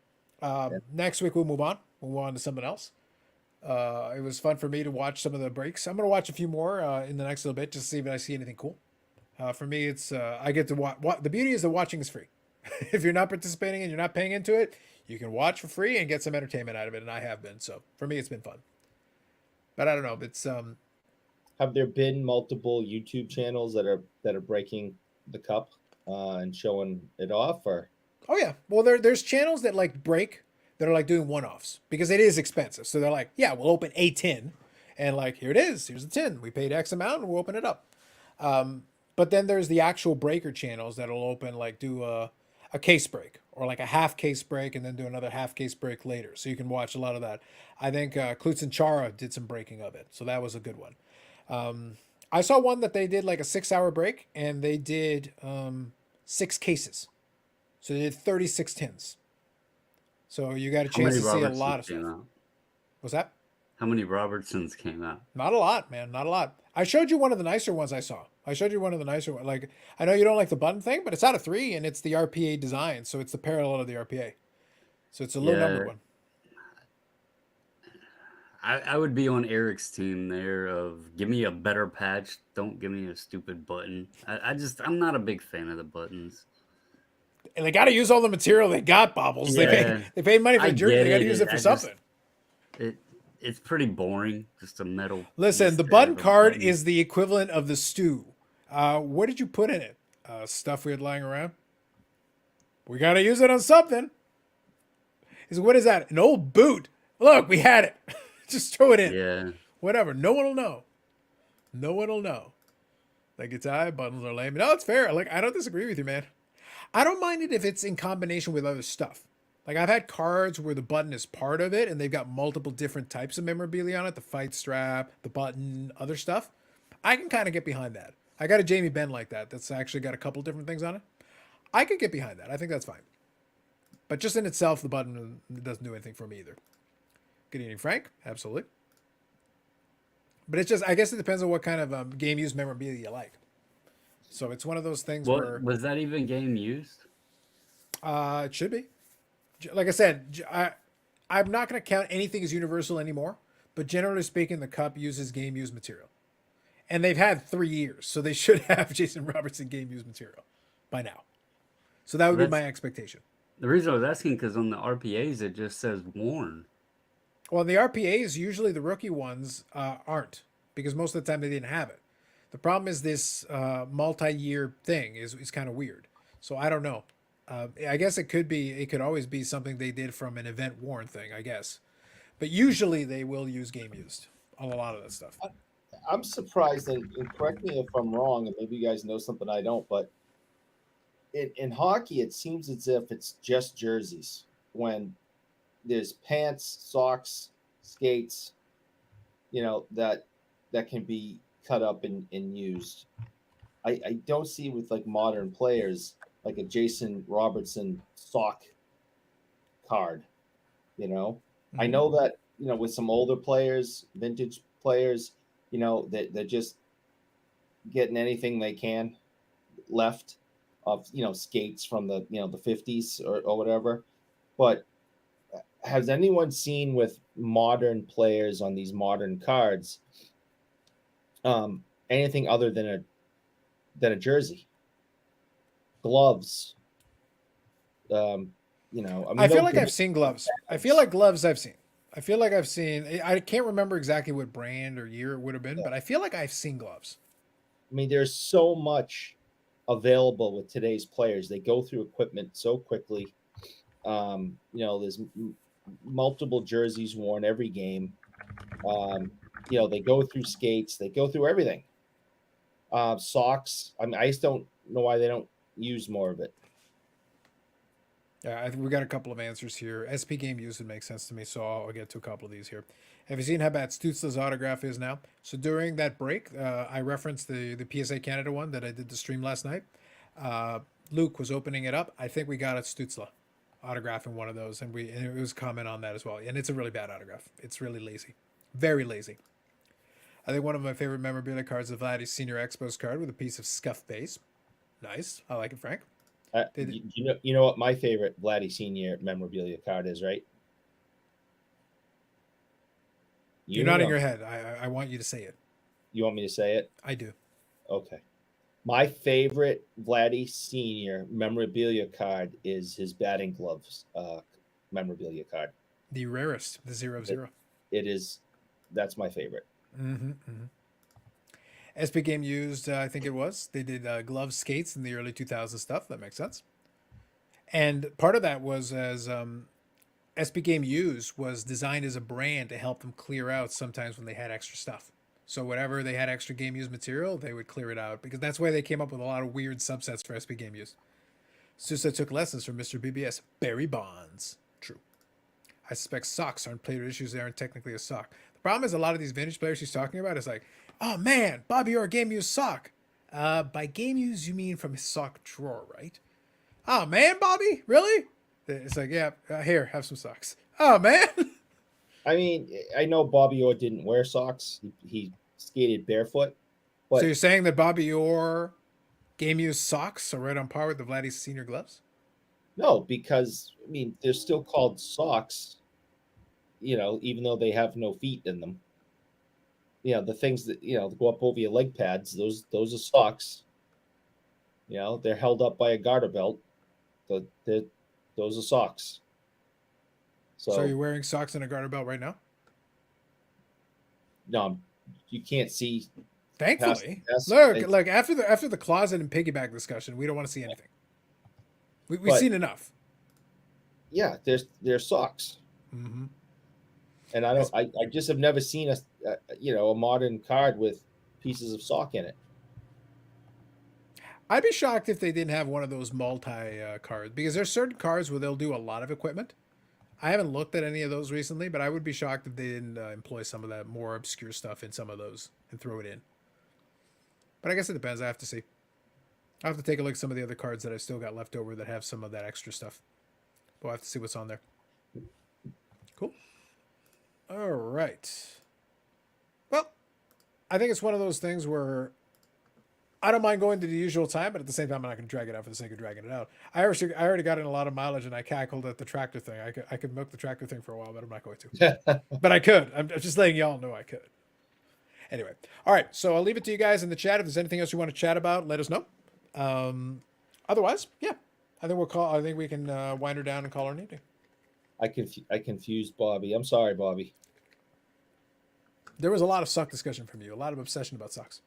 Next week we'll move on. We'll move on to something else. It was fun for me to watch some of the breaks. I'm going to watch a few more in the next little bit just to see if I see anything cool. For me, it's I get to watch. The beauty is that watching is free. If you're not participating and you're not paying into it, you can watch for free and get some entertainment out of it, and I have been. So for me, it's been fun. But I don't know. It's Have there been multiple YouTube channels that are breaking the cup and showing it off, or oh yeah. Well, there's channels that like break that are like doing one-offs because it is expensive. So they're like, yeah, we'll open a tin, and like here it is. Here's the tin. We paid X amount, and we'll open it up. But then there's the actual breaker channels that'll open like do a case break or like a half case break and then do another half case break later. So you can watch a lot of that. I think Klutz and Chara did some breaking of it. So that was a good one. I saw one that they did like a 6-hour break and they did 6 cases. So they did 36 tins. So you got a chance to see a lot of stuff. What's that? How many Robertsons came out? Not a lot, man. Not a lot. I showed you one of the nicer ones I saw. I showed you one of the nicer ones. Like, I know you don't like the button thing, but it's out of 3 and it's the RPA design. So it's the parallel of the RPA. So it's a low number one. I would be on Eric's team there of give me a better patch. Don't give me a stupid button. I'm not a big fan of the buttons. And they got to use all the material they got, Bobbles. Yeah, they paid money for the jersey. They got to use it for something. It's pretty boring. Just a metal. Listen, the button card is the equivalent of the stew. What did you put in it? Stuff we had lying around. We got to use it on something. What is that? An old boot. Look, we had it. Just throw it in. Yeah. Whatever. No one will know. No one will know. Like guitar buttons are lame. No, it's fair. Like I don't disagree with you, man. I don't mind it if it's in combination with other stuff. Like I've had cards where the button is part of it and they've got multiple different types of memorabilia on it. The fight strap, the button, other stuff. I can kind of get behind that. I got a Jamie Benn like that. That's actually got a couple different things on it. I could get behind that. I think that's fine. But just in itself, the button doesn't do anything for me either. Good evening, Frank. Absolutely. But it's just, I guess it depends on what kind of game used memorabilia you like. So it's one of those things where... Was that even game used? It should be. Like I said, I'm not going to count anything as universal anymore. But generally speaking, the cup uses game used material. And they've had 3 years. So they should have Jason Robertson game used material by now. So that would be my expectation. The reason I was asking, because on the RPAs, it just says worn. Well, the RPAs, usually the rookie ones aren't, because most of the time they didn't have it. The problem is this multi-year thing is kind of weird. So I don't know. I guess it could always be something they did from an event worn thing, I guess. But usually they will use game used on a lot of that stuff. I'm surprised, and correct me if I'm wrong, and maybe you guys know something I don't, but in hockey, it seems as if it's just jerseys when there's pants, socks, skates, that can be cut up and I don't see with like modern players like a Jason Robertson sock card. I know that with some older players, vintage players, they're just getting anything they can left of skates from the the 50s or whatever. But has anyone seen with modern players on these modern cards anything other than a jersey, gloves? I feel like I've seen gloves. I feel like gloves I've seen. I feel like I've seen. I can't remember exactly what brand or year it would have been, but I feel like I've seen gloves. I mean, there's so much available with today's players. They go through equipment so quickly. There's multiple jerseys worn every game. You know, they go through skates, they go through everything. Socks. I mean, I just don't know why they don't use more of it. Yeah, I think we got a couple of answers here. SP game use would make sense to me, so I'll get to a couple of these here. Have you seen how bad Stutzla's autograph is now? So during that break, I referenced the PSA Canada one that I did the stream last night. Luke was opening it up. I think we got a Stutzla autograph in one of those, and it was comment on that as well. And it's a really bad autograph. It's really lazy, very lazy. I think one of my favorite memorabilia cards is Vladdy's Senior Expos card with a piece of scuffed base. Nice, I like it, Frank. You know what my favorite Vladdy Senior memorabilia card is, right? You're nodding your head. I want you to say it. You want me to say it? I do. Okay. My favorite Vladdy Senior memorabilia card is his batting gloves memorabilia card. The rarest, the 0/0. It is. That's my favorite. SP Game used, I think it was. They did glove skates in the early 2000s stuff. That makes sense. And part of that was as SP Game Used was designed as a brand to help them clear out sometimes when they had extra stuff. So whatever they had extra Game Used material, they would clear it out because that's why they came up with a lot of weird subsets for SP Game Used. Sousa took lessons from Mr. BBS. Barry Bonds. True. I suspect socks aren't player issues. They aren't technically a sock. The problem is a lot of these vintage players he's talking about is like, oh man, Bobby Orr Game Used sock. By Game Used, you mean from his sock drawer, right? Oh man, Bobby, really? It's like, yeah, here, have some socks. Oh man. I mean, I know Bobby Orr didn't wear socks. He skated barefoot. But so you're saying that Bobby Orr Game Used socks are right on par with the Vladdy Senior gloves? No, because I mean they're still called socks. You know, even though they have no feet in them. You know, the things that go up over your leg pads. Those are socks. You know, they're held up by a garter belt. Those are socks. So you're wearing socks and a garter belt right now? No, you can't see. Thankfully, look after the closet and piggyback discussion, we don't want to see anything. We've seen enough. Yeah, they're socks. Mm-hmm. And I just have never seen a modern card with pieces of sock in it. I'd be shocked if they didn't have one of those multi cards because there's certain cards where they'll do a lot of equipment. I haven't looked at any of those recently, but I would be shocked if they didn't employ some of that more obscure stuff in some of those and throw it in. But I guess it depends. I have to see. I'll have to take a look at some of the other cards that I still got left over that have some of that extra stuff. We'll have to see what's on there. Cool. All right. Well, I think it's one of those things where I don't mind going to the usual time, but at the same time, I'm not going to drag it out for the sake of dragging it out. I already got in a lot of mileage, and I cackled at the tractor thing. I could milk the tractor thing for a while, but I'm not going to. But I could. I'm just letting y'all know I could. Anyway, all right. So I'll leave it to you guys in the chat. If there's anything else you want to chat about, let us know. Otherwise, yeah, I think we can wind her down and call her an evening. I confused Bobby. I'm sorry, Bobby. There was a lot of sock discussion from you. A lot of obsession about socks.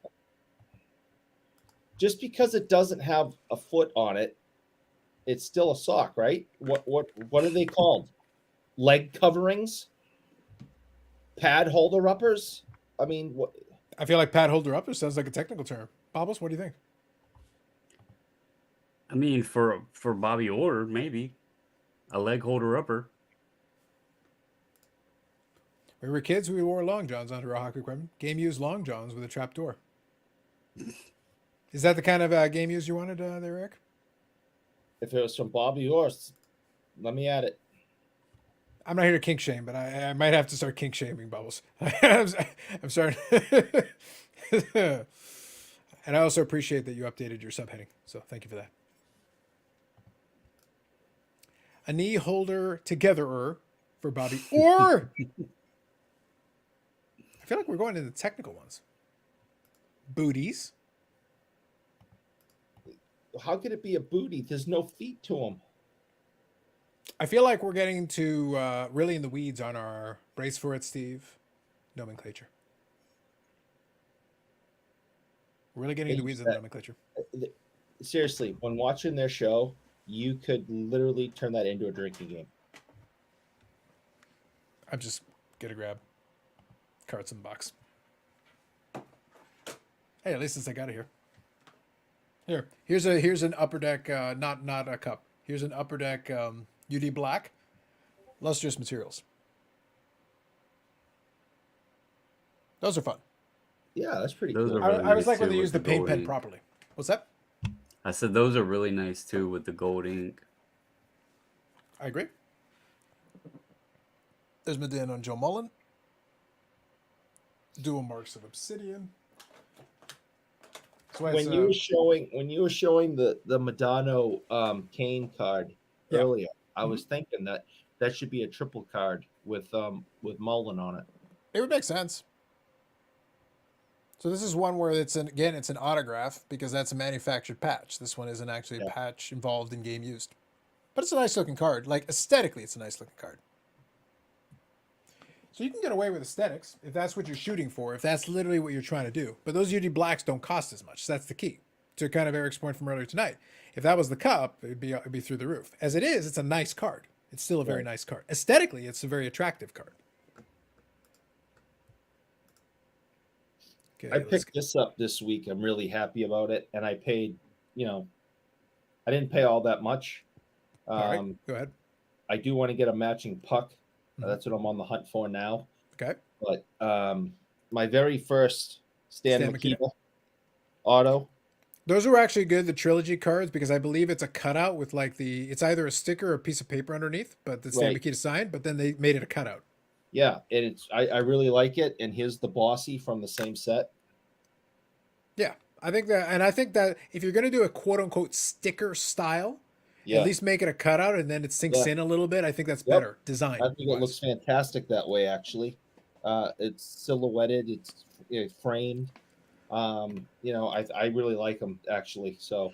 Just because it doesn't have a foot on it, it's still a sock, right? What are they called? Leg coverings? Pad holder uppers? I mean, what? I feel like pad holder upper sounds like a technical term. Bobbles, what do you think? I mean, for Bobby Orr, maybe a leg holder upper. When we were kids, we wore long johns under our hockey equipment. Game used long johns with a trap door. Is that the kind of game use you wanted there, Eric? If it was from Bobby Orr, let me at it. I'm not here to kink shame, but I might have to start kink shaming Bubbles. I'm sorry. And I also appreciate that you updated your subheading. So thank you for that. A knee holder togetherer for Bobby Orr. I feel like we're going into technical ones. Booties. How could it be a booty? There's no feet to them. I feel like we're getting to really in the weeds on our brace for it, Steve, nomenclature. We're really getting in the weeds of the nomenclature. Seriously, when watching their show, you could literally turn that into a drinking game. I'm just gonna grab cards in the box. Hey, at least since I got it here. Here's an upper deck, not a cup. Here's an upper deck UD black, lustrous materials. Those are fun. Yeah, that's pretty Those cool. are really I was nice like when too they use with the the paint gold pen ink. properly. What's that? I said those are really nice too with the gold ink. I agree. There's Medina on Joe Mullen. Dual marks of obsidian. That's why it's, When you were showing the Madano Kane card yeah. earlier, I was thinking that that should be a triple card with Mullen on it. It would make sense. So this is one where it's it's an autograph because that's a manufactured patch. This one isn't actually a Yeah. patch involved in game used. But it's a nice looking card. Like aesthetically, it's a nice looking card. So you can get away with aesthetics if that's what you're shooting for, if that's literally what you're trying to do. But those UD blacks don't cost as much. So that's the key. To kind of Eric's point from earlier tonight. If that was the cup, it'd be through the roof. As it is, it's a nice card. It's still a very Right. nice card. Aesthetically, it's a very attractive card. Okay, I let's picked this up this week. I'm really happy about it, and I paid. You know, I didn't pay all that much. all right. Go ahead. I do want to get a matching puck. Mhm. That's what I'm on the hunt for now. Okay. But my very first Stan Stan Mikita auto. Those were actually good, the trilogy cards, because I believe it's a cutout with like it's either a sticker or a piece of paper underneath, but the Stan Right. Mikita sign, but then they made it a cutout. Yeah, and I really like it. And here's the Bossy from the same set. Yeah. I think that if you're gonna do a quote unquote sticker style, Yeah, at least make it a cutout and then it sinks Yeah. in a little bit. I think that's Yep. better design. I think it looks fantastic that way. Actually, it's silhouetted. It's framed. I really like them actually. So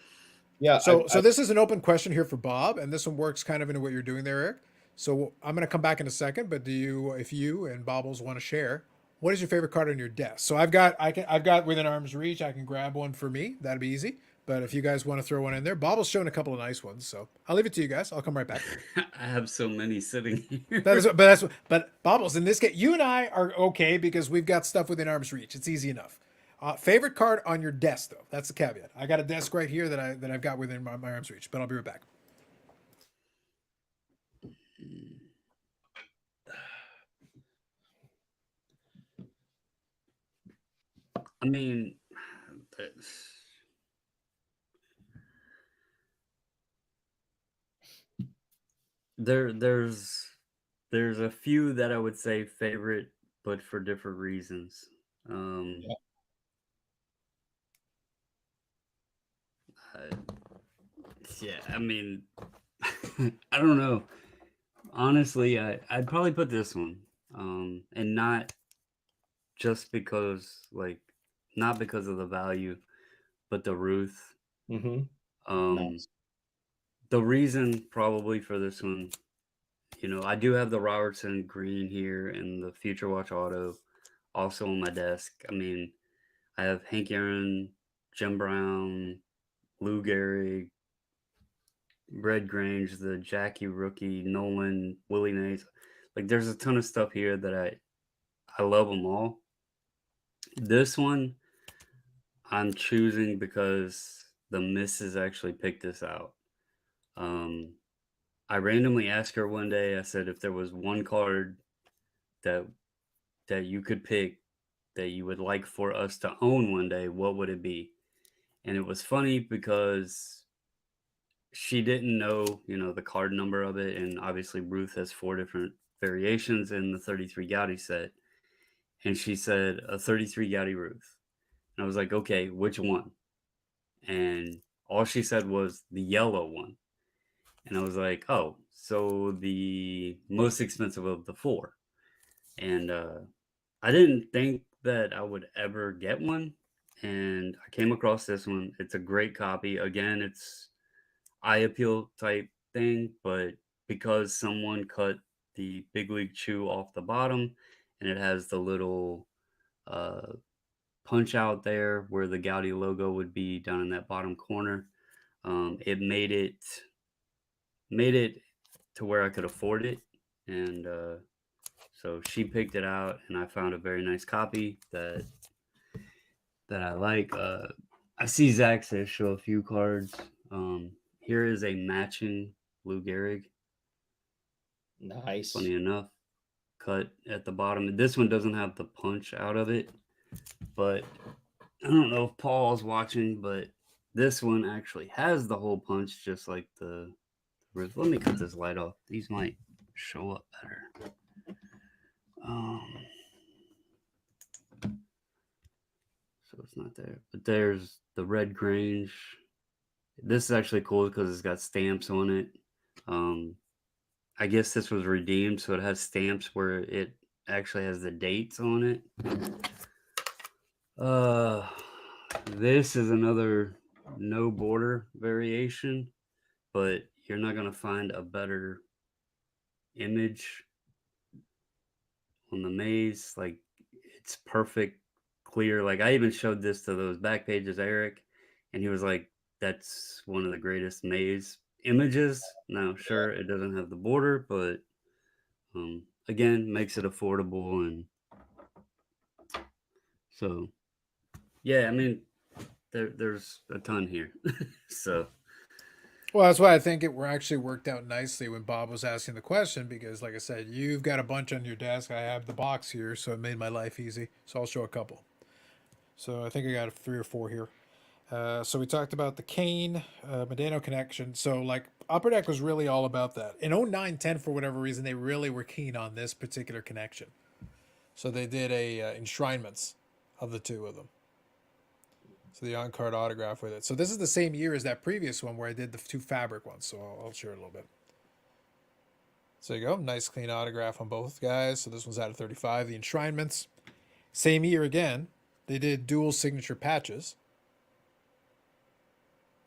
yeah. So this is an open question here for Bob, and this one works kind of into what you're doing there, Eric. So I'm gonna come back in a second, but if you and Bobbles want to share, what is your favorite card on your desk? So I've got within arm's reach. I can grab one for me. That'd be easy. But if you guys want to throw one in there, Bobbles showing a couple of nice ones. So I'll leave it to you guys. I'll come right back. I have so many sitting here. But Bobbles, in this case, you and I are okay because we've got stuff within arm's reach. It's easy enough. Favorite card on your desk, though. That's the caveat. I got a desk right here that I've got within my arm's reach. But I'll be right back. I mean, there's a few that I would say favorite, but for different reasons. Yeah. Yeah, I mean, I don't know. Honestly, I'd probably put this one, and not just because, not because of the value, but the Ruth. Mm-hmm. Nice. The reason probably for this one, I do have the Robertson green here and the Future Watch Auto also on my desk. I mean, I have Hank Aaron, Jim Brown, Lou Gehrig, Red Grange, the Jackie rookie, Nolan, Willie Mays. Like, there's a ton of stuff here that I love them all. This one, I'm choosing because the missus actually picked this out. I randomly asked her one day, I said, if there was one card that you could pick that you would like for us to own one day, what would it be? And it was funny because she didn't know, the card number of it. And obviously Ruth has 4 different variations in the 33 Gaudy set. And she said a 33 Gaudy Ruth. And I was like, okay, which one? And all she said was the yellow one. And I was like, oh, so the most expensive of the 4. And I didn't think that I would ever get one. And I came across this one. It's a great copy. Again, it's eye appeal type thing, but because someone cut the Big League Chew off the bottom and it has the little punch out there where the Gaudi logo would be down in that bottom corner, it made it to where I could afford it. And so she picked it out and I found a very nice copy that that I like. I see Zach says show a few cards. Here is a matching Lou Gehrig. Nice. Funny enough, cut at the bottom. This one doesn't have the punch out of it, but I don't know if Paul's watching, but this one actually has the hole punch, just like the. Let me cut this light off. These might show up better. So it's not there, but there's the red Grange. This is actually cool because it's got stamps on it. I guess this was redeemed, so it has stamps where it actually has the dates on it. This is another no border variation, but you're not gonna find a better image on the maze. Like, it's perfect, clear. Like, I even showed this to those back pages, Eric, and he was like, that's one of the greatest maze images. Now, sure, it doesn't have the border, but again, makes it affordable. And so, yeah, I mean, there's a ton here. So, Well, that's why I think it were actually worked out nicely when Bob was asking the question, because, like I said, you've got a bunch on your desk. I have the box here, so it made my life easy. So I'll show a couple. So I think I got 3 or 4 here. So we talked about the Kane Medano connection. So like Upper Deck was really all about that. In 09-10, for whatever reason, they really were keen on this particular connection. So they did a enshrinements of the two of them. So the on-card autograph with it. So this is the same year as that previous one where I did the 2 fabric ones. So I'll share it a little bit. So there you go. Nice clean autograph on both guys. So this one's out of 35. The enshrinements. Same year again. They did dual signature patches.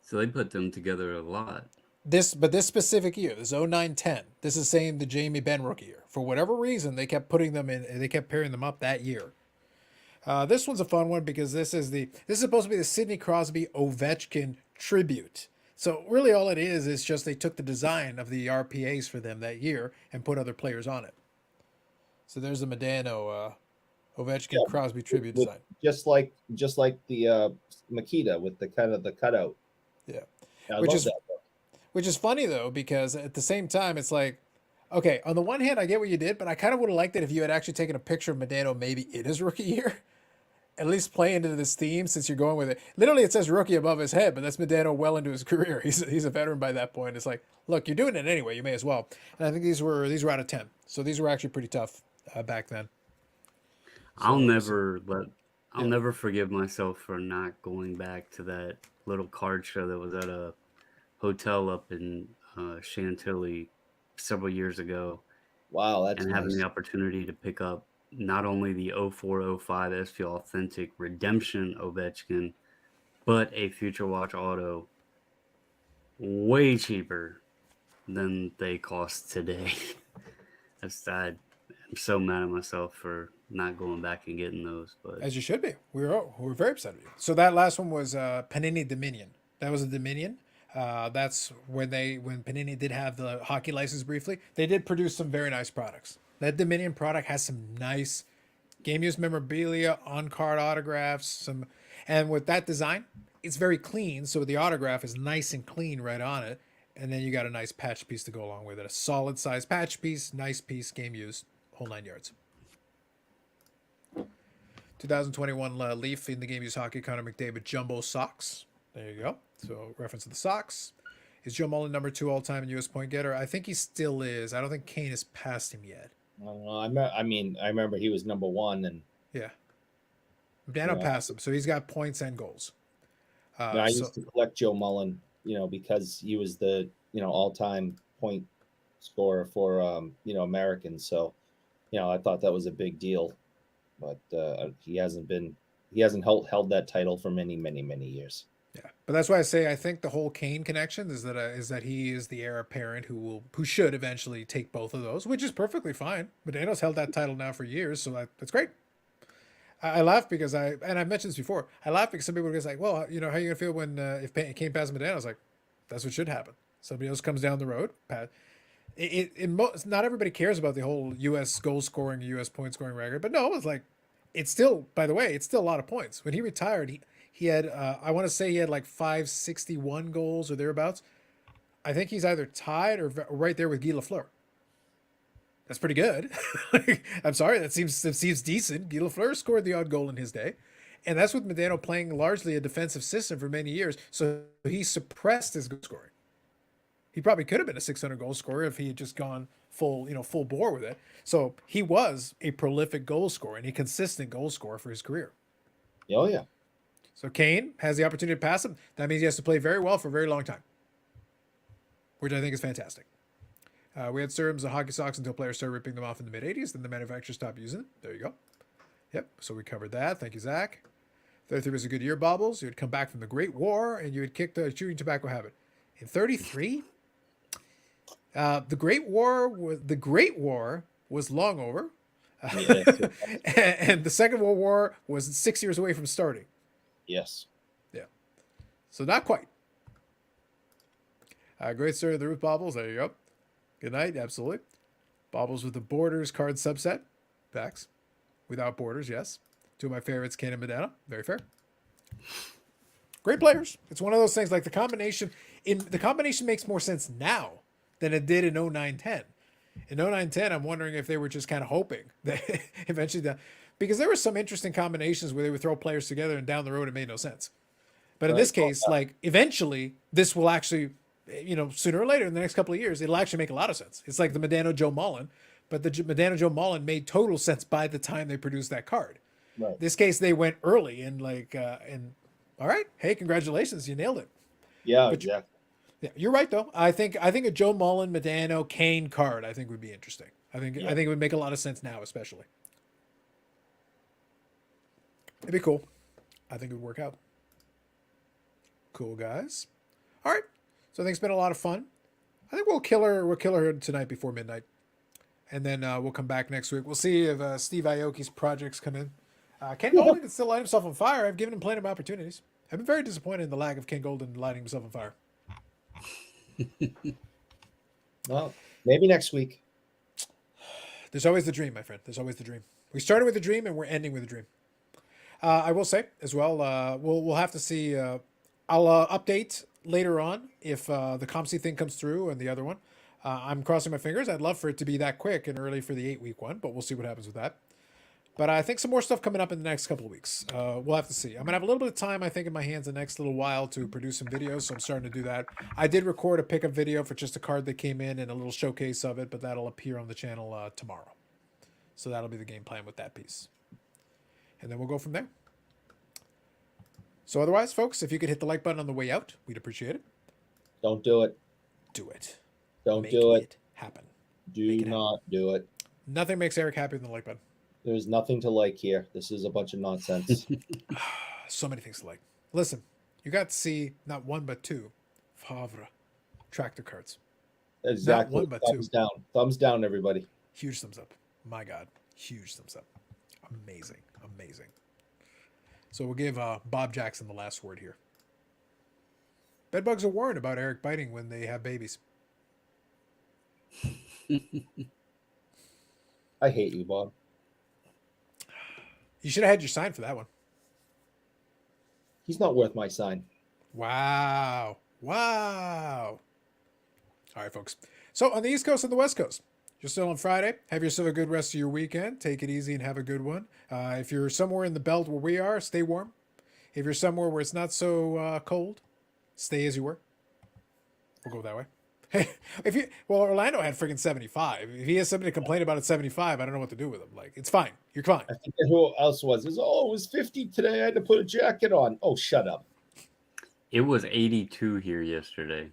so they put them together a lot. This specific year, this 09-10, this is saying the Jamie Benn rookie year. For whatever reason, they kept putting them in, they kept pairing them up that year. This one's a fun one because this is supposed to be the Sidney Crosby Ovechkin tribute. So really all it is just they took the design of the RPAs for them that year and put other players on it. So there's the Medano Ovechkin Crosby tribute design. Just like the Makita with the kind of the cutout. Yeah. I Which love is that. Which is funny though, because at the same time, it's like, okay, on the one hand, I get what you did, but I kind of would have liked it if you had actually taken a picture of Medano maybe in his rookie year. At least play into this theme since you're going with it. Literally, it says rookie above his head, but that's Medano well into his career. He's a veteran by that point. It's like, look, you're doing it anyway. You may as well. And I think these were out of 10, so these were actually pretty tough back then. I'll never forgive myself for not going back to that little card show that was at a hotel up in Chantilly several years ago. Wow, that's and nice. having the opportunity to pick up not only the 0405 SP Authentic Redemption Ovechkin, but a Future Watch auto way cheaper than they cost today. I'm so mad at myself for not going back and getting those. But as you should be. We're very upset with you. So that last one was Panini Dominion. That was a Dominion. That's when Panini did have the hockey license briefly. They did produce some very nice products. That Dominion product has some nice game used memorabilia, on card autographs, and with that design, it's very clean. So the autograph is nice and clean right on it, and then you got a nice patch piece to go along with it. A solid size patch piece, nice piece, game used, whole 9 yards. 2021 Leaf in the game used hockey, Connor McDavid jumbo socks. There you go. So reference to the socks. Is Joe Mullen number 2 all-time in U.S. point getter? I think he still is. I don't think Kane has passed him yet. I mean, I remember he was number 1, and yeah, Dano passed him, so he's got points and goals. I used to collect Joe Mullen, because he was the all-time point scorer for Americans. So, I thought that was a big deal, but he hasn't held that title for many, many, many years. Yeah, but that's why I say I think the whole Kane connection is that he is the heir apparent who should eventually take both of those, which is perfectly fine. Medano's held that title now for years, so that's great. I laugh because I've mentioned this before. I laugh because some people are just like, well, how are you gonna feel when if Kane passes Medano? I was like, that's what should happen. Somebody else comes down the road. Not everybody cares about the whole U.S. goal scoring, U.S. point scoring record, but no, it's like it's still, by the way, it's still a lot of points. When he retired, he had, I want to say he had like 561 goals or thereabouts. I think he's either tied or right there with Guy Lafleur. That's pretty good. I'm sorry, that seems decent. Guy Lafleur scored the odd goal in his day, and that's with Modano playing largely a defensive system for many years. So he suppressed his goal scoring. He probably could have been a 600 goal scorer if he had just gone full bore with it. So he was a prolific goal scorer and a consistent goal scorer for his career. Oh yeah. So Kane has the opportunity to pass him. That means he has to play very well for a very long time, which I think is fantastic. We had serums of hockey socks until players started ripping them off in the mid-'80s. Then the manufacturers stopped using them. There you go. Yep, so we covered that. Thank you, Zach. 33 was a good year, Bobbles. You would come back from the Great War, and you would kick the chewing tobacco habit. In 33, the Great War was long over. Yeah. And the Second World War was 6 years away from starting. Yes. Yeah. So not quite. Great story of the Ruth Bobbles. There you go. Good night. Absolutely. Bobbles with the Borders card subset. Facts. Without borders, yes. Two of my favorites, Kane and Modano. Very fair. Great players. It's one of those things like the combination makes more sense now than it did in 09-10. In 09-10, I'm wondering if they were just kind of hoping that eventually because there were some interesting combinations where they would throw players together and down the road it made no sense. But in this case, like eventually this will actually, sooner or later in the next couple of years, it'll actually make a lot of sense. It's like the Modano Joe Mullen, but the Modano Joe Mullen made total sense by the time they produced that card. Right. This case, they went early and all right, hey, congratulations, you nailed it. Yeah, exactly. Yeah, you're right though. I think a Joe Mullen, Modano, Kane card I think would be interesting. I think it would make a lot of sense now, especially. It'd be cool. I think it would work out. Cool, guys. All right. So I think it's been a lot of fun. I think we'll kill her tonight before midnight. And then we'll come back next week. We'll see if Steve Aoki's projects come in. Ken Golden can still light himself on fire. I've given him plenty of opportunities. I've been very disappointed in the lack of Ken Golden lighting himself on fire. Well, maybe next week. There's always the dream, my friend. There's always the dream. We started with a dream and we're ending with a dream. I will say as well, we'll have to see. I'll update later on if the ComC thing comes through and the other one. I'm crossing my fingers. I'd love for it to be that quick and early for the 8-week one, but we'll see what happens with that. But I think some more stuff coming up in the next couple of weeks. We'll have to see. I'm going to have a little bit of time, I think, in my hands the next little while to produce some videos, so I'm starting to do that. I did record a pickup video for just a card that came in and a little showcase of it, but that'll appear on the channel tomorrow. So that'll be the game plan with that piece. And then we'll go from there. So otherwise, folks, if you could hit the like button on the way out, we'd appreciate it. Don't do it. Do it. Don't Make do it. Happen. Do not do it. Nothing makes Eric happier than the like button. There's nothing to like here. This is a bunch of nonsense. So many things to like. Listen, you got to see not one but two Favre tractor cards. Exactly. Not one but Thumbs two. down. Thumbs down, everybody. Huge thumbs up. My God. Huge thumbs up. Amazing. Amazing. So we'll give Bob Jackson the last word here. Bedbugs are warned about Eric biting when they have babies. I hate you, Bob. You should have had your sign for that one. He's not worth my sign. Wow. Wow. All right, folks. So on the East Coast and the West Coast, you're still on Friday. Have yourself a good rest of your weekend. Take it easy and have a good one. If you're somewhere in the belt where we are, stay warm. If you're somewhere where it's not so cold, stay as you were. We'll go that way. Orlando had freaking 75. If he has something to complain about at 75, I don't know what to do with him. Like, it's fine. You're fine. I think who else was? It was 50 today. I had to put a jacket on. Oh, shut up. It was 82 here yesterday.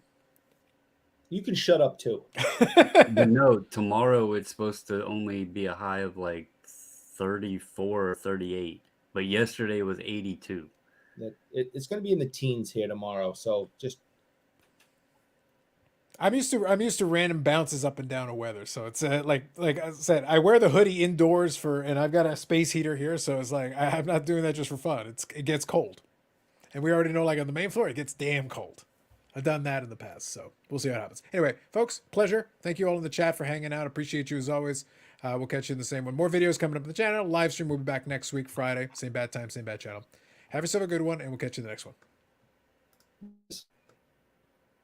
You can shut up too. But no, tomorrow it's supposed to only be a high of like 34 or 38. But yesterday was 82. It's going to be in the teens here tomorrow. So just. I'm used to random bounces up and down of weather. So it's like I said, I wear the hoodie indoors and I've got a space heater here. So it's like, I'm not doing that just for fun. It gets cold. And we already know, like on the main floor, it gets damn cold. I've done that in the past, so we'll see what happens. Anyway, folks, pleasure. Thank you all in the chat for hanging out. Appreciate you as always. We'll catch you in the same one. More videos coming up on the channel. Live stream will be back next week, Friday. Same bad time, same bad channel. Have yourself a good one, and we'll catch you in the next one.